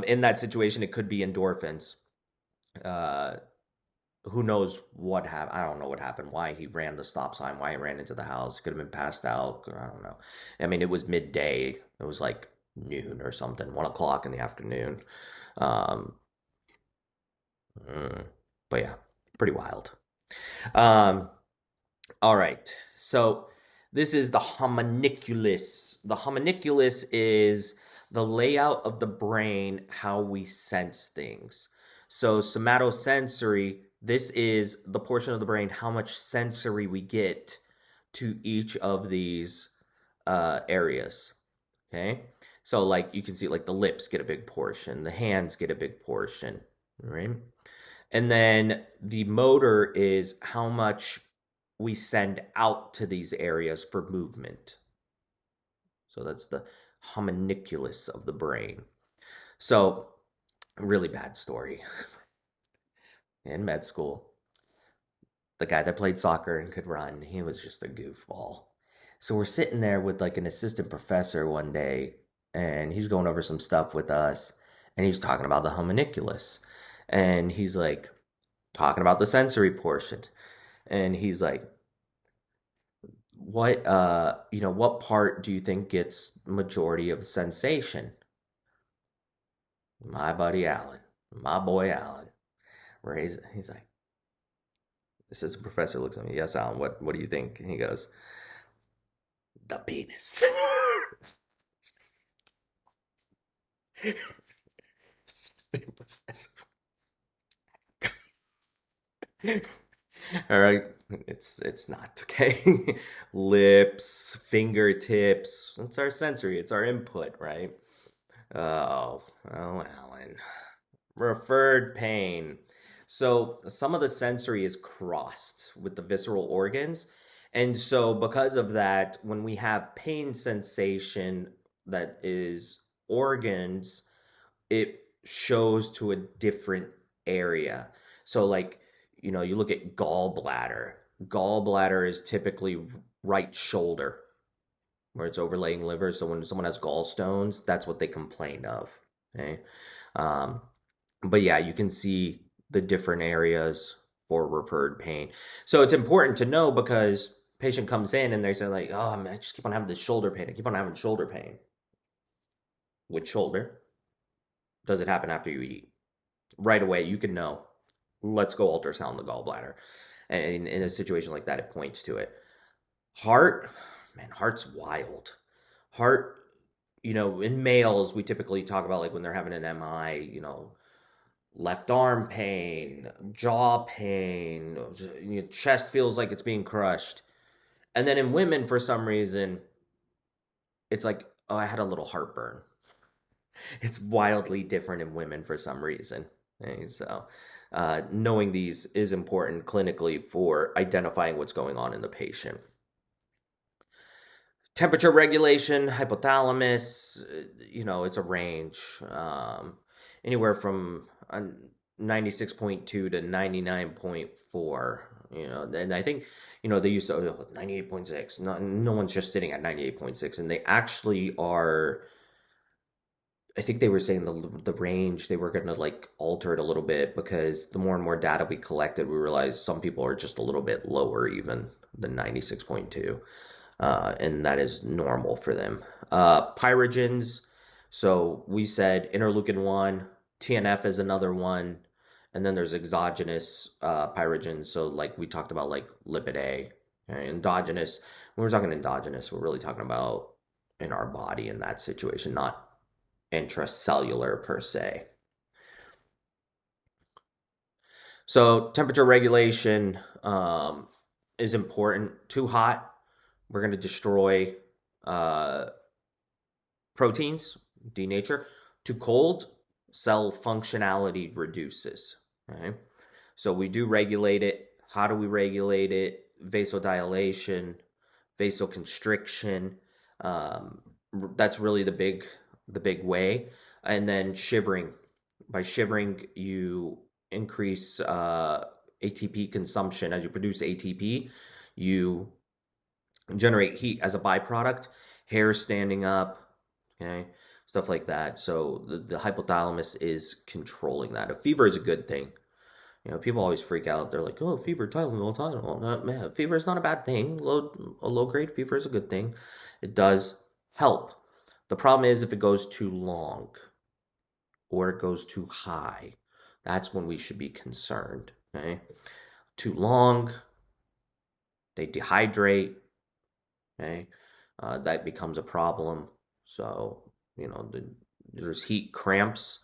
In that situation, it could be endorphins. Uh, who knows what happened? I don't know what happened. Why he ran the stop sign? Why he ran into the house? Could have been passed out. I don't know. I mean, it was midday. It was like noon or something, 1 o'clock in the afternoon. Um, mm, but yeah, pretty wild. Um, all right. So this is the homunculus. The homunculus is the layout of the brain, how we sense things. So somatosensory, this is the portion of the brain, how much sensory we get to each of these areas. Okay. So like you can see like the lips get a big portion, the hands get a big portion, right? And then the motor is how much we send out to these areas for movement. So that's the homunculus of the brain. So, really bad story in med school. the guy that played soccer and could run, he was just a goofball. So we're sitting there with like an assistant professor one day, and he's going over some stuff with us, and he was talking about the homunculus, and he's like talking about the sensory portion, and he's like, "What what part do you think gets majority of sensation?" My buddy Alan, my boy Alan, where he's like, this is professor looks at me, yes, Alan, what do you think? And he goes, the penis. All right, it's not okay. Lips, fingertips. It's our sensory. It's our input, right? Oh, oh, Alan. Referred pain. So some of the sensory is crossed with the visceral organs. And so because of that, when we have pain sensation that is organs, it shows to a different area. So like, you look at gallbladder. Gallbladder is typically right shoulder where it's overlaying liver. So when someone has gallstones, that's what they complain of. Okay. Um, but yeah, you can see the different areas for referred pain. So it's important to know because patient comes in and they say like, oh, man, I just keep on having this shoulder pain. I keep on having shoulder pain. Which shoulder? Does it happen after you eat? Right away, you can know. Let's go ultrasound the gallbladder. And in a situation like that, it points to it. Heart, man, heart's wild. Heart, in males, we typically talk about like when they're having an MI, left arm pain, jaw pain, chest feels like it's being crushed. And then in women, for some reason, it's like, oh, I had a little heartburn. It's wildly different in women for some reason. Okay, so knowing these is important clinically for identifying what's going on in the patient. Temperature regulation, hypothalamus, it's a range. Anywhere from 96.2 to 99.4, and I think, they use 98.6. No one's just sitting at 98.6, and they actually are. I think they were saying the range they were going to like alter it a little bit because the more and more data we collected, we realized some people are just a little bit lower even than 96.2, and that is normal for them. Pyrogens, so we said interleukin 1, TNF is another one, and then there's exogenous pyrogens. So like we talked about like lipid A, okay? Endogenous. When we're talking endogenous, we're really talking about in our body in that situation, not intracellular per se. So temperature regulation is important. Too hot, we're going to destroy uh, proteins, denature. Too cold, cell functionality reduces. Okay? So we do regulate it. How do we regulate it? Vasodilation, vasoconstriction. That's really the big way. And then shivering. By shivering, you increase ATP consumption. As you produce ATP, you generate heat as a byproduct. Hair standing up, okay, stuff like that. So the hypothalamus is controlling that. A fever is a good thing. People always freak out. They're like, "Oh, fever, Tylenol, Tylenol." No, man, fever is not a bad thing. A low grade fever is a good thing. It does help. The problem is if it goes too long or it goes too high. That's when we should be concerned. Okay, too long, they dehydrate. Okay, that becomes a problem. So there's heat cramps,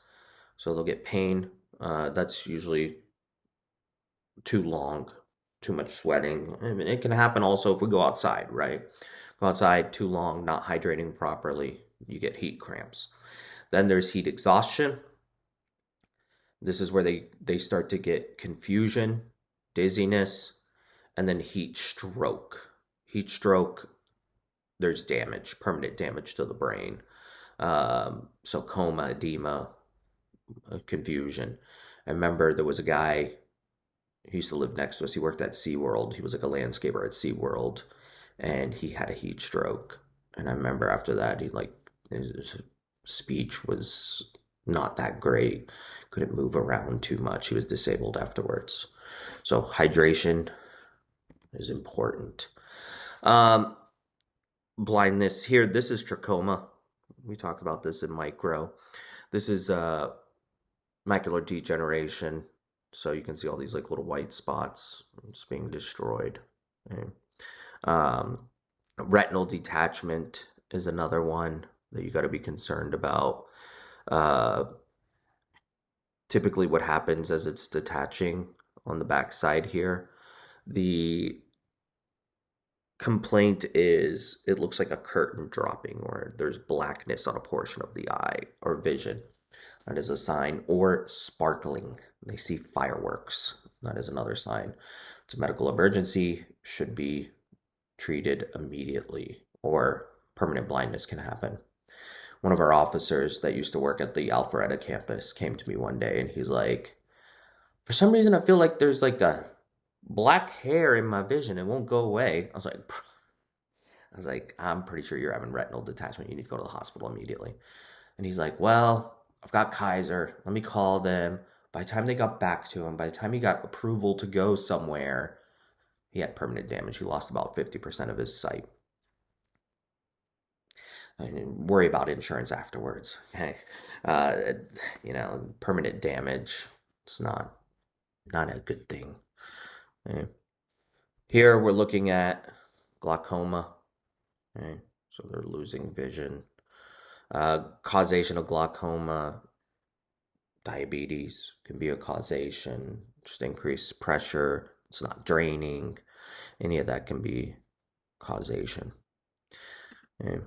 so they'll get pain. That's usually too long, too much sweating. I mean, it can happen also if we go outside, right? Go outside too long, not hydrating properly, you get heat cramps. Then there's heat exhaustion. This is where they start to get confusion, dizziness, and then heat stroke. Heat stroke, there's damage, permanent damage to the brain. So coma, edema, confusion. I remember there was a guy He used to live next to us. He worked at SeaWorld. He was like a landscaper at SeaWorld, and he had a heat stroke. And I remember after that, his speech was not that great. Couldn't move around too much. He was disabled afterwards. So hydration is important. Um, Blindness here. This is trachoma. We talked about this in micro. This is macular degeneration. So you can see all these like little white spots just being destroyed. Okay. Um, Retinal detachment is another one that you got to be concerned about. Uh, Typically, what happens as it's detaching on the back side here, the complaint is it looks like a curtain dropping, or there's blackness on a portion of the eye or vision. That is a sign. Or sparkling. They see fireworks. That is another sign. It's a medical emergency, should be treated immediately, or permanent blindness can happen. One of our officers that used to work at the Alpharetta campus came to me one day and he's like, for some reason, I feel like there's like a black hair in my vision. It won't go away. I'm pretty sure you're having retinal detachment. You need to go to the hospital immediately. And he's like, well, I've got Kaiser. Let me call them. By the time they got back to him, by the time he got approval to go somewhere, he had permanent damage. He lost about 50% of his sight. I mean, worry about insurance afterwards. Okay, uh, permanent damage. It's not a good thing. Okay. Here we're looking at glaucoma. Okay, so they're losing vision. Causation of glaucoma, diabetes can be a causation. Just increased pressure. It's not draining. Any of that can be causation. Okay.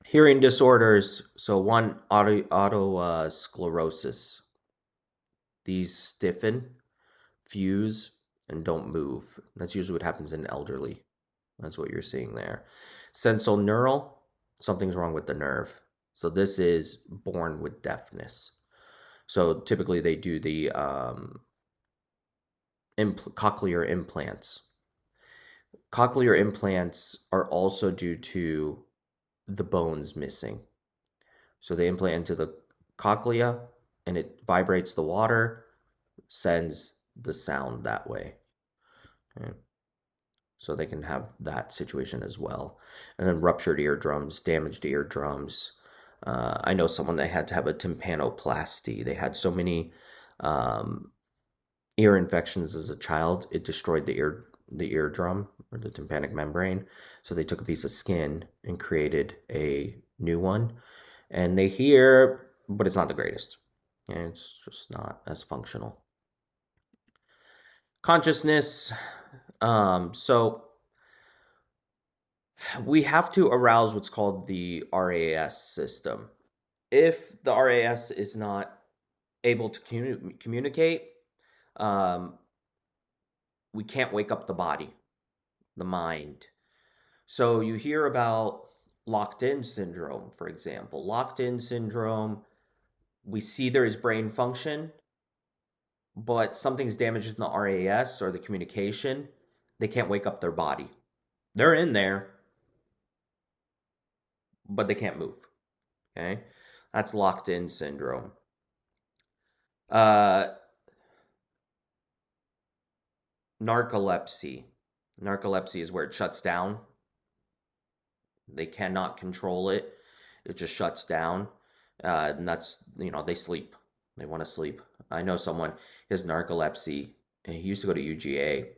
Hearing disorders. So one, auto sclerosis. These stiffen, fuse, and don't move. That's usually what happens in elderly. That's what you're seeing there. Sensorineural, something's wrong with the nerve. So this is born with deafness. So typically they do the cochlear implants. Cochlear implants are also due to the bones missing. So they implant into the cochlea and it vibrates the water, sends the sound that way. Okay. So they can have that situation as well. And then ruptured eardrums, damaged eardrums. I know someone that had to have a tympanoplasty. They had so many ear infections as a child, it destroyed the eardrum or the tympanic membrane. So they took a piece of skin and created a new one. And they hear, but it's not the greatest. And it's just not as functional. Consciousness. So we have to arouse what's called the RAS system. If the RAS is not able to communicate, um, we can't wake up the body, the mind. So you hear about locked in syndrome, for example. Locked in syndrome, we see there is brain function, but something's damaged in the RAS or the communication. They can't wake up their body. They're in there, but they can't move. Okay? That's locked in syndrome. Uh, Narcolepsy. Narcolepsy is where it shuts down. They cannot control it. It just shuts down. And that's, they sleep. They want to sleep. I know someone, he has narcolepsy, and he used to go to UGA,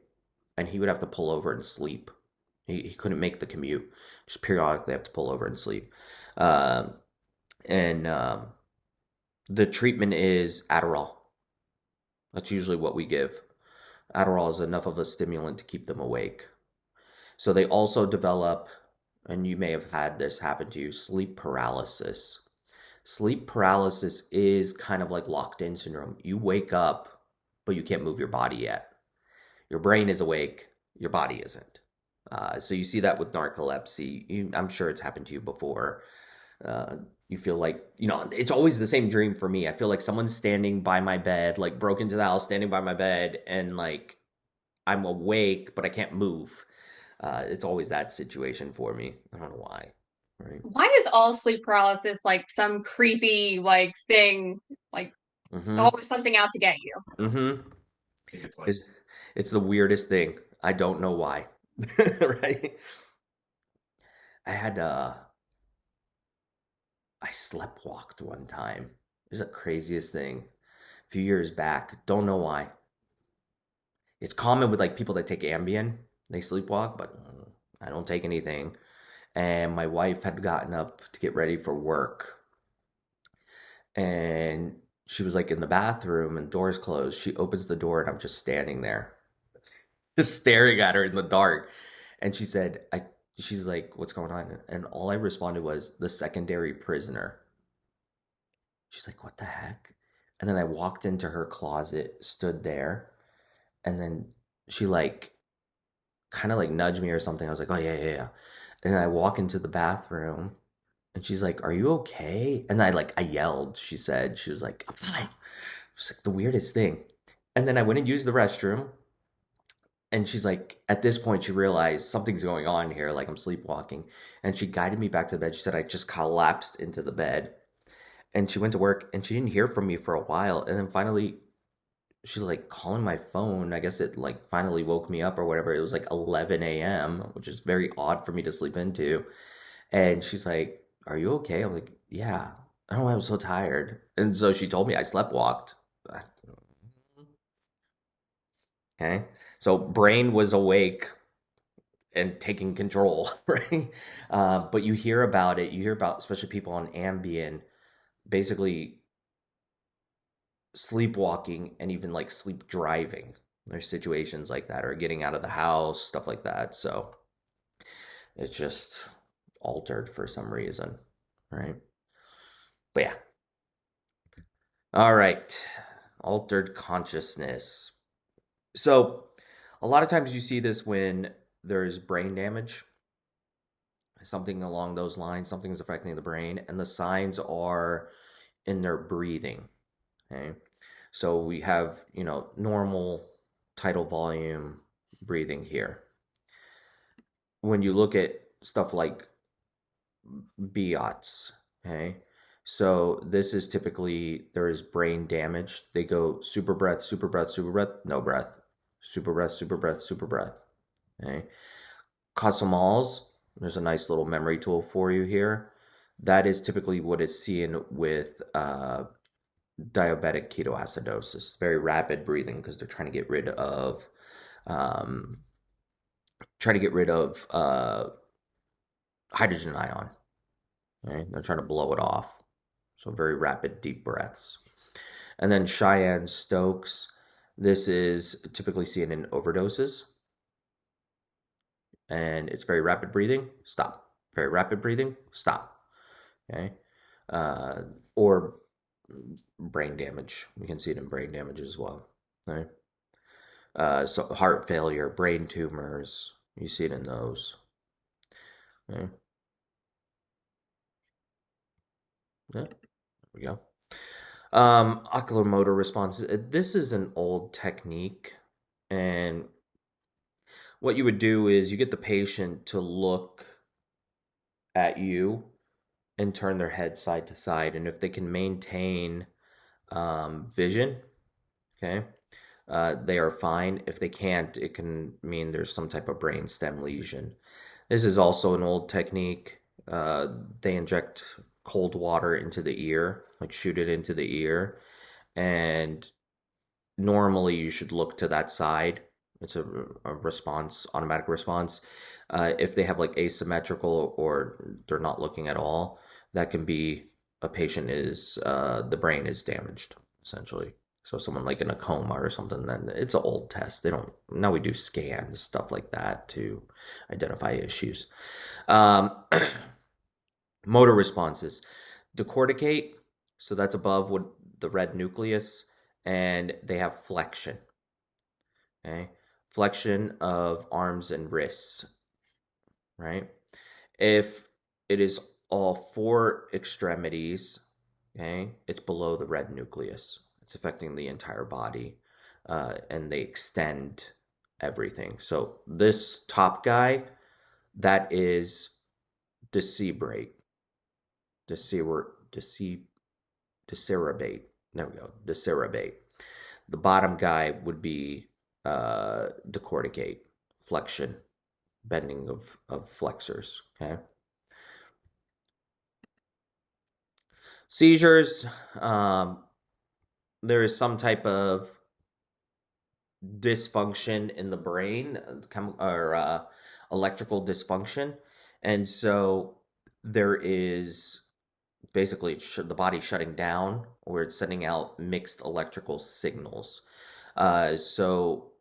and he would have to pull over and sleep. He couldn't make the commute. Just periodically have to pull over and sleep. And the treatment is Adderall. That's usually what we give. Adderall is enough of a stimulant to keep them awake. So they also develop, and you may have had this happen to you, sleep paralysis. Sleep paralysis is kind of like locked in syndrome. You wake up, but you can't move your body yet. Your brain is awake, your body isn't. So you see that with narcolepsy. I'm sure it's happened to you before. Uh, you feel like, it's always the same dream for me. I feel like someone's standing by my bed, like broke into the house, standing by my bed, and like I'm awake, but I can't move. It's always that situation for me. I don't know why. Right. Why is all sleep paralysis like some creepy like thing? Like it's Mm-hmm. always something out to get you. Mm-hmm. It's it's the weirdest thing. I don't know why. Right? I had I sleptwalked one time. It was the craziest thing. A few years back. Don't know why. It's common with like people that take Ambien. They sleepwalk, but I don't take anything. And my wife had gotten up to get ready for work, and she was like in the bathroom and doors closed. She opens the door and I'm just standing there, just staring at her in the dark. And she said, she's like, what's going on? And all I responded was, the secondary prisoner. She's like, what the heck? And then I walked into her closet, stood there, and then she like kind of like nudged me or something. I was like, oh, yeah, yeah, yeah. And then I walk into the bathroom and she's like, are you okay? And I yelled. She was like, I'm fine. It's like the weirdest thing. And then I went and used the restroom. And she's like, at this point, she realized something's going on here. Like I'm sleepwalking. And she guided me back to the bed. She said, I just collapsed into the bed. And she went to work and she didn't hear from me for a while. And then finally, she's like calling my phone. I guess it like finally woke me up or whatever. It was like 11 a.m., which is very odd for me to sleep into. And she's like, are you okay? I'm like, yeah. I don't know why I'm so tired. And so she told me I sleptwalked. Okay. So brain was awake and taking control, right? But you hear about it. You hear about, especially people on Ambien, basically sleepwalking and even like sleep driving. There's situations like that, or getting out of the house, stuff like that. So it's just altered for some reason, right? But yeah. All right. Altered consciousness. So a lot of times you see this when there's brain damage, something along those lines, something is affecting the brain, and the signs are in their breathing. Okay. So we have, normal tidal volume breathing here. When you look at stuff like BIATS, okay, so this is typically there is brain damage. They go super breath, super breath, super breath, no breath, super breath, super breath, super breath. Okay. Cosmals, there's a nice little memory tool for you here. That is typically what is seen with diabetic ketoacidosis, very rapid breathing because they're um, trying to get rid of hydrogen ion. Right? They're trying to blow it off. So very rapid, deep breaths. And then Cheyenne Stokes. This is typically seen in overdoses, and it's very rapid breathing. Stop. Very rapid breathing. Stop. Okay. Uh, or brain damage. We can see it in brain damage as well. Right. So heart failure, brain tumors. You see it in those. Okay. Yeah. There we go. Oculomotor responses. This is an old technique, and what you would do is you get the patient to look at you and turn their head side to side, and if they can maintain vision, okay, they are fine. If they can't, it can mean there's some type of brain stem lesion. This is also an old technique. They inject cold water into the ear, like shoot it into the ear, and normally you should look to that side. It's a response, automatic response. If they have like asymmetrical or they're not looking at all, that can be a patient is the brain is damaged essentially. So someone like in a coma or something, then it's an old test. They don't now we do scans, stuff like that to identify issues. Um, motor responses, decorticate, so that's above what the red nucleus, and they have flexion. Okay, flexion of arms and wrists, right? If it is all four extremities. Okay, it's below the red nucleus. It's affecting the entire body, and they extend everything. So this top guy, that is decerebrate, decerebrate. There we go, decerebrate. The bottom guy would be decorticate, flexion, bending of flexors. Okay. Seizures, um, there is some type of dysfunction in the brain, or electrical dysfunction. And so there is basically the body shutting down, or it's sending out mixed electrical signals. So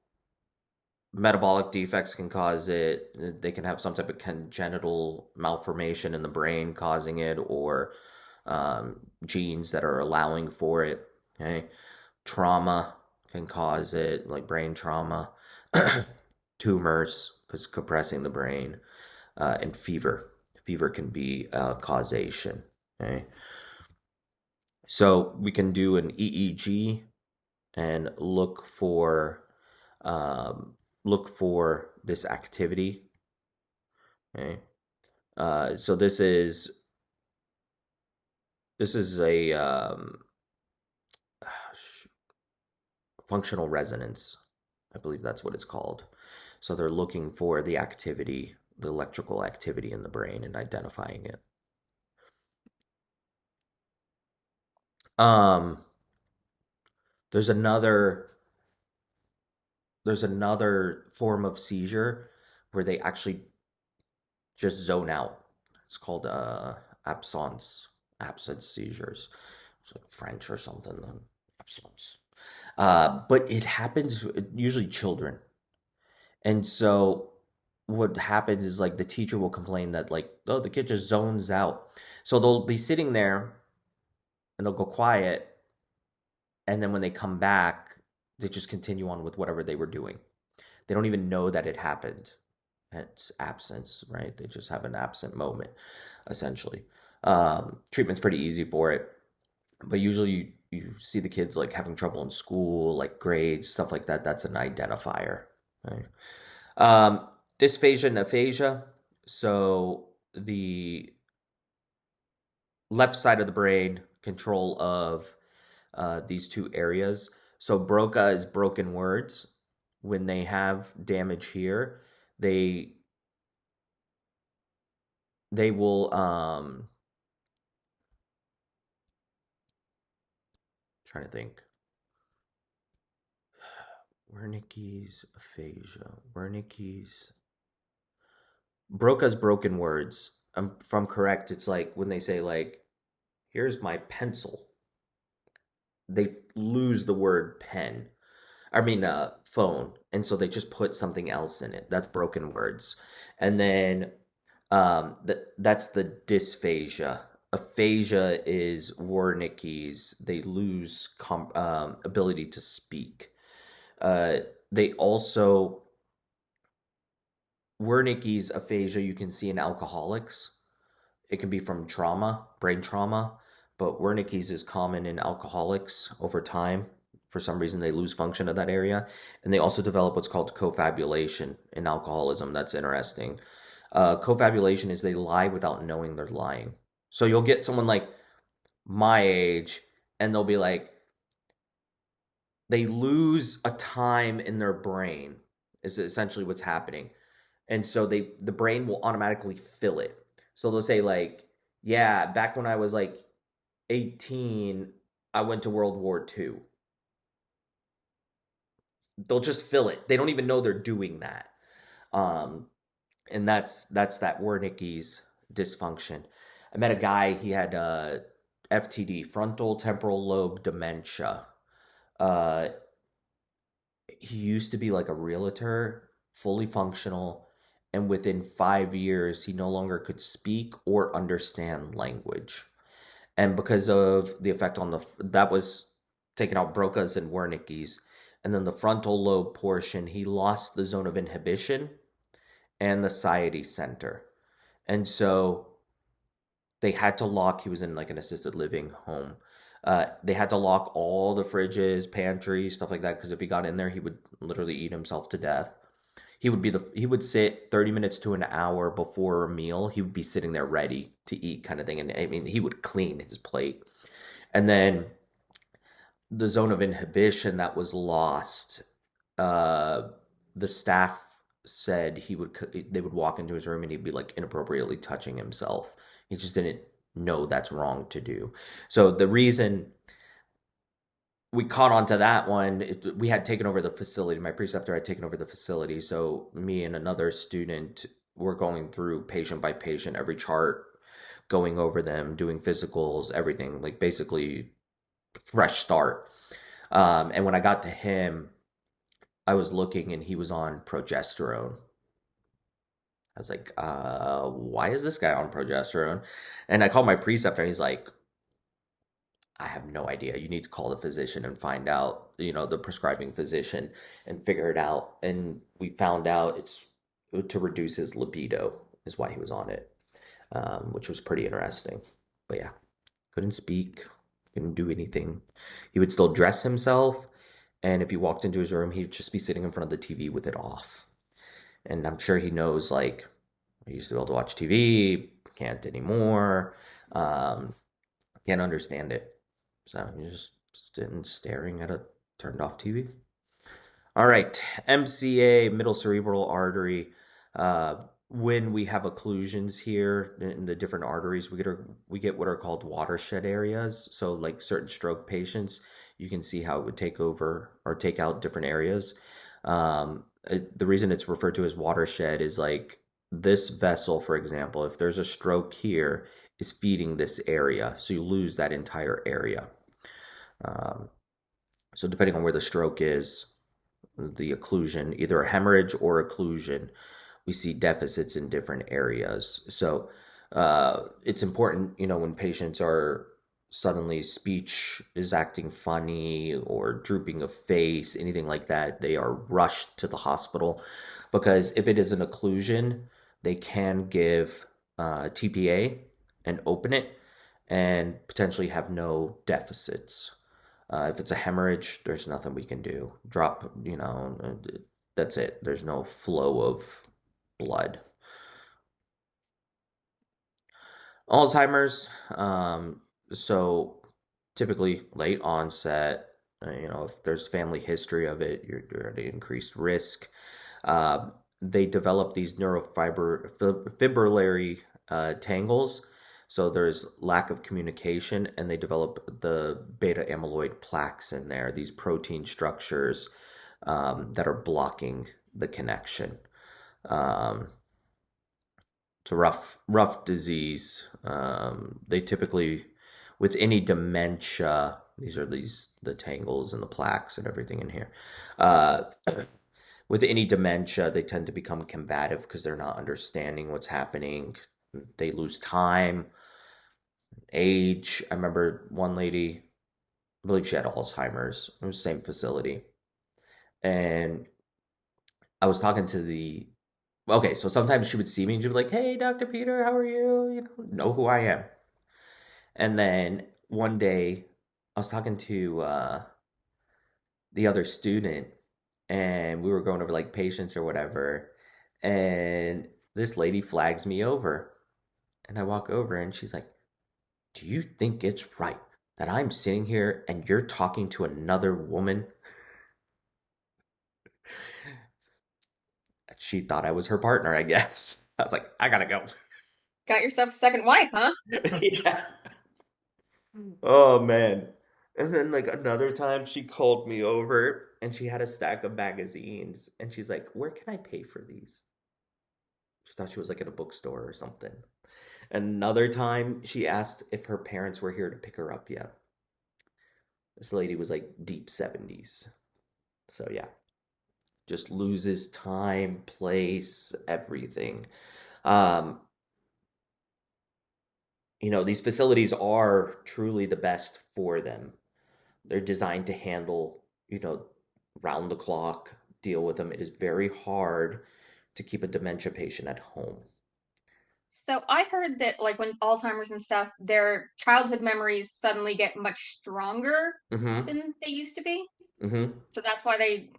metabolic defects can cause it. They can have some type of congenital malformation in the brain causing it, or genes that are allowing for it. Okay, trauma can cause it, like brain trauma, tumors because compressing the brain, and fever. Fever can be causation. Okay, so we can do an EEG and look for this activity. Okay, so this is a functional resonance. I believe that's what it's called. So they're looking for the activity, the electrical activity in the brain, and identifying it. Um, there's another there's another form of seizure where they actually just zone out. It's called absence seizures. It's like French or something. Absence. But it happens usually children. And so what happens is, like, the teacher will complain that, like, oh, the kid just zones out. So they'll be sitting there and they'll go quiet, and then when they come back, they just continue on with whatever they were doing. They don't even know that it happened. It's absence, right? They just have an absent moment, essentially. Treatment's pretty easy for it, but usually you see the kids like having trouble in school, like grades, stuff like that. That's an identifier, right? Um, Dysphagia and aphasia. So the left side of the brain control of these two areas. So Broca is broken words. When they have damage here, they they will trying to think. Wernicke's aphasia. Wernicke's Broca's broken words. If I'm correct, it's like when they say, like, here's my pencil. They lose the word pen. I mean, phone, and so they just put something else in it. That's broken words. And then that's the dysphagia. Aphasia is Wernicke's. They lose ability to speak. Uh, they also Wernicke's aphasia you can see in alcoholics. It can be from trauma, brain trauma, but Wernicke's is common in alcoholics over time. For some reason, they lose function of that area. And they also develop what's called cofabulation in alcoholism. That's interesting. Cofabulation is they lie without knowing they're lying. So you'll get someone like my age, and they'll be like, they lose a time in their brain, is essentially what's happening. And so the brain will automatically fill it. So they'll say, like, yeah, back when I was like 18, I went to World War II. They'll just fill it. They don't even know they're doing that. Um, and that's that Wernicke's dysfunction. I met a guy, he had FTD, frontal temporal lobe dementia. Uh, he used to be like a realtor, fully functional, and within 5 years, he no longer could speak or understand language. And because of the effect on that was taken out Broca's and Wernicke's, and then the frontal lobe portion, he lost the zone of inhibition and the satiety center. And so they had to lock. He was in like an assisted living home. They had to lock all the fridges, pantries, stuff like that, because if he got in there, he would literally eat himself to death. He would sit 30 minutes to an hour before a meal. He would be sitting there ready to eat, kind of thing. And I mean, he would clean his plate. And then the zone of inhibition that was lost, uh, the staff said they would walk into his room and he'd be like inappropriately touching himself. He just didn't know that's wrong to do. So the reason we caught on to that one, we had taken over the facility. My preceptor had taken over the facility. So me and another student were going through patient by patient, every chart, going over them, doing physicals, everything, like basically fresh start. And when I got to him, I was looking and he was on progesterone. I was like, why is this guy on progesterone? And I called my preceptor and he's like, I have no idea. You need to call the physician and find out, the prescribing physician and figure it out. And we found out it's to reduce his libido is why he was on it, which was pretty interesting. But yeah, couldn't speak, couldn't do anything. He would still dress himself. And if you walked into his room, he'd just be sitting in front of the TV with it off. And I'm sure he knows, like, I used to be able to watch TV, can't anymore, can't understand it. So you're just sitting staring at a turned off TV. All right, MCA, middle cerebral artery. When we have occlusions here in the different arteries, we get what are called watershed areas. So like certain stroke patients, you can see how it would take over or take out different areas. The reason it's referred to as watershed is like this vessel, for example, if there's a stroke here, is feeding this area. So you lose that entire area. So depending on where the stroke is, the occlusion, either a hemorrhage or occlusion, we see deficits in different areas. So it's important, when patients are suddenly speech is acting funny or drooping of face, anything like that, they are rushed to the hospital because if it is an occlusion, they can give TPA and open it and potentially have no deficits. If it's a hemorrhage, there's nothing we can do. Drop, that's it. There's no flow of blood. Alzheimer's, so typically late onset, if there's family history of it, you're at an increased risk. They develop these neurofibrillary tangles. So there's lack of communication, and they develop the beta amyloid plaques in there, these protein structures that are blocking the connection. It's a rough disease. They typically, with any dementia, these are the tangles and the plaques and everything in here. With any dementia, they tend to become combative because they're not understanding what's happening. They lose time, age. I remember one lady, I believe she had Alzheimer's. It was the same facility. And I was talking to okay, so sometimes she would see me and she'd be like, "Hey, Dr. Peter, how are you? Know who I am." And then one day I was talking to the other student and we were going over like patients or whatever. And this lady flags me over. And I walk over and she's like, "Do you think it's right that I'm sitting here and you're talking to another woman?" She thought I was her partner, I guess. I was like, I gotta go. Got yourself a second wife, huh? Yeah. Oh man. And then like another time she called me over and she had a stack of magazines and she's like, "Where can I pay for these?" She thought she was like at a bookstore or something. Another time she asked if her parents were here to pick her up yet. This lady was like deep 70s. So yeah, just loses time, place, everything. Um, these facilities are truly the best for them. They're designed to handle, round the clock, deal with them. It is very hard to keep a dementia patient at home. So I heard that like when Alzheimer's and stuff, their childhood memories suddenly get much stronger Mm-hmm. than they used to be. Mm-hmm. So that's why they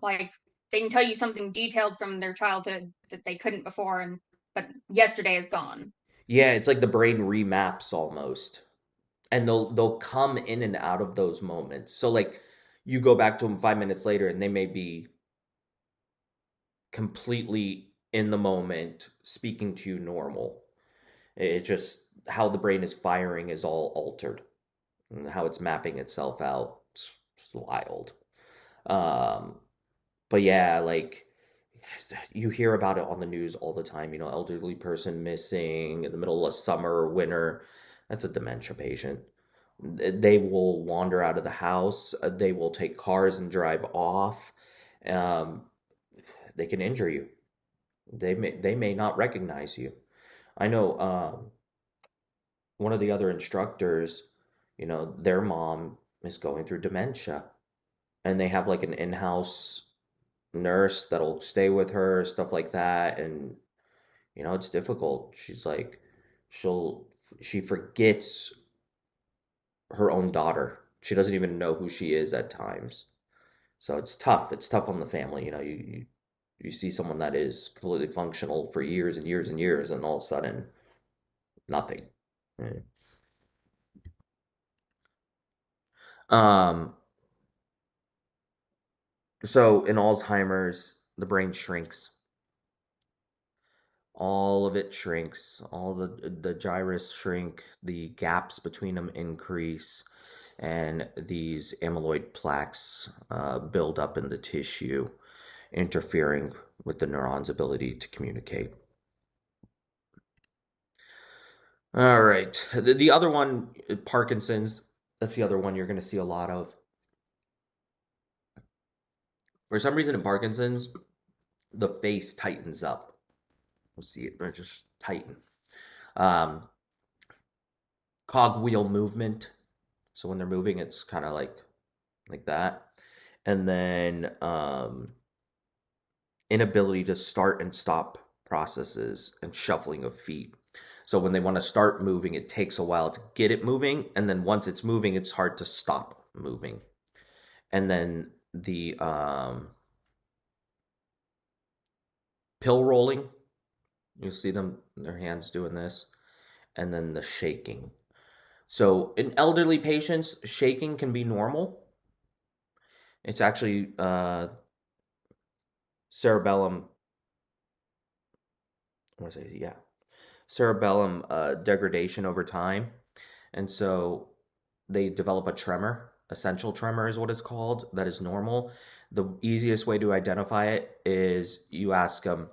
can tell you something detailed from their childhood that they couldn't before, and but yesterday is gone. Yeah, it's like the brain remaps almost. And they'll come in and out of those moments. So like you go back to them 5 minutes later and they may be completely in the moment speaking to you normal. It's just how the brain is firing is all altered and how it's mapping itself out. It's wild. Um, but yeah, like you hear about it on the news all the time. Elderly person missing in the middle of summer or winter. That's a dementia patient. They will wander out of the house. They will take cars and drive off. Um, they can injure you. They may not recognize you. I know one of the other instructors, their mom is going through dementia, and they have like an in-house nurse that'll stay with her, stuff like that, and it's difficult. She's like, she'll she forgets her own daughter. She doesn't even know who she is at times. So it's tough. It's tough on the family. You see someone that is completely functional for years and years and years, and all of a sudden, nothing. Right. Um, so in Alzheimer's, the brain shrinks. All of it shrinks. All the gyrus shrink. The gaps between them increase, and these amyloid plaques build up in the tissue, interfering with the neuron's ability to communicate. All right. The other one, Parkinson's, that's the other one you're going to see a lot of. For some reason in Parkinson's, the face tightens up. We'll see it just tighten. Um, Cogwheel movement. So when they're moving, it's kind of like that. And then inability to start and stop processes and shuffling of feet. So when they want to start moving, it takes a while to get it moving, and then once it's moving, it's hard to stop moving. And then the pill rolling, you see them their hands doing this, and then the shaking. So in elderly patients, shaking can be normal. It's actually cerebellum. What was it? Yeah, cerebellum degradation over time, and so they develop a tremor. Essential tremor is what it's called. That is normal. The easiest way to identify it is you ask them.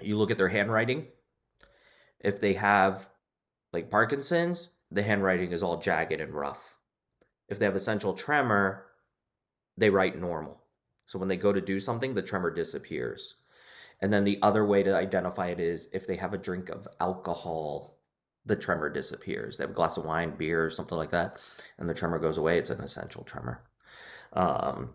You look at their handwriting. If they have like Parkinson's, the handwriting is all jagged and rough. If they have essential tremor, they write normal. So when they go to do something, the tremor disappears. And then the other way to identify it is if they have a drink of alcohol, the tremor disappears. They have a glass of wine, beer, or something like that, and the tremor goes away. It's an essential tremor. Um,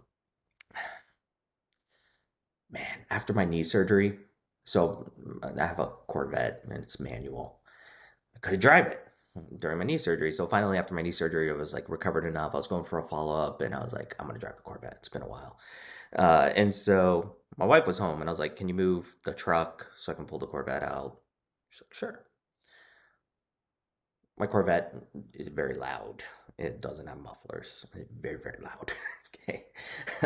Man, after my knee surgery, so I have a Corvette and it's manual. I couldn't drive it during my knee surgery. So finally, after my knee surgery, I was like recovered enough. I was going for a follow up, and I was like, I'm gonna drive the Corvette. It's been a while, and so my wife was home, and I was like, "Can you move the truck so I can pull the Corvette out?" She's like, "Sure." My Corvette is very loud. It doesn't have mufflers. It's very very loud. Okay,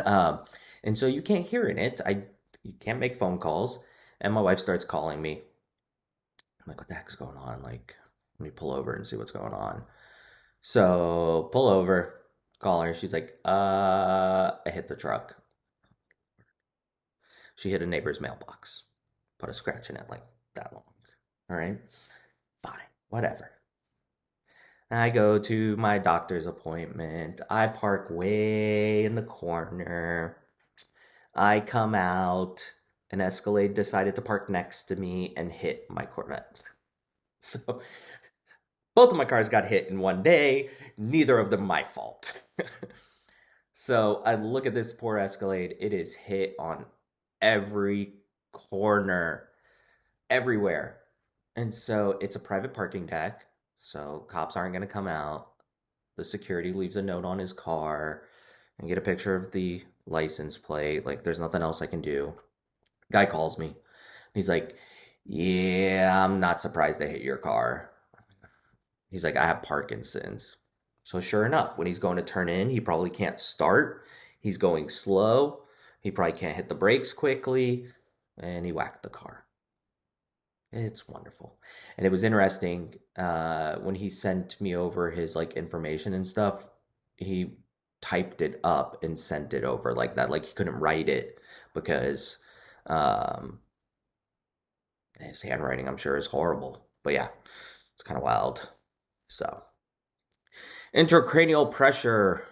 um, and so you can't hear in it. You can't make phone calls, and my wife starts calling me. I'm like, "What the heck's going on?" Like, let me pull over and see what's going on. So pull over, call her. She's like, I hit the truck. She hit a neighbor's mailbox, put a scratch in it like that long. All right, fine, whatever. I go to my doctor's appointment. I park way in the corner. I come out. An Escalade decided to park next to me and hit my Corvette. So both of my cars got hit in one day. Neither of them my fault. So I look at this poor Escalade. It is hit on every corner, everywhere. And so it's a private parking deck, so cops aren't going to come out. The security leaves a note on his car and get a picture of the license plate. Like, there's nothing else I can do. Guy calls me. He's like, "Yeah, I'm not surprised they hit your car." He's like, "I have Parkinson's." So sure enough, when he's going to turn in, he probably can't start. He's going slow. He probably can't hit the brakes quickly, and he whacked the car. It's wonderful. And it was interesting when he sent me over his like information and stuff, he typed it up and sent it over like that. Like he couldn't write it because um, his handwriting, I'm sure, is horrible. But yeah, it's kind of wild. So, intracranial pressure.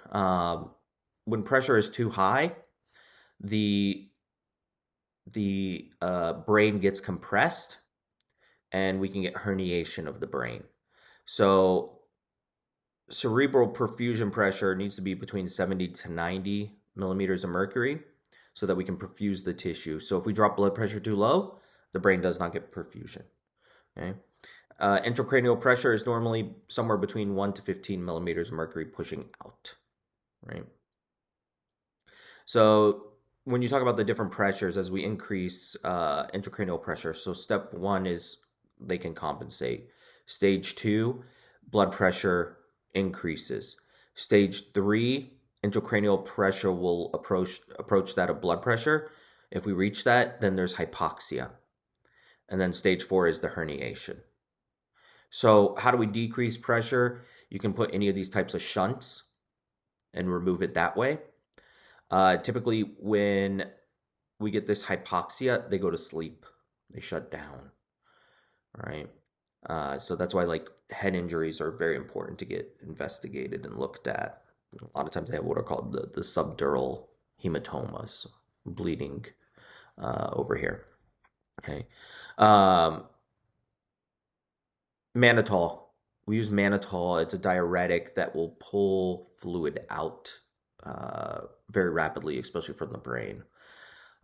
When pressure is too high, the the brain gets compressed, and we can get herniation of the brain. So cerebral perfusion pressure needs to be between 70 to 90 millimeters of mercury so that we can perfuse the tissue. So if we drop blood pressure too low, the brain does not get perfusion. Okay. Intracranial pressure is normally somewhere between 1 to 15 millimeters of mercury pushing out. Right. So when you talk about the different pressures as we increase intracranial pressure, so step one is they can compensate. Stage two, blood pressure increases. Stage three, intracranial pressure will approach that of blood pressure. If we reach that, then there's hypoxia. And then stage four is the herniation. So how do we decrease pressure? You can put any of these types of shunts and remove it that way. Typically, when we get this hypoxia, they go to sleep. They shut down. All right. So that's why like head injuries are very important to get investigated and looked at. A lot of times they have what are called the subdural hematomas, bleeding over here. Okay. Um, Mannitol. We use mannitol. It's a diuretic that will pull fluid out very rapidly, especially from the brain.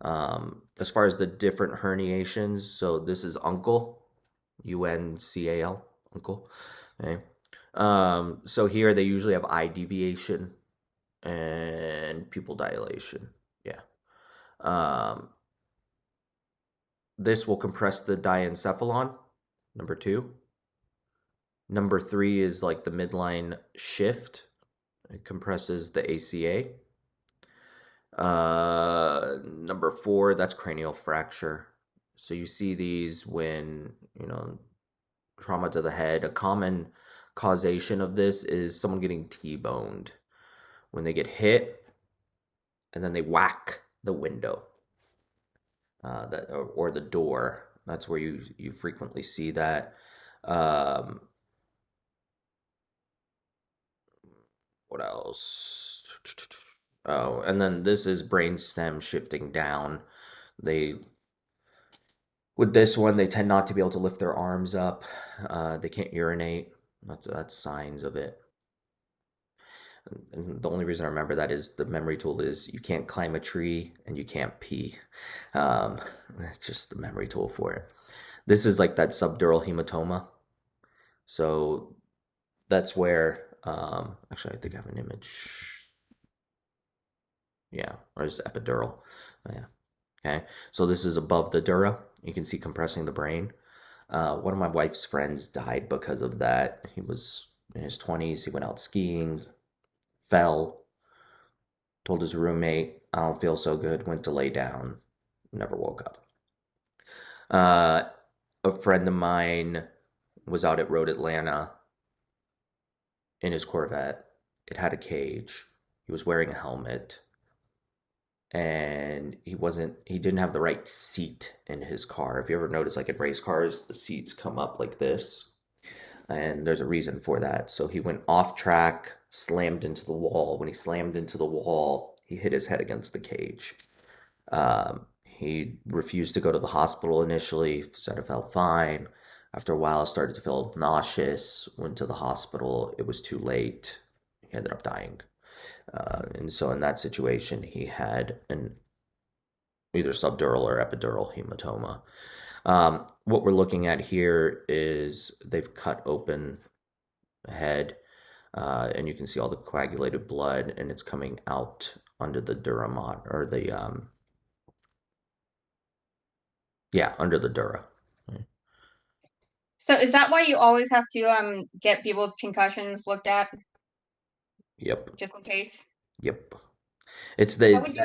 As far as the different herniations, so this is uncle, UNCAL, uncle. Okay. So here they usually have eye deviation and pupil dilation. Yeah. Um, this will compress the diencephalon, number two. Number three is like the midline shift. It compresses the ACA. Number four, that's cranial fracture. So you see these when, trauma to the head. A common causation of this is someone getting T-boned when they get hit and then they whack the window or the door. That's where you frequently see that. Um, what else? Oh, and then this is brainstem shifting down. They With this one, they tend not to be able to lift their arms up. They can't urinate. That's signs of it. And the only reason I remember that is the memory tool is you can't climb a tree and you can't pee. Um, it's just the memory tool for it. This is like that subdural hematoma. So that's where, actually, I think I have an image. Yeah, or it's epidural. Oh, yeah. Okay. So this is above the dura. You can see compressing the brain. One of my wife's friends died because of that. He was in his 20s. He went out skiing, fell, told his roommate, "I don't feel so good," went to lay down, never woke up. Uh, a friend of mine was out at Road Atlanta in his Corvette. It had a cage. He was wearing a helmet and he didn't have the right seat in his car. If you ever notice, like in race cars, the seats come up like this, and there's a reason for that. So he went off track, slammed into the wall. When he slammed into the wall, he hit his head against the cage. He refused to go to the hospital initially, said it felt fine. After a while, started to feel nauseous, went to the hospital. It was too late. He ended up dying. And so in that situation, he had an either subdural or epidural hematoma. What we're looking at here is they've cut open the head, and you can see all the coagulated blood, and it's coming out under the dura or the yeah, under the dura. So is that why you always have to get people's concussions looked at Yep, just in case? yep. It's How the would you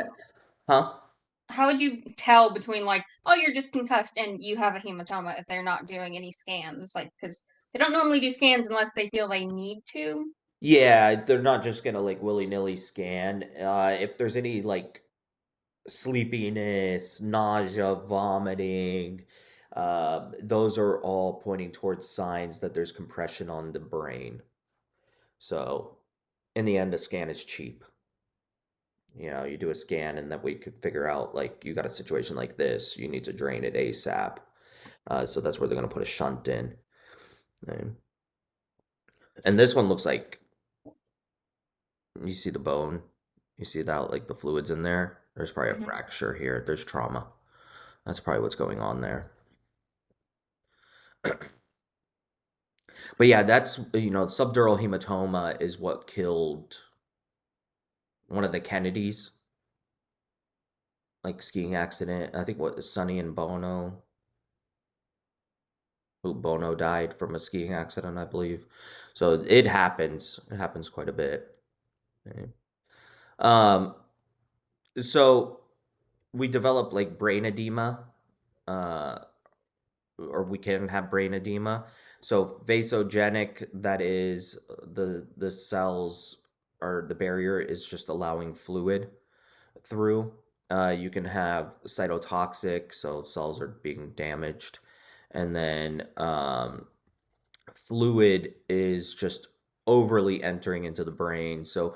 huh? how would you tell between like, oh, you're just concussed and you have a hematoma if they're not doing any scans? Like, because they don't normally do scans unless they feel they need to. Yeah, they're not just gonna like willy-nilly scan. If there's any like sleepiness, nausea, vomiting, those are all pointing towards signs that there's compression on the brain. So, in the end, a scan is cheap. You do a scan, and then we could figure out like you got a situation like this, you need to drain it ASAP. So that's where they're going to put a shunt in. Um, And this one looks like you see the bone, you see that like the fluids in there. There's probably a Mhm. fracture here. There's trauma. That's probably what's going on there. But yeah, that's subdural hematoma is what killed one of the Kennedys, like skiing accident. I think what Sonny and Bono, who Bono died from a skiing accident, I believe. So it happens. It happens quite a bit. Right? Um, so we develop like brain edema, uh, or we can have brain edema. So vasogenic, that is the cells or the barrier is just allowing fluid through. You can have cytotoxic, so cells are being damaged, and then fluid is just overly entering into the brain. So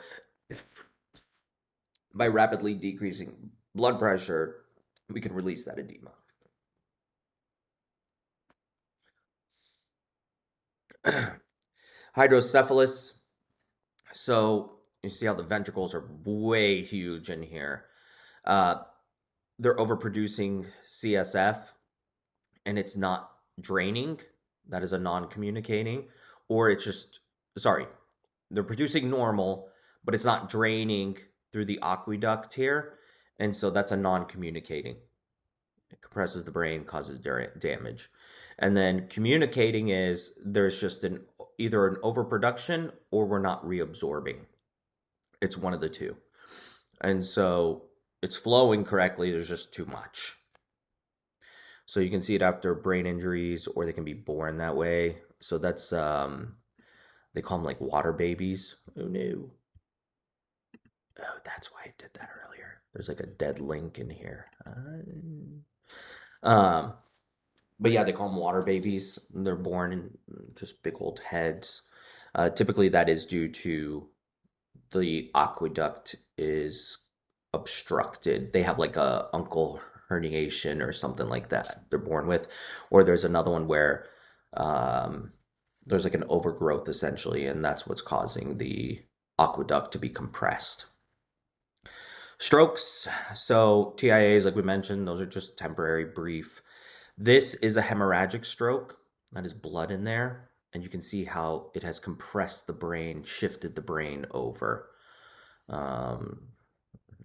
by rapidly decreasing blood pressure, we can release that edema. Hydrocephalus. So you see how the ventricles are way huge in here. Uh, they're overproducing CSF, and it's not draining. That is a non-communicating, or it's just sorry. They're producing normal, but it's not draining through the aqueduct here, and so that's a non-communicating. It compresses the brain, causes damage. And then communicating is there's just either an overproduction or we're not reabsorbing. It's one of the two. And so it's flowing correctly, there's just too much. So you can see it after brain injuries or they can be born that way. So that's they call them like water babies. Oh no. Oh, that's why I did that earlier. There's like a dead link in here. Um but yeah, they call them water babies. They're born in just big old heads. Typically, that is due to the aqueduct is obstructed. They have like a uncle herniation or something like that. They're born with, or there's another one where um, there's like an overgrowth essentially, and that's what's causing the aqueduct to be compressed. Strokes. So TIAs, like we mentioned, those are just temporary, brief. This is a hemorrhagic stroke. That is blood in there. And you can see how it has compressed the brain, shifted the brain over. Um,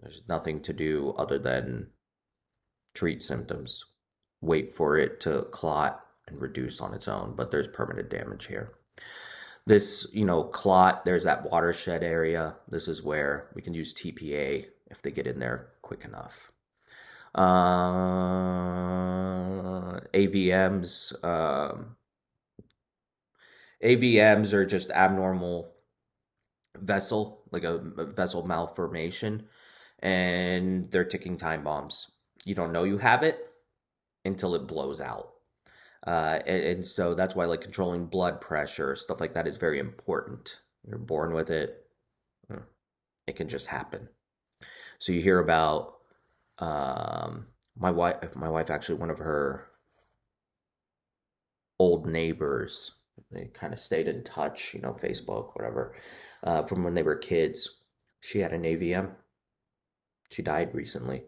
there's nothing to do other than treat symptoms, wait for it to clot and reduce on its own, but there's permanent damage here. This, clot, there's that watershed area. This is where we can use TPA if they get in there quick enough. AVMs. AVMs are just abnormal vessel, like a vessel malformation, and they're ticking time bombs. You don't know you have it until it blows out. And so that's why like controlling blood pressure, stuff like that is very important. You're born with it. It can just happen. So you hear about my wife actually, one of her old neighbors, they kind of stayed in touch, Facebook, whatever, from when they were kids. She had an AVM. She died recently,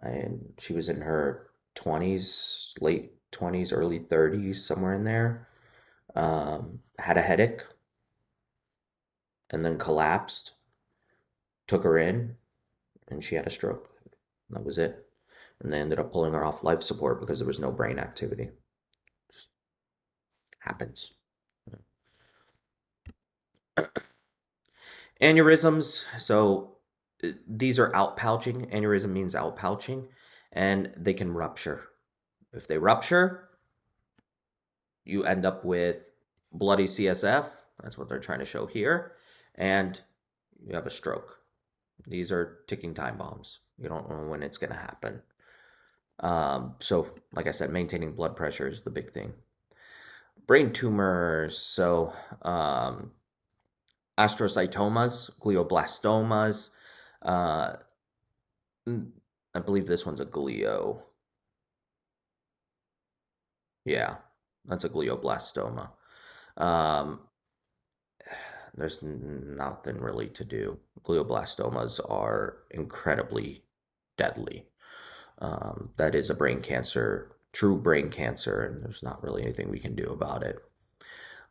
and she was in her 20s, late 20s, early 30s, somewhere in there. Had a headache and then collapsed. Took her in, and she had a stroke. That was it. And they ended up pulling her off life support because there was no brain activity. Just happens. Aneurysms. So these are outpouching. Aneurysm means outpouching, and they can rupture. If they rupture, you end up with bloody CSF. That's what they're trying to show here. And you have a stroke. These are ticking time bombs. You don't know when it's going to happen. So, like I said, maintaining blood pressure is the big thing. Brain tumors. So, astrocytomas, glioblastomas. Uh, I believe this one's a glio. Yeah, that's a glioblastoma. Um, there's nothing really to do. Glioblastomas are incredibly deadly. That is a brain cancer, true brain cancer, and there's not really anything we can do about it.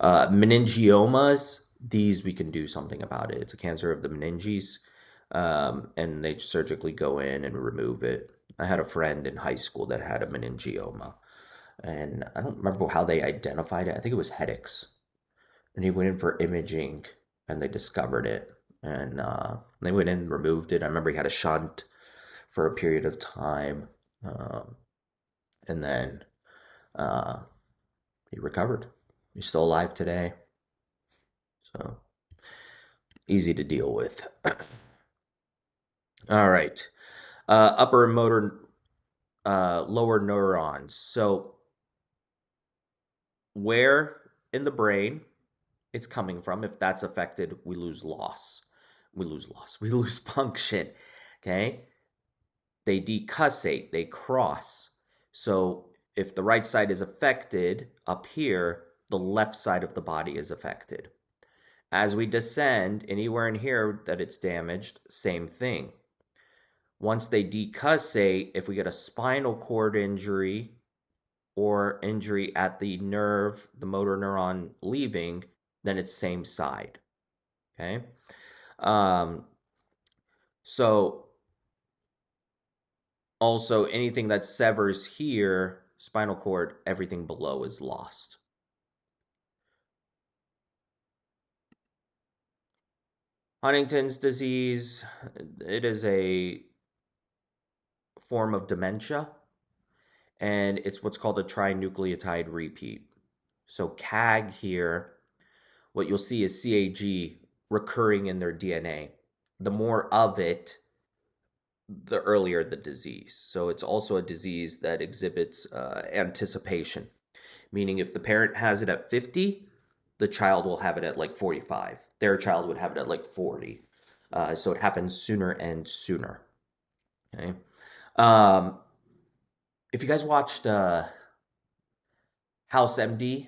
Meningiomas, these we can do something about it. It's a cancer of the meninges, and they surgically go in and remove it. I had a friend in high school that had a meningioma, and I don't remember how they identified it. I think it was headaches, and he went in for imaging, and they discovered it, and they went in and removed it. I remember he had a shunt for a period of time, um, and then uh, he recovered. He's still alive today, so easy to deal with. All right, upper motor, lower neurons. So where in the brain it's coming from? If that's affected, we lose loss. We lose loss. We lose function. Okay, they decussate. They cross. So if the right side is affected up here, the left side of the body is affected. As we descend, anywhere in here that it's damaged, same thing. Once they decussate, if we get a spinal cord injury or injury at the nerve, the motor neuron leaving, then it's same side. Okay. Um, so also anything that severs here, spinal cord, everything below is lost. Huntington's disease, it is a form of dementia, and it's what's called a trinucleotide repeat. So CAG here, what you'll see is CAG recurring in their DNA. The more of it, the earlier the disease. So it's also a disease that exhibits anticipation, meaning if the parent has it at 50, the child will have it at like 45. Their child would have it at like 40. So it happens sooner and sooner. Okay. Um, if you guys watched House MD,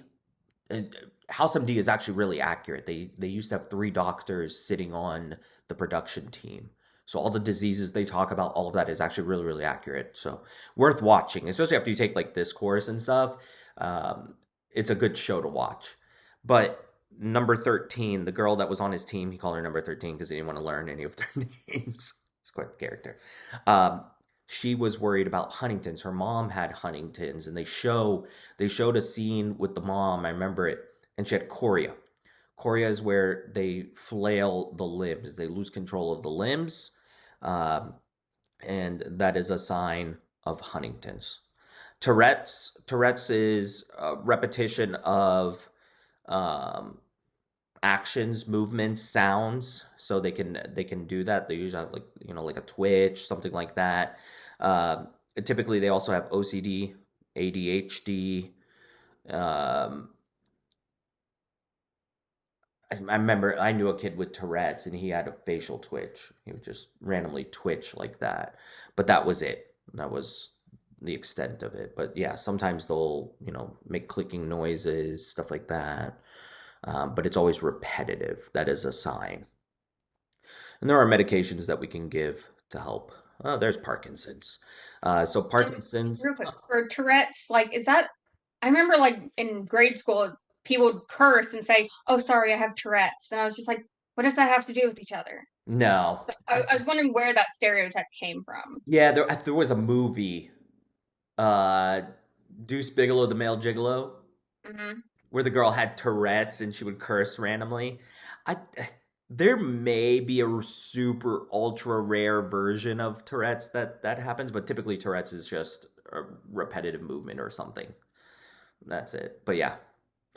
uh, House MD is actually really accurate. They used to have three doctors sitting on the production team. So all the diseases they talk about, all of that is actually really, really accurate. So worth watching, especially after you take like this course and stuff. Um, it's a good show to watch. But number 13, the girl that was on his team, he called her number 13 because he didn't want to learn any of their names. It's quite the character. Um, she was worried about Huntington's. Her mom had Huntington's, and they showed a scene with the mom. I remember it, and she had chorea. Chorea is where they flail the limbs. They lose control of the limbs, um, and that is a sign of Huntington's. Tourette's is a repetition of um, actions, movements, sounds. So they can do that. They usually have like a twitch, something like that. Um, Typically, they also have OCD, ADHD. Um, I remember I knew a kid with Tourette's, and he had a facial twitch. He would just randomly twitch like that, but that was it. That was the extent of it. But yeah, sometimes they'll make clicking noises, stuff like that. But it's always repetitive. That is a sign. And there are medications that we can give to help. There's Parkinson's. So And Parkinson's. real quick, for Tourette's, like, is that I remember like in grade school, people would curse and say, "Oh, sorry, I have Tourette's," and I was just like, "What does that have to do with each other?" No. So I was wondering where that stereotype came from. Yeah, there was a movie, uh, Deuce Bigelow, the Male Gigolo, Hmm. where the girl had Tourette's and she would curse randomly. I there may be a super ultra rare version of Tourette's that happens, but typically Tourette's is just a repetitive movement or something. That's it. But yeah,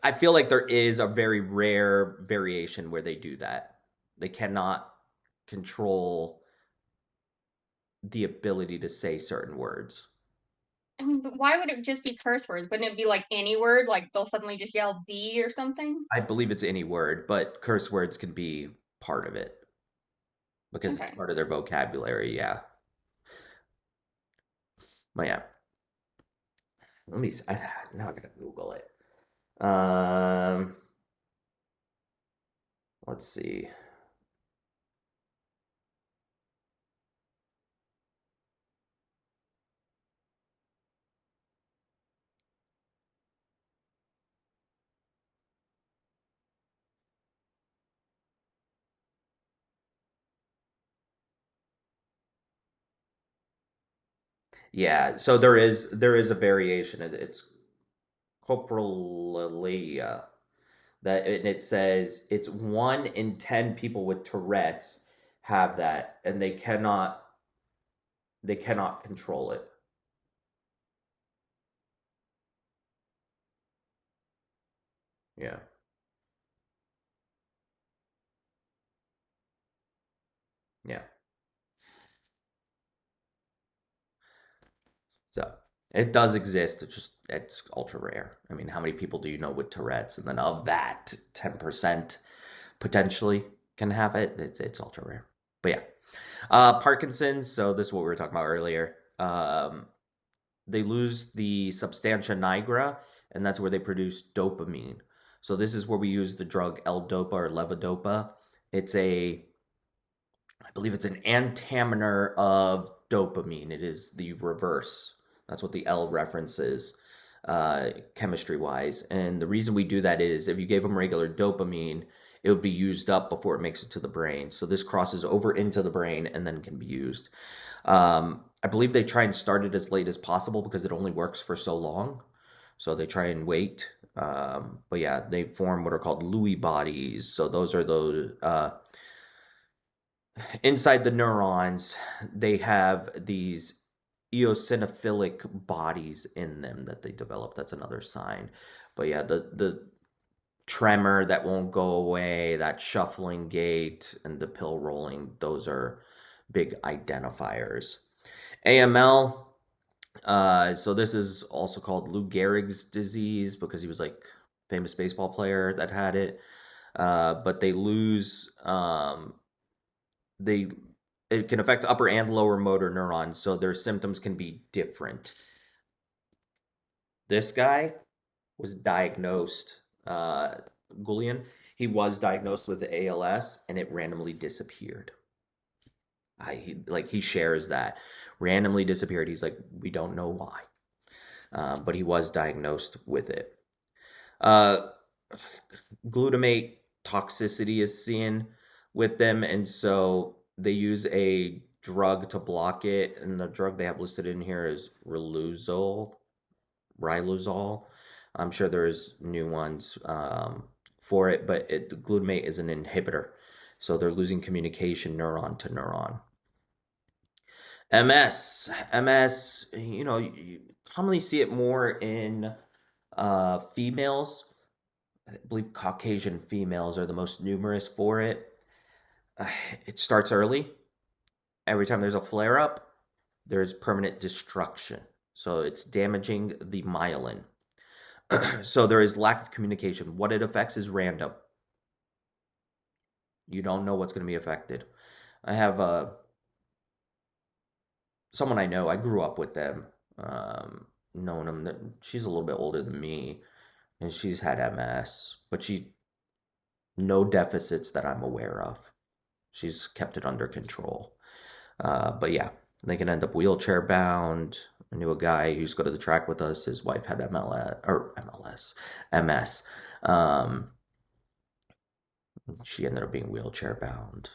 I feel like there is a very rare variation where they do that. They cannot control the ability to say certain words. I mean, but why would it just be curse words? Wouldn't it be like any word? Like they'll suddenly just yell D or something? I believe it's any word, but curse words can be part of it because it's Okay. part of their vocabulary. Yeah. But yeah, let me. Now I gotta Google it. Um, let's see. Yeah, so there is a variation. It's coprolalia that, and it says it's 1 in 10 people with Tourette's have that, and they cannot control it. Yeah, yeah. So it does exist. It's ultra rare. I mean, how many people do you know with Tourette's? And then of that, 10% potentially can have it. It's ultra rare. But yeah, Parkinson's. So this is what we were talking about earlier. They lose the substantia nigra, and that's where they produce dopamine. So this is where we use the drug L-dopa or levodopa. It's a I believe it's an antamoner of dopamine. It is the reverse. That's what the L references, chemistry wise. And the reason we do that is if you gave them regular dopamine, it would be used up before it makes it to the brain. So this crosses over into the brain and then can be used. I believe they try and start it as late as possible because it only works for so long. So they try and wait. But yeah, they form what are called Lewy bodies. So those are those inside the neurons, they have these eosinophilic bodies in them that they develop. That's another sign. But yeah, the tremor that won't go away, that shuffling gait, and the pill rolling, those are big identifiers. AML, so this is also called Lou Gehrig's disease because he was like famous baseball player that had it. But they it can affect upper and lower motor neurons, so their symptoms can be different. This guy was diagnosed, Gullion. He was diagnosed with ALS, and it randomly disappeared. He shares that randomly disappeared. He's like, we don't know why, but he was diagnosed with it. Uh, Glutamate toxicity is seen with them, and so they use a drug to block it. And the drug they have listed in here is riluzole. I'm sure there's new ones for it, but glutamate is an inhibitor, so they're losing communication neuron to neuron. MS, you commonly see it more in females. I believe Caucasian females are the most numerous for it. Uh, it starts early. Every time there's a flare up, there's permanent destruction. So it's damaging the myelin. So there is lack of communication. What it affects is random. You don't know what's going to be affected. I have someone I know. I grew up with them, known them. She's a little bit older than me, and she's had MS, but no deficits that I'm aware of. She's kept it under control. But yeah, they can end up wheelchair bound, I knew a guy who used to go to the track with us. His wife had MS. Um, she ended up being wheelchair bound.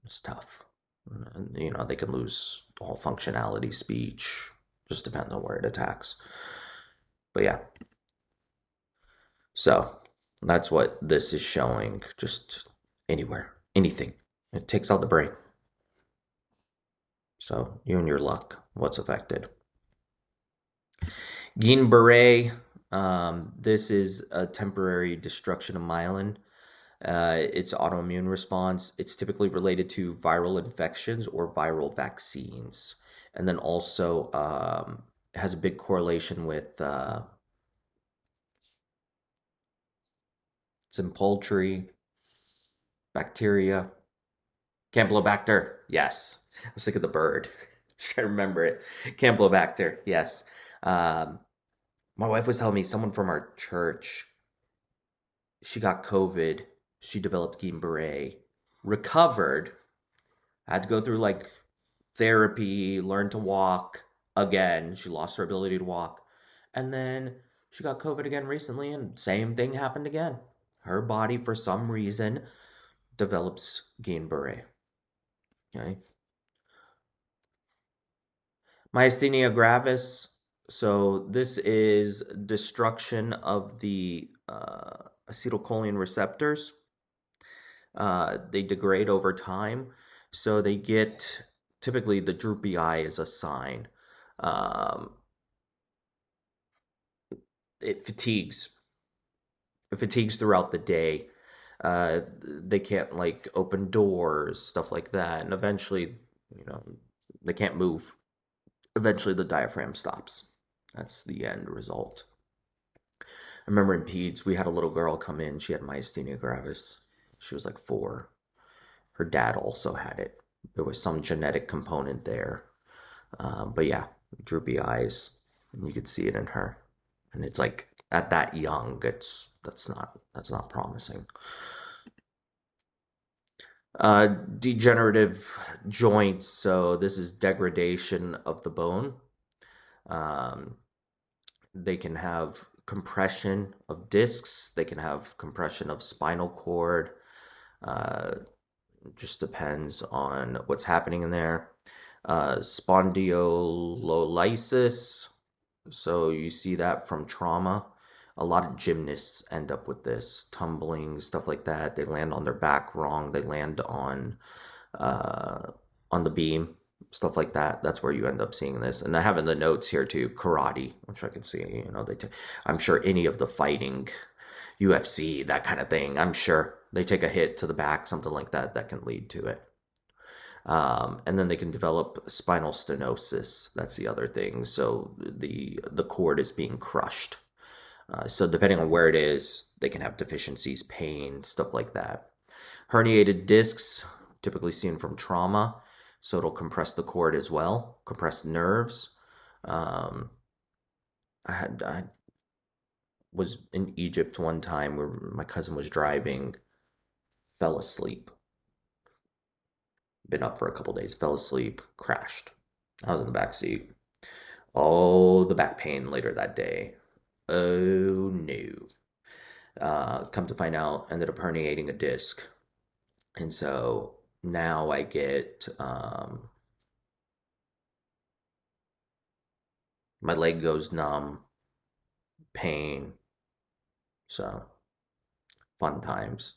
It's tough. And, they can lose all functionality, speech. Just depends on where it attacks. But yeah, so that's what this is showing. Just anywhere, anything. It takes out the brain. So you and your luck. What's affected? Guillain-Barré. This is a temporary destruction of myelin. It's autoimmune response. It's typically related to viral infections or viral vaccines, and then also has a big correlation with some poultry, bacteria, Campylobacter. Yes, I was thinking of the bird. I remember it. Campylobacter. Yes. Um, my wife was telling me someone from our church, she got COVID. She developed Guillain-Barré, recovered, had to go through like therapy, learn to walk again. She lost her ability to walk. And then she got COVID again recently, and same thing happened again. Her body, for some reason, develops Guillain-Barré. Okay. Myasthenia gravis. So this is destruction of the acetylcholine receptors. They degrade over time, so they get typically the droopy eye is a sign. Um, it fatigues. It fatigues throughout the day. They can't like open doors, stuff like that, and eventually, you know, they can't move. Eventually, the diaphragm stops. That's the end result. I remember in peds, we had a little girl come in. She had myasthenia gravis. She was like 4. Her dad also had it. There was some genetic component there. But yeah, droopy eyes. And you could see it in her. And it's like at that young, that's not promising. Degenerative joints. So this is degradation of the bone. Um, they can have compression of discs. They can have compression of spinal cord. Uh, just depends on what's happening in there. Spondylolysis. So you see that from trauma. A lot of gymnasts end up with this, tumbling, stuff like that. They land on their back wrong. They land uh, on the beam, stuff like that. That's where you end up seeing this. And I have in the notes here too, karate, which I can see. I'm sure any of the fighting, UFC, that kind of thing. I'm sure they take a hit to the back, something like that, that can lead to it. And then they can develop spinal stenosis. That's the other thing. So the cord is being crushed. So depending on where it is, they can have deficiencies, pain, stuff like that. Herniated discs, typically seen from trauma, so it'll compress the cord as well, compress nerves. Um, I was in Egypt one time where my cousin was driving, fell asleep. Been up for a couple days, fell asleep, crashed. I was in the back seat. Oh, the back pain later that day. Oh no. Come to find out, ended up herniating a disc. And so now I get my leg goes numb, pain. So fun times.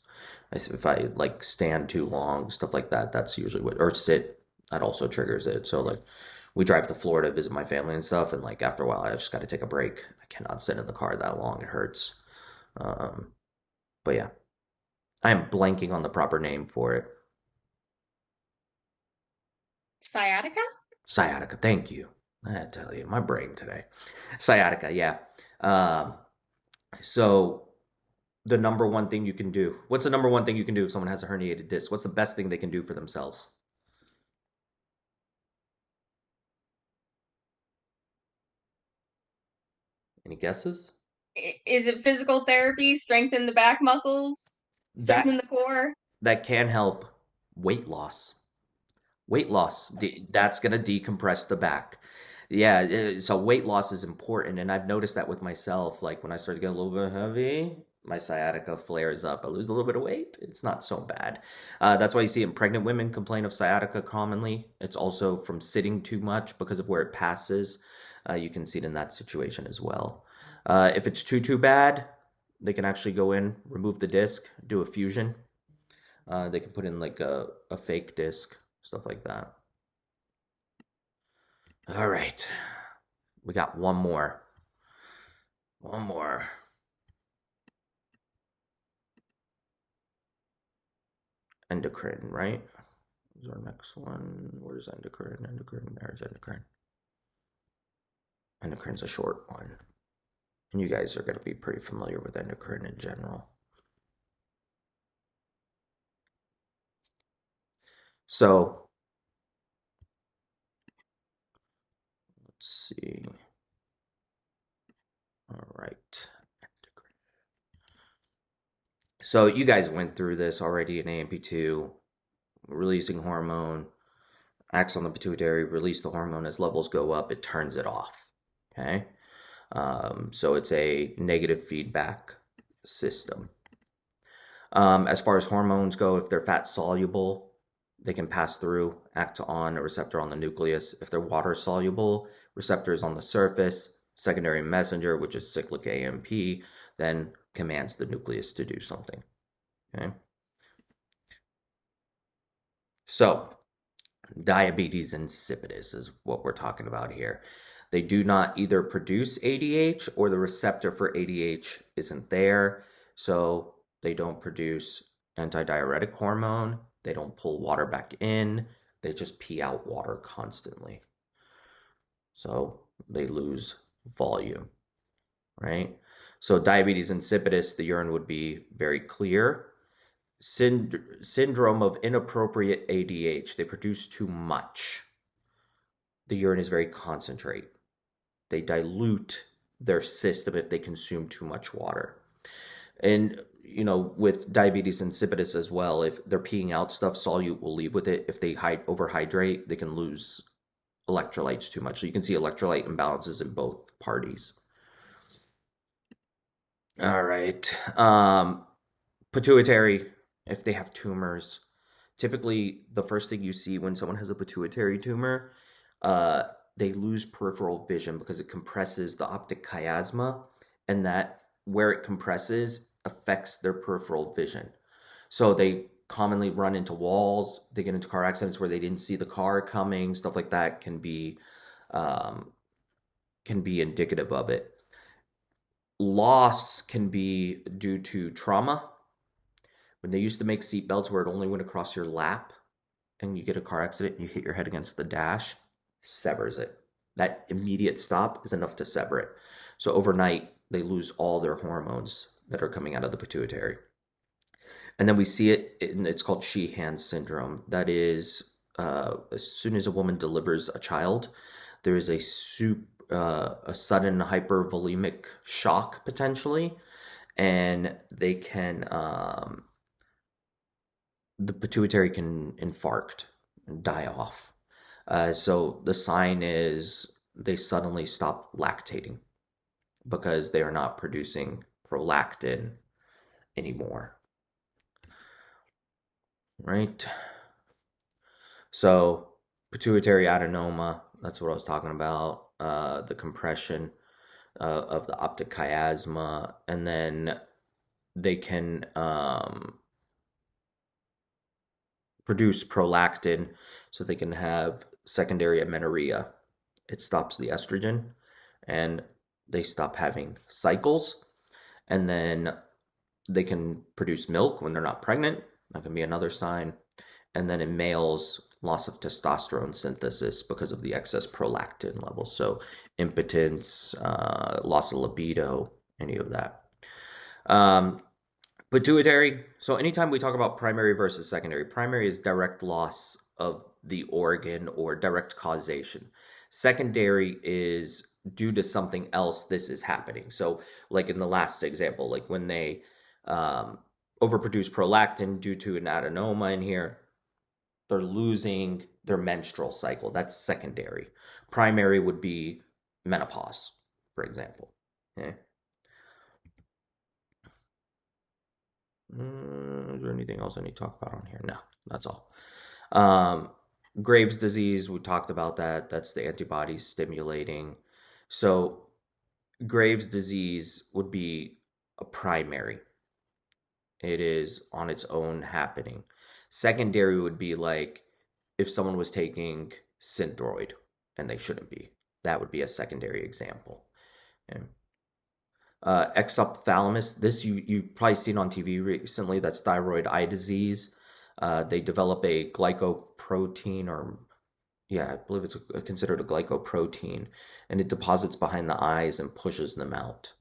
If I like stand too long, stuff like that, that's usually what, or sit, that also triggers it. So like we drive to Florida, visit my family and stuff, and like after a while, I just got to take a break. I cannot sit in the car that long; it hurts. Um, but yeah, I am blanking on the proper name for it. Sciatica? Sciatica. Thank you. I tell you, my brain today. Sciatica. Yeah. Um, so the number one thing you can do. What's the number one thing you can do if someone has a herniated disc? What's the best thing they can do for themselves? Any guesses? Is it physical therapy? Strengthen the back muscles? That Strengthen the core? that can help weight loss. Weight loss. That's going to decompress the back. Yeah, so weight loss is important, and I've noticed that with myself. Like when I start to get a little bit heavy, my sciatica flares up. I lose a little bit of weight. It's not so bad. That's why you see in pregnant women complain of sciatica commonly. It's also from sitting too much because of where it passes. You can see it in that situation as well. If it's too bad, they can actually go in, remove the disc, do a fusion. They can put in like a fake disc, stuff like that. All right. We got one more. One more. Endocrine, right? Is our next one. Where's endocrine? Endocrine. There's endocrine. Endocrine's a short one. And you guys are going to be pretty familiar with endocrine in general. So, let's see. All right. So, you guys went through this already in AMP2, releasing hormone, acts on the pituitary, release the hormone. As levels go up, it turns it off. Okay. So it's a negative feedback system. As far as hormones go, if they're fat soluble, they can pass through, act on a receptor on the nucleus. If they're water soluble, receptors on the surface, secondary messenger, which is cyclic AMP, then commands the nucleus to do something. Okay. So, diabetes insipidus is what we're talking about here. They do not either produce ADH or the receptor for ADH isn't there. So they don't produce antidiuretic hormone. They don't pull water back in. They just pee out water constantly. So they lose volume, right? So diabetes insipidus, the urine would be very clear. Syndrome of inappropriate ADH. They produce too much. The urine is very concentrate. They dilute their system if they consume too much water. And, with diabetes insipidus as well, if they're peeing out stuff, solute will leave with it. If they overhydrate, they can lose electrolytes too much. So you can see electrolyte imbalances in both parties. All right. Pituitary, if they have tumors, typically the first thing you see when someone has a pituitary tumor, they lose peripheral vision because it compresses the optic chiasma, and that where it compresses affects their peripheral vision. So they commonly run into walls, they get into car accidents where they didn't see the car coming, stuff like that um, can be indicative of it. Loss can be due to trauma. When they used to make seatbelts where it only went across your lap and you get a car accident and you hit your head against the dash, severs it. That immediate stop is enough to sever it. So overnight, they lose all their hormones that are coming out of the pituitary. And then we see it's called Sheehan syndrome. That is, as soon as a woman delivers a child, there is a sudden hypervolemic shock potentially, and they can the pituitary can infarct and die off. So the sign is they suddenly stop lactating because they are not producing prolactin anymore. Right? So pituitary adenoma, that's what I was talking about. The compression of the optic chiasma, and then they can produce prolactin so they can have secondary amenorrhea. It stops the estrogen and they stop having cycles, and then they can produce milk when they're not pregnant. That can be another sign. And then in males, loss of testosterone synthesis because of the excess prolactin levels. So impotence, loss of libido, any of that. Pituitary. So anytime we talk about primary versus secondary, primary is direct loss of the organ or direct causation. Secondary is due to something else this is happening. So like in the last example, like when they overproduce prolactin due to an adenoma in here, they're losing their menstrual cycle. That's secondary. Primary would be menopause, for example. Okay. Is there anything else I need to talk about on here? No, that's all. Um, Graves' disease, we talked about that. That's the antibodies stimulating. So Graves' disease would be a primary. It is on its own happening. Secondary would be like if someone was taking Synthroid and they shouldn't be. That would be a secondary example. Okay. Exophthalmos, this you've probably seen on TV recently. That's thyroid eye disease. They develop a glycoprotein, or yeah, I believe it's considered a glycoprotein, and it deposits behind the eyes and pushes them out.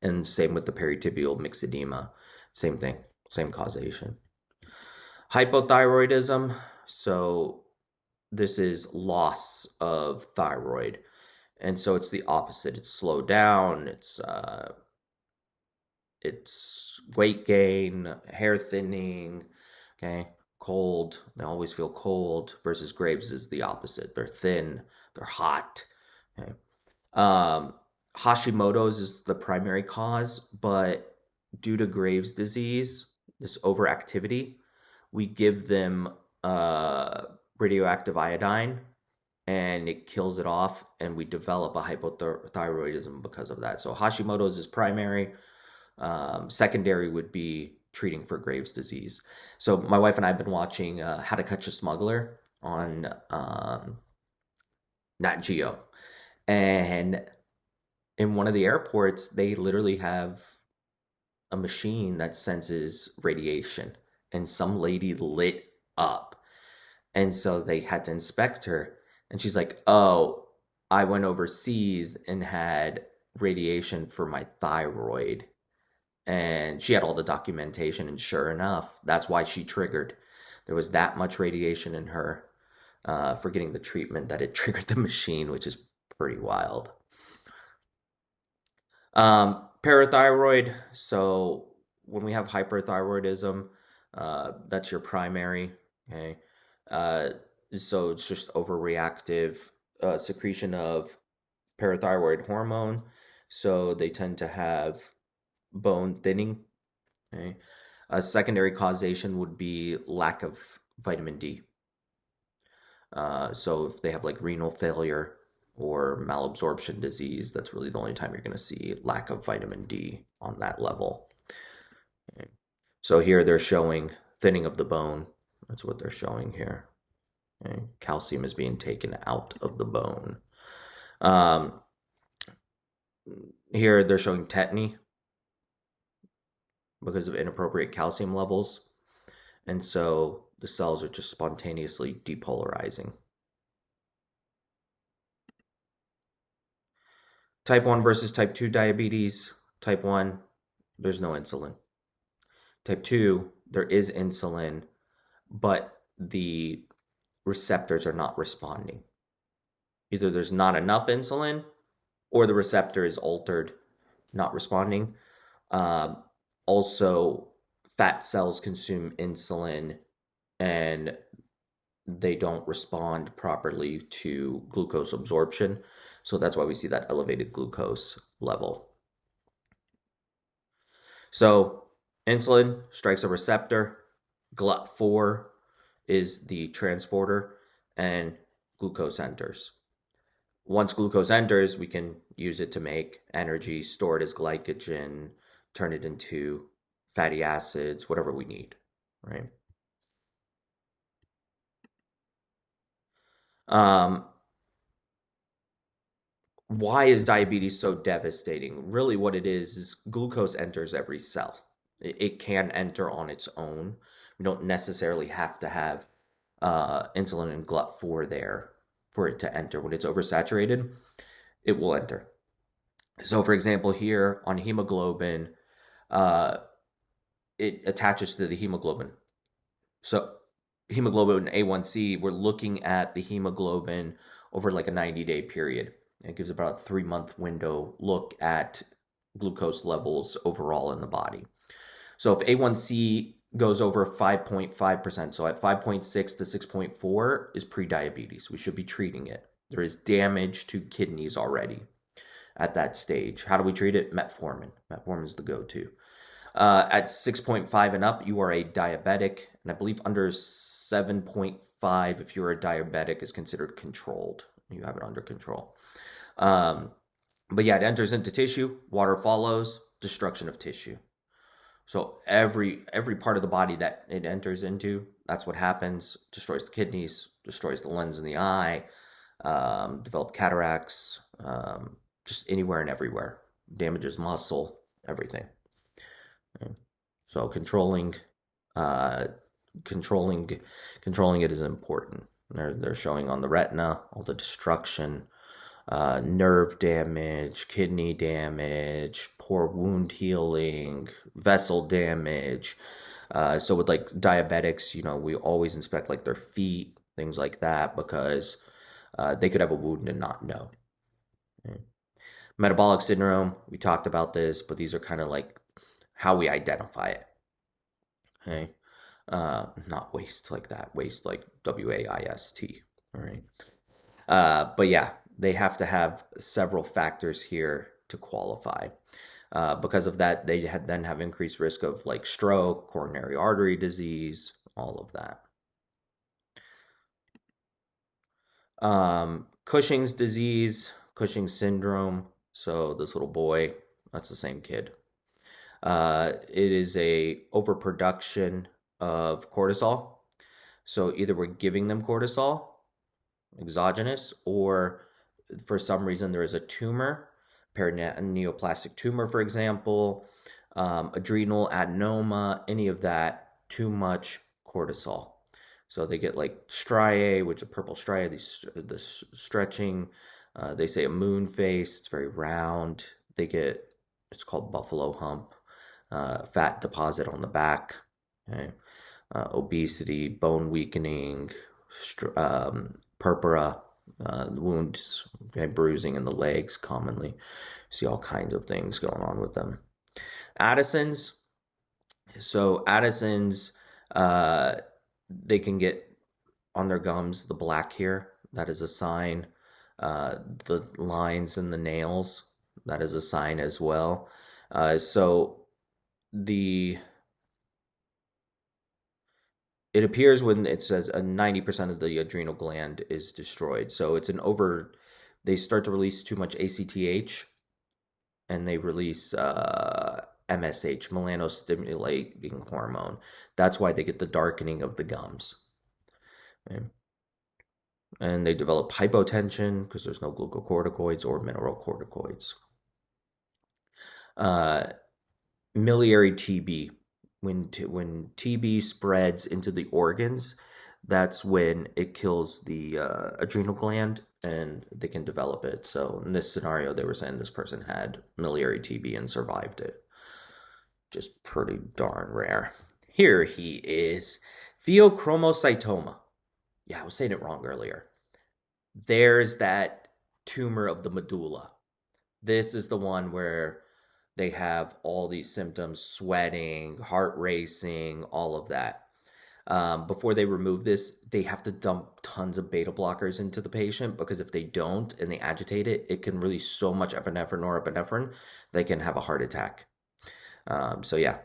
And same with the peritibial myxedema, same thing, same causation. Hypothyroidism, so this is loss of thyroid, and so it's the opposite. It's slowed down. It's weight gain, hair thinning, okay, cold. They always feel cold. Versus Graves is the opposite. They're thin, they're hot. Okay. Um, Hashimoto's is the primary cause, but due to Graves' disease, this overactivity, we give them uh, radioactive iodine and it kills it off, and we develop a hypothyroidism because of that. So Hashimoto's is primary. Secondary would be treating for Graves' disease. So my wife and I have been watching How to Catch a Smuggler on Nat Geo, and in one of the airports, they literally have a machine that senses radiation, and some lady lit up, and so they had to inspect her, and she's like, "Oh, I went overseas and had radiation for my thyroid." And she had all the documentation, and sure enough, that's why she triggered. There was that much radiation in her for getting the treatment that it triggered the machine, which is pretty wild. Parathyroid. So when we have hyperthyroidism, that's your primary. Okay. Uh, so it's just overreactive secretion of parathyroid hormone. So they tend to have bone thinning. Okay. A secondary causation would be lack of vitamin D. So if they have like renal failure or malabsorption disease, that's really the only time you're going to see lack of vitamin D on that level. Okay. So here they're showing thinning of the bone. That's what they're showing here. Okay. Calcium is being taken out of the bone. Um, Here they're showing tetany because of inappropriate calcium levels. And so the cells are just spontaneously depolarizing. Type 1 versus type 2 diabetes. Type 1, there's no insulin. Type 2, there is insulin, but the receptors are not responding. Either there's not enough insulin or the receptor is altered, not responding. Um, Also, fat cells consume insulin and they don't respond properly to glucose absorption. So that's why we see that elevated glucose level. So insulin strikes a receptor, GLUT4 is the transporter, and glucose enters. Once glucose enters, we can use it to make energy, store it as glycogen, turn it into fatty acids, whatever we need, right? Um, why is diabetes so devastating? Really, what it is glucose enters every cell. It can enter on its own. We don't necessarily have to have insulin and GLUT4 there for it to enter. When it's oversaturated, it will enter. So, for example, here on hemoglobin, uh, it attaches to the hemoglobin. So, hemoglobin A1C, we're looking at the hemoglobin over like a 90-day period. It gives about a 3-month window look at glucose levels overall in the body. So if A1C goes over 5.5%. So at 5.6 to 6.4 is prediabetes. We should be treating it. There is damage to kidneys already at that stage. How do we treat it? Metformin. Metformin is the go-to. At 6.5 and up, you are a diabetic, and I believe under 7.5, if you're a diabetic, is considered controlled. You have it under control. But yeah, it enters into tissue, water follows, destruction of tissue. So every part of the body that it enters into, that's what happens. Destroys the kidneys, destroys the lens in the eye, develop cataracts, just anywhere and everywhere. Damages muscle, everything. Okay. So uh, controlling, controlling it is important. They're showing on the retina all the destruction, nerve damage, kidney damage, poor wound healing, vessel damage. So with like diabetics, we always inspect like their feet, things like that, because they could have a wound and not know. Okay. Metabolic syndrome, we talked about this, but these are kind of like how we identify it. Okay. Not waste like that, waste like WAIST. All right. But yeah, they have to have several factors here to qualify. Because of that, they then have increased risk of like stroke, coronary artery disease, all of that. Cushing's disease, Cushing's syndrome. So this little boy, that's the same kid. It is a overproduction of cortisol. So either we're giving them cortisol, exogenous, or for some reason there is a tumor, perineoplastic tumor, for example, adrenal adenoma, any of that, too much cortisol. So they get like striae, which is purple striae, the stretching. They say a moon face. It's very round. It's called buffalo hump, fat deposit on the back. Okay. Obesity, bone weakening, purpura, wounds, okay, bruising in the legs commonly. See all kinds of things going on with them. Addison's. So Addison's, they can get on their gums the black here. That is a sign. The lines in the nails. That is a sign as well. So the it appears when it says 90% of the adrenal gland is destroyed. So they start to release too much ACTH, and they release MSH, melanostimulating hormone. That's why they get the darkening of the gums. Okay. And they develop hypotension because there's no glucocorticoids or mineralocorticoids. Miliary TB. When TB spreads into the organs, that's when it kills the adrenal gland and they can develop it. So in this scenario, they were saying this person had miliary TB and survived it. Just pretty darn rare. Here he is. Pheochromocytoma. Yeah, I was saying it wrong earlier. There's that tumor of the medulla. This is the one where they have all these symptoms, sweating, heart racing, all of that. Before they remove this, they have to dump tons of beta blockers into the patient, because if they don't and they agitate it, it can release so much epinephrine or epinephrine they can have a heart attack. So yeah,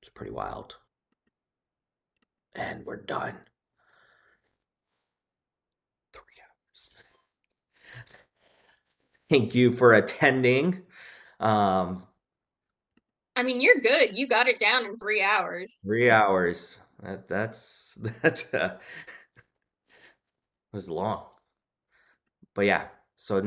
it's pretty wild. And we're done. 3 hours. Thank you for attending. Um, I mean, you're good. You got it down in 3 hours. 3 hours. That's was long. But yeah, so